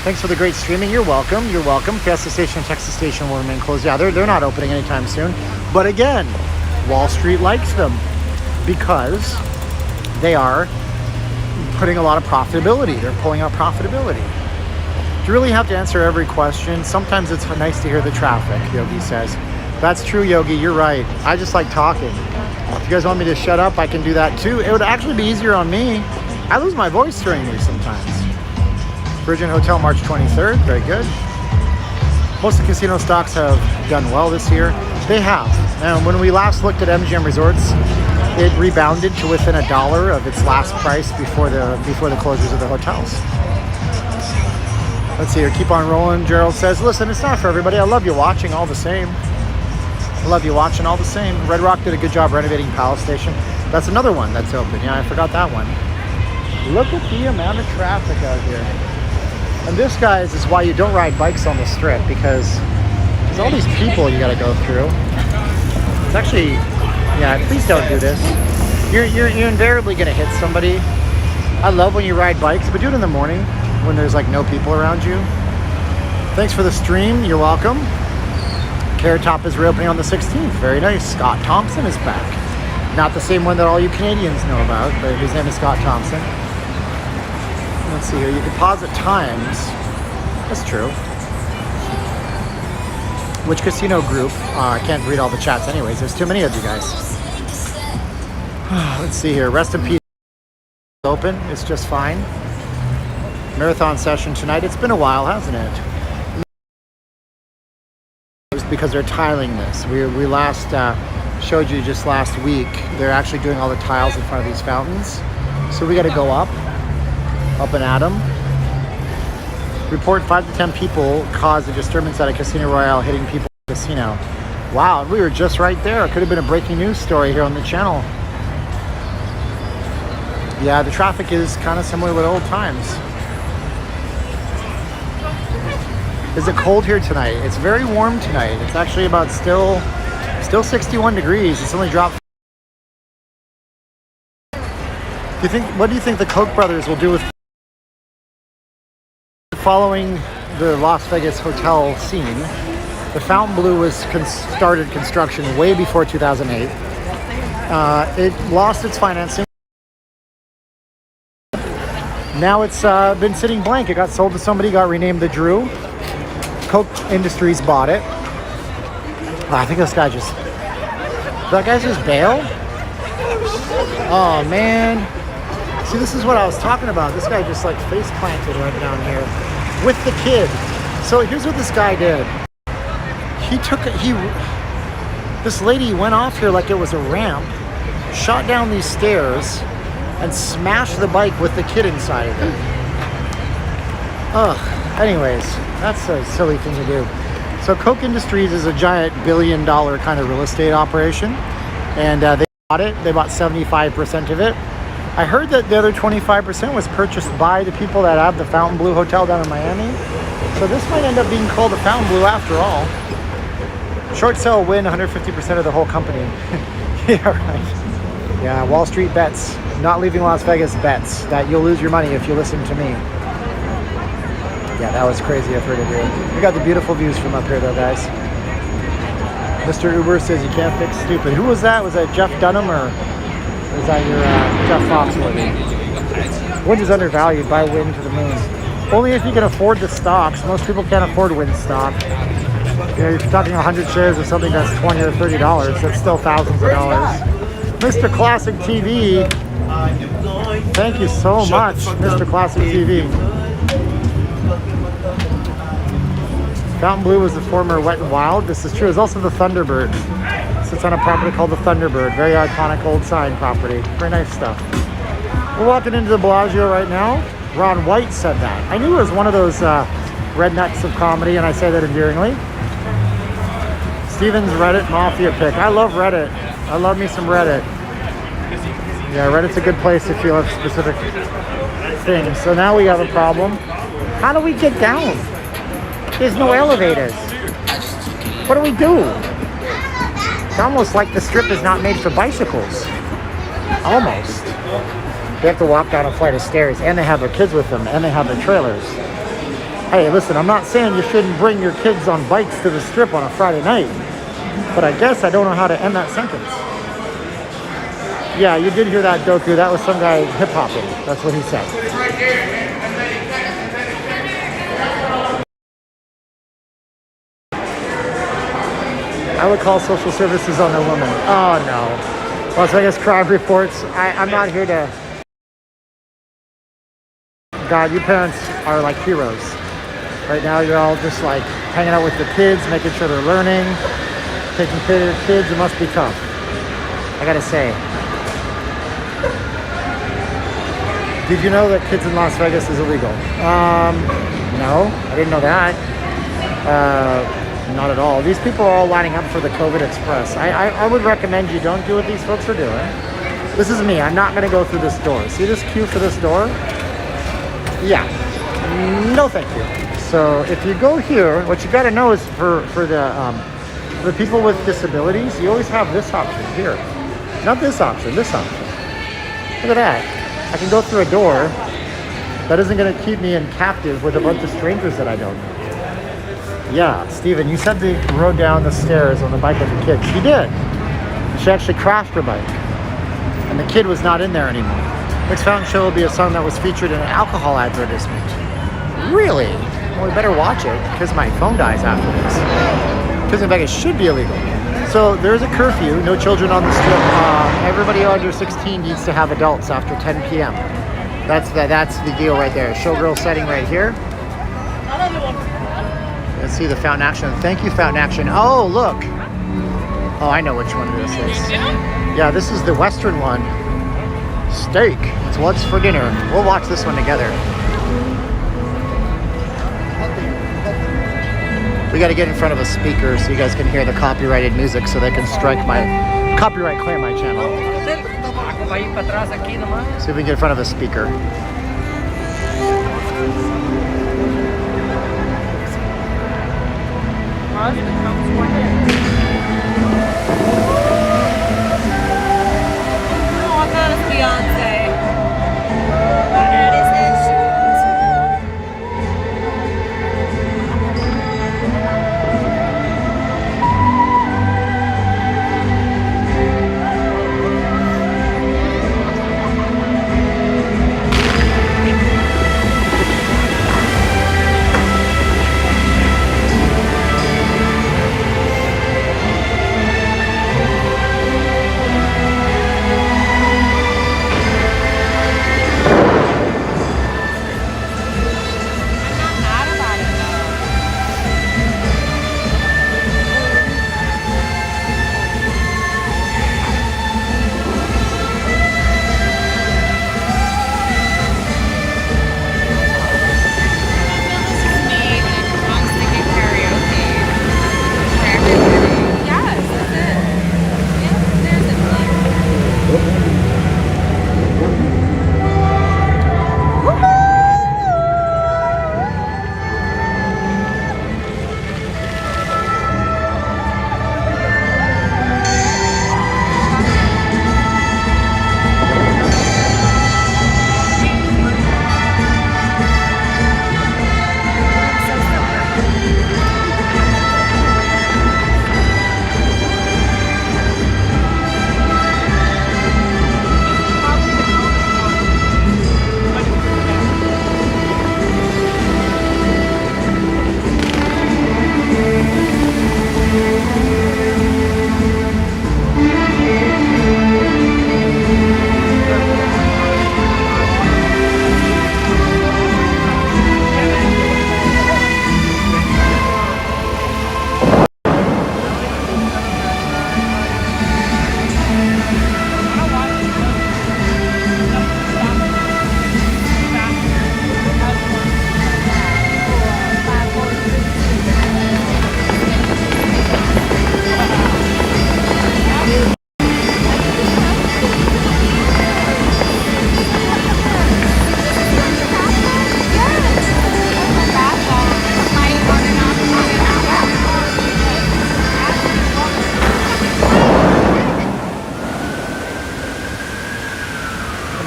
Thanks for the great streaming. You're welcome. You're welcome. Fiesta Station and Texas Station will remain closed. Yeah, they're not opening anytime soon. But again, Wall Street likes them because they are putting a lot of profitability. They're pulling out profitability. You really have to answer every question. Sometimes it's nice to hear the traffic, Yogi says. That's true, Yogi. You're right. I just like talking. If you guys want me to shut up, I can do that too. It would actually be easier on me. I lose my voice during these sometimes. Virgin Hotel, March 23rd. Very good. Most of the casino stocks have done well this year. They have. And when we last looked at MGM Resorts, it rebounded to within $1 of its last price before the closures of the hotels. Let's see here. Keep on rolling. Gerald says, listen, it's not for everybody. I love you watching all the same. I love you watching all the same. Red Rock did a good job renovating Palace Station. That's another one that's open. Yeah, I forgot that one. Look at the amount of traffic out here. And this, guys, is why you don't ride bikes on the strip, because there's all these people you got to go through. It's actually, yeah, please don't do this. You're invariably going to hit somebody. I love when you ride bikes, but do it in the morning when there's like no people around you. Thanks for the stream. You're welcome. Carrot Top is reopening on the 16th. Very nice. Scott Thompson is back. Not the same one that all you Canadians know about, but his name is Scott Thompson. Let's see here. You can pause at times. That's true. Which casino group? I can't read all the chats anyways. There's too many of you guys. Let's see here. Rest in peace. Open. It's just fine. Marathon session tonight. It's been a while, hasn't it? Because they're tiling this. We last showed you just last week. They're actually doing all the tiles in front of these fountains. So we got to go up and at them. Report 5 to 10 people caused a disturbance at a Casino Royale, hitting people in the casino. Wow, we were just right there. It could have been a breaking news story here on the channel. Yeah, the traffic is kind of similar with old times. Is it cold here tonight? It's very warm tonight. It's actually about still 61 degrees. It's only dropped. What do you think the Koch brothers will do with following the Las Vegas hotel scene? The Fontainebleau was started construction way before 2008. It lost its financing. Now it's been sitting blank. It got sold to somebody, got renamed the Drew. Koch Industries bought it. I think this guy just... Did that guy just bail? Oh, man. See, this is what I was talking about. This guy just like face planted right down here with the kid. So here's what this guy did. This lady went off here like it was a ramp, shot down these stairs, and smashed the bike with the kid inside of it. Ugh. Anyways, that's a silly thing to do. So Koch Industries is a giant billion-dollar kind of real estate operation, and they bought it. They bought 75% of it. I heard that the other 25% was purchased by the people that have the Fontainebleau Hotel down in Miami. So this might end up being called the Fontainebleau after all. Short sale win 150% of the whole company. Yeah, right. Yeah, Wall Street bets. Not leaving Las Vegas bets that you'll lose your money if you listen to me. Yeah, that was crazy of her to do. We got the beautiful views from up here though, guys. Mr. Uber says you can't fix stupid. Who was that? Was that Jeff Dunham or was that your Jeff Foxwood? Wind is undervalued. Buy Wind to the moon. Only if you can afford the stocks. Most people can't afford Wind stock. You know, if you're talking 100 shares of something that's $20 or $30, that's still thousands of dollars. Mr. Classic TV. Thank you so much, Mr. Classic TV. Fontainebleau was the former Wet n Wild. This is true. It's also the Thunderbird. Sits on a property called the Thunderbird. Very iconic old sign property. Very nice stuff. We're walking into the Bellagio right now. Ron White said that. I knew it was one of those rednecks of comedy, and I say that endearingly. Steven's Reddit Mafia pick. I love Reddit. I love me some Reddit. Yeah, Reddit's a good place if you have specific things. So now we have a problem. How do we get down? There's no elevators. What do we do? It's almost like the strip is not made for bicycles. Almost. They have to walk down a flight of stairs, and they have their kids with them, and they have their trailers. Hey, listen, I'm not saying you shouldn't bring your kids on bikes to the strip on a Friday night, but I guess I don't know how to end that sentence. Yeah, you did hear that, Doku. That was some guy hip-hopping. That's what he said. I would call social services on their woman. Oh, no. Las Vegas crime reports. I'm not here to... God, you parents are like heroes. Right now, you're all just like hanging out with the kids, making sure they're learning, taking care of the kids. It must be tough. I gotta say. Did you know that kids in Las Vegas is illegal? No, I didn't know that. Not at all. These people are all lining up for the COVID Express. I would recommend you don't do what these folks are doing. This is me. I'm not going to go through this door. See this queue for this door? Yeah. No, thank you. So if you go here, what you got to know is for the people with disabilities, you always have this option here. Not this option, this option. Look at that. I can go through a door that isn't going to keep me in captive with a bunch of strangers that I don't know. Yeah, Steven, you said they rode down the stairs on the bike with the kids. She did. She actually crashed her bike. And the kid was not in there anymore. Next Fountain Show will be a song that was featured in an alcohol advertisement. Really? Well, we better watch it because my phone dies after this. Because in fact, it should be illegal. So there's a curfew, no children on the strip. Everybody under 16 needs to have adults after 10 p.m. That's the deal right there. Showgirl setting right here. Let's see the Fountain Action. Thank you, Fountain Action. Oh, look. Oh, I know which one this is. Yeah, this is the Western one. Steak. It's what's for dinner. We'll watch this one together. We got to get in front of a speaker so you guys can hear the copyrighted music so they can strike my copyright claim my channel. See if we can get in front of a speaker. Beyonce.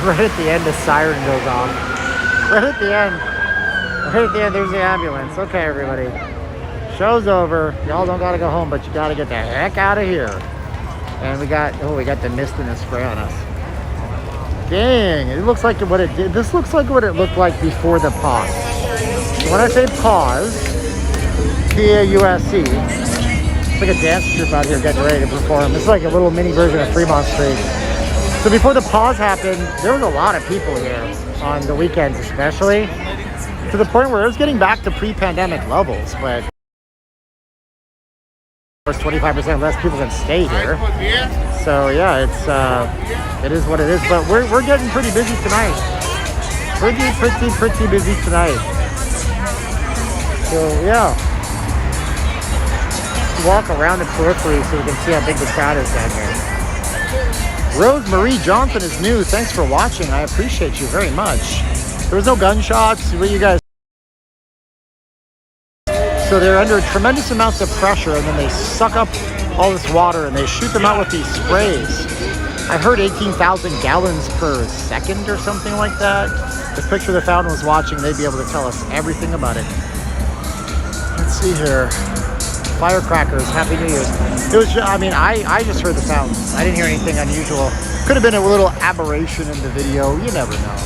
Right at the end, the siren goes off. Right at the end, there's the ambulance. Okay, everybody. Show's over. Y'all don't gotta go home, but you gotta get the heck out of here. And we got the mist and the spray on us. Dang, it looks like what it did. This looks like what it looked like before the pause. When I say pause, P-A-U-S-E, it's like a dance troupe out here getting ready to perform. It's like a little mini version of Fremont Street. So before the pause happened, there was a lot of people here on the weekends especially, to the point where it was getting back to pre-pandemic levels, but of course 25% less people can stay here. So yeah, it is what it is, but we're getting pretty busy tonight. Pretty busy tonight. So yeah, walk around the periphery so we can see how big the crowd is down here. Rosemarie Johnson is new. Thanks for watching. I appreciate you very much. There was no gunshots. What you guys? So they're under tremendous amounts of pressure, and then they suck up all this water and they shoot them out with these sprays. I've heard 18,000 gallons per second or something like that. This picture the fountain was watching, they'd be able to tell us everything about it. Let's see here. Firecrackers, Happy New Year's. It was, I mean, I just heard the sounds. I didn't hear anything unusual. Could have been a little aberration in the video. You never know.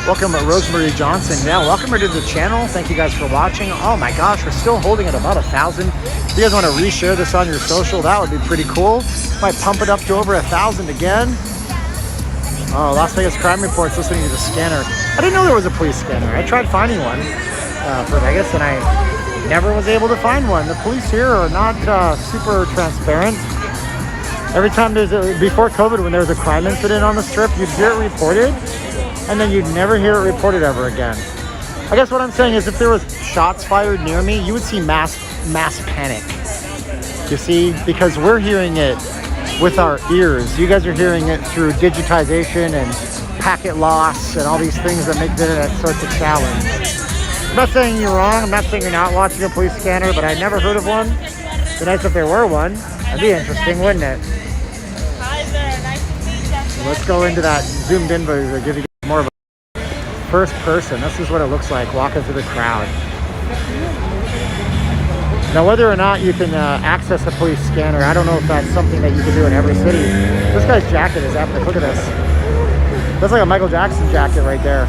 Welcome Rosemarie Johnson. Yeah, welcome her to the channel. Thank you guys for watching. Oh my gosh, we're still holding at about 1,000. If you guys want to reshare this on your social, that would be pretty cool. Might pump it up to over 1,000 again. Oh, Las Vegas Crime Reports listening to the scanner. I didn't know there was a police scanner. I tried finding one for Vegas and I never was able to find one. The police here are not super transparent. Every time before COVID, when there was a crime incident on the strip, you'd hear it reported and then you'd never hear it reported ever again. I guess what I'm saying is if there was shots fired near me, you would see mass panic. You see, because we're hearing it with our ears. You guys are hearing it through digitization and packet loss and all these things that make the internet such a challenge. I'm not saying you're wrong. I'm not saying you're not watching a police scanner, but I never heard of one. It'd be nice if there were one. That'd be interesting, wouldn't it? Hi there, nice to meet you. Let's go into that zoomed in version to give you more of a first person. This is what it looks like walking through the crowd. Now, whether or not you can access a police scanner, I don't know if that's something that you can do in every city. This guy's jacket is epic. Look at this. That's like a Michael Jackson jacket right there.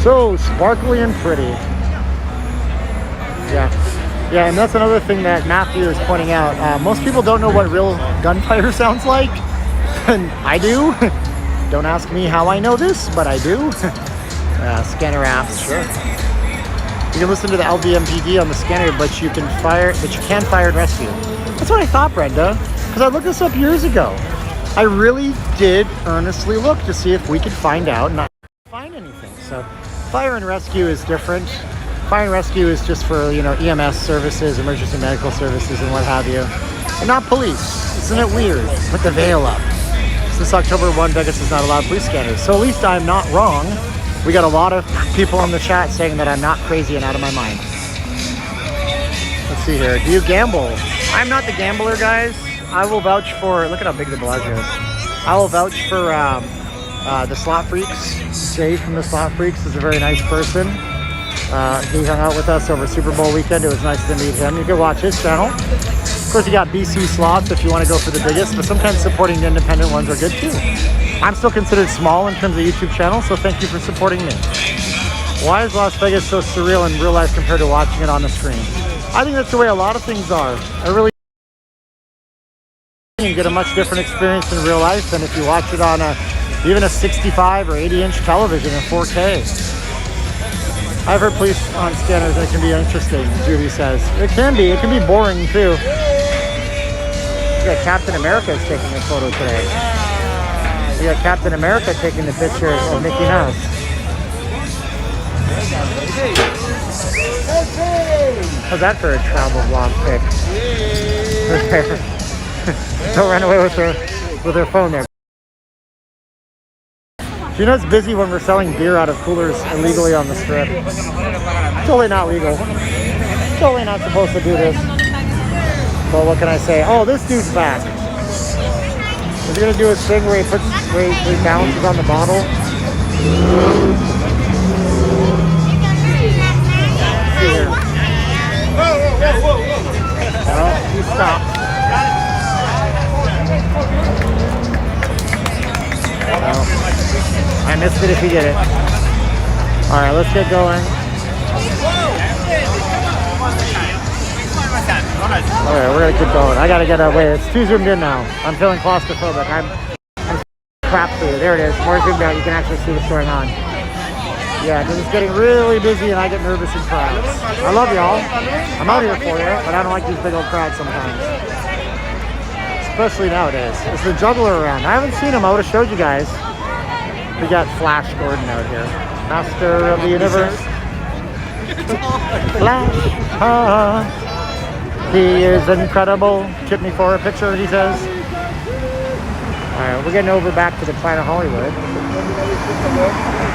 So sparkly and pretty. Yeah, and that's another thing that Matthew is pointing out. Most people don't know what real gunfire sounds like, and I do. Don't ask me how I know this, but I do. Scanner apps, sure. You can listen to the LVMPD on the scanner, but you can't fire and rescue. That's what I thought, Brenda, because I looked this up years ago. I really did earnestly look to see if we could find out and not find anything. So fire and rescue is different. Fire and rescue is just for, you know, EMS services, emergency medical services and what have you. And not police. Isn't it weird? Put the veil up. Since October 1, Vegas is not allowed police scanners. So at least I'm not wrong. We got a lot of people on the chat saying that I'm not crazy and out of my mind. Let's see here. Do you gamble? I'm not the gambler, guys. I will vouch for, look at how big the Bellagio is. I will vouch for the Slot Freaks. Jay from the Slot Freaks is a very nice person. He hung out with us over Super Bowl weekend. It was nice to meet him. You can watch his channel. Of course, you got BC Slots if you want to go for the biggest, but sometimes supporting the independent ones are good too. I'm still considered small in terms of YouTube channel, so thank you for supporting me. Why is Las Vegas so surreal in real life compared to watching it on the screen? I think that's the way a lot of things are. I really you get a much different experience in real life than if you watch it on even a 65 or 80-inch television in 4K. I've heard police on scanners that can be interesting, Judy says. It can be boring too. Yeah, Captain America is taking a photo today. We got Captain America taking the picture of Mickey Mouse. How's that for a travel vlog pic? Don't run away with her phone there. You know it's busy when we're selling beer out of coolers illegally on the strip. Totally not legal. Totally not supposed to do this. But what can I say? Oh, this dude's back. Is he gonna do his thing where he balances on the bottle? Let's see here. Well, he stopped. Well, I missed it if he did it. Alright, let's get going. Alright, we're gonna keep going. I gotta get away. It's too zoomed in now. I'm feeling claustrophobic. I'm crap for you. There it is. More zoomed out. You can actually see what's going on. Yeah, because it's getting really busy and I get nervous in crowds. I love y'all. I'm out here for you, but I don't like these big old crowds sometimes. Especially nowadays. Is the juggler around? I haven't seen him. I would have showed you guys. We got Flash Gordon out here. Master of the Universe. Flash. He is incredible. Tip me for a picture, he says. Alright, we're getting over back to the Planet Hollywood.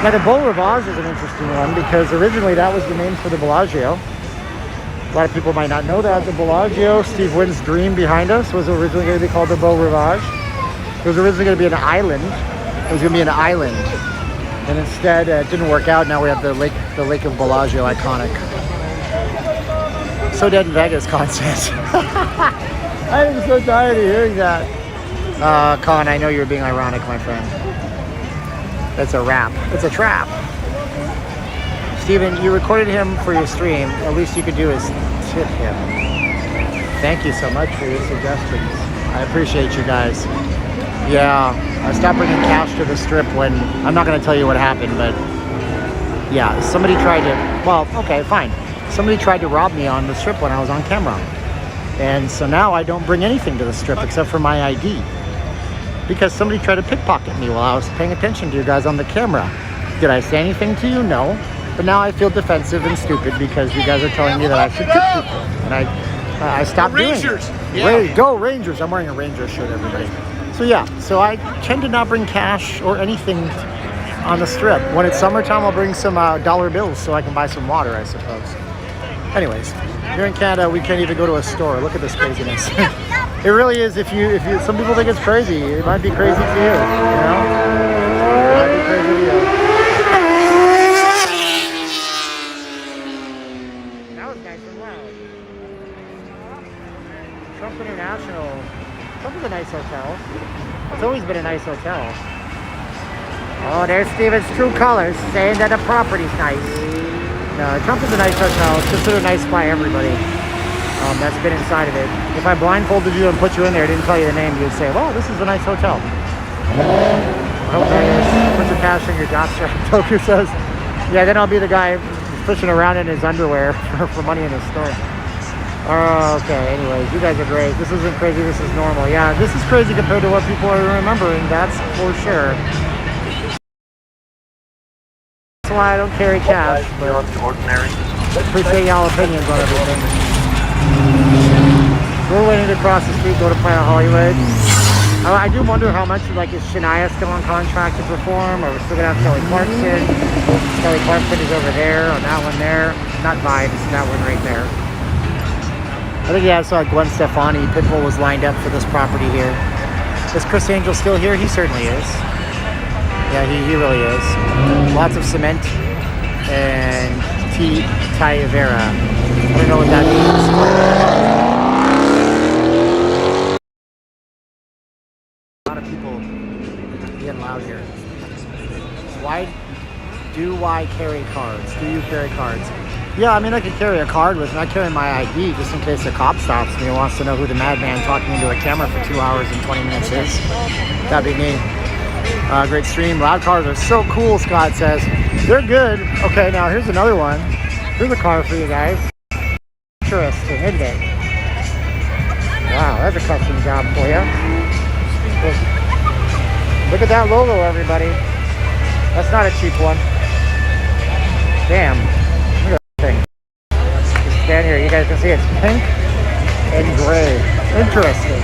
Now the Beau Rivage is an interesting one because originally that was the name for the Bellagio. A lot of people might not know that. The Bellagio, Steve Wynn's dream behind us, was originally going to be called the Beau Rivage. It was originally going to be an island. It was going to be an island. And instead, it didn't work out. Now we have the Lake of Bellagio, iconic. So dead in Vegas, Con says. I am so tired of hearing that. Con, I know you're being ironic, my friend. That's a wrap. It's a trap. Steven, you recorded him for your stream. At least you could do is tip him. Thank you so much for your suggestions. I appreciate you guys. Yeah, I stopped bringing cash to the strip when, I'm not going to tell you what happened, but yeah, somebody tried to, well, okay, fine. Somebody tried to rob me on the strip when I was on camera. And so now I don't bring anything to the strip except for my ID. Because somebody tried to pickpocket me while I was paying attention to you guys on the camera. Did I say anything to you? No. But now I feel defensive and stupid because you guys are telling me that I should tip people. And I stopped doing it. Yeah. Go Rangers. I'm wearing a Rangers shirt, everybody. So yeah, so I tend to not bring cash or anything on the strip. When it's summertime, I'll bring some dollar bills so I can buy some water, I suppose. Anyways, here in Canada, we can't even go to a store. Look at this craziness. It really is. If you, some people think it's crazy. It might be crazy to you. You know, it might be crazy to you. That was nice and loud. Trump International. Trump is a nice hotel. It's always been a nice hotel. Oh, there's Steven's true colors saying that the property's nice. No, Trump is a nice hotel. It's considered nice by everybody that's been inside of it. If I blindfolded you and put you in there, didn't tell you the name, you'd say, well, this is a nice hotel. Okay, put your cash in your job strap, Toku says. Yeah, then I'll be the guy pushing around in his underwear for money in the store. Okay, anyways, you guys are great. This isn't crazy, this is normal. Yeah, this is crazy compared to what people are remembering, that's for sure. That's why I don't carry cash, but appreciate y'all opinions on everything. We're waiting to cross the street, go to Planet Hollywood. I do wonder how much, like, is Shania still on contract to perform, or we're still gonna have Kelly Clarkson. Kelly Clarkson is over there, on that one there. Not Vibes, that one right there. I think I saw Gwen Stefani. Pitbull was lined up for this property here. Is Chris Angel still here? He certainly is. Yeah, he really is. Lots of cement and Taivera. I don't know what that means. A lot of people getting loud here. Why do I carry cards? Do you carry cards? Yeah, I mean, I could carry a card with me. I carry my ID just in case a cop stops me and wants to know who the madman talking into a camera for 2 hours and 20 minutes is. That'd be me. Great stream. Loud cars are so cool, Scott says. They're good. Okay, now here's another one. Here's a car for you guys. Interesting, isn't it? Wow, that's a custom job for you. Look at that logo, everybody. That's not a cheap one. Damn. Stand here, you guys can see it's pink and gray. Interesting.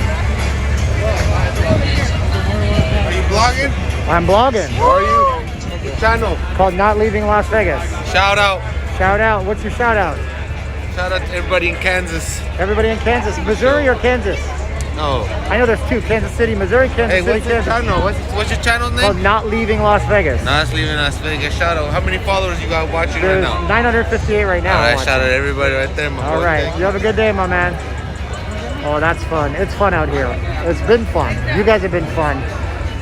Are you blogging? I'm blogging. How are you? What's your channel? Called Not Leaving Las Vegas. Shout out. Shout out. What's your shout out? Shout out to everybody in Kansas. Everybody in Kansas. Missouri or Kansas? No. I know there's two. Kansas City, Missouri, Kansas Hey, City, what's your Kansas. channel? What's your channel Called name? Not Leaving Las Vegas. Not leaving Las Vegas. Shout out. How many followers you got watching There's right now? 958 right now. Alright, shout out everybody right there, my boy. All right. Thank You have a good day, my man. Oh, that's fun. It's fun out here. It's been fun. You guys have been fun.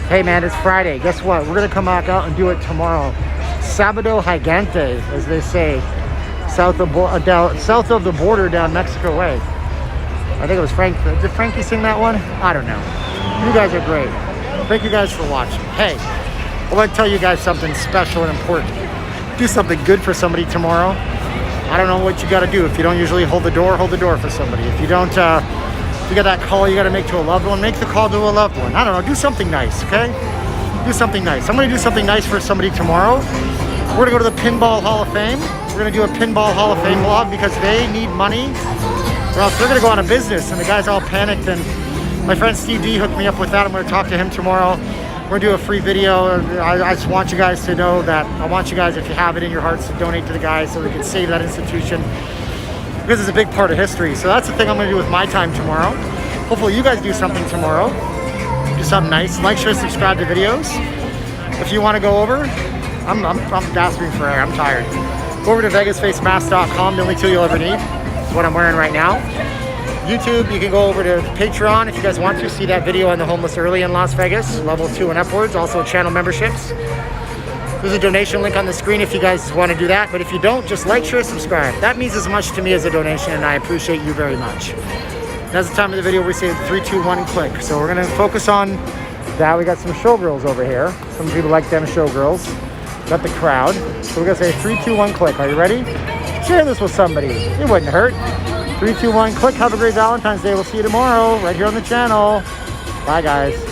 Hey, man, it's Friday. Guess what? We're going to come back out and do it tomorrow. Sábado Gigante, as they say, south of the border down Mexico way. I think it was Frank. Did Frankie sing that one? I don't know. You guys are great. Thank you guys for watching. Hey, I want to tell you guys something special and important. Do something good for somebody tomorrow. I don't know what you got to do. If you don't usually hold the door for somebody. If you don't, if you got that call you got to make to a loved one, make the call to a loved one. I don't know. Do something nice, okay? Do something nice. I'm going to do something nice for somebody tomorrow. We're going to go to the Pinball Hall of Fame. We're We're gonna do a Pinball Hall of Fame vlog because they need money or else they're gonna go out of business. And the guy's all panicked, and my friend Steve D hooked me up with that. I'm gonna talk to him tomorrow. We're gonna do a free video. I just want you guys to know that I want you guys, if you have it in your hearts, to donate to the guy so we can save that institution, because it's a big part of history. So that's the thing I'm gonna do with my time tomorrow. Hopefully you guys do something tomorrow. Do something nice. Like, share, subscribe to videos. If you want to go over, I'm gasping for air. I'm tired. Go over to VegasFaceMask.com. The only tool you'll ever need is what I'm wearing right now. YouTube, you can go over to Patreon if you guys want to see that video on the homeless early in Las Vegas, level 2 and upwards. Also channel memberships. There's a donation link on the screen if you guys want to do that. But if you don't, just like, share, subscribe. That means as much to me as a donation, and I appreciate you very much. That's the time of the video where we say 3, 2, 1, click. So we're gonna focus on that. We got some showgirls over here. Some people like them showgirls. Got the crowd. So we're gonna say 3, 2, 1, click. Are you ready? Share this with somebody. It wouldn't hurt. 3, 2, 1, click. Have a great Valentine's Day. We'll see you tomorrow right here on the channel. Bye, guys.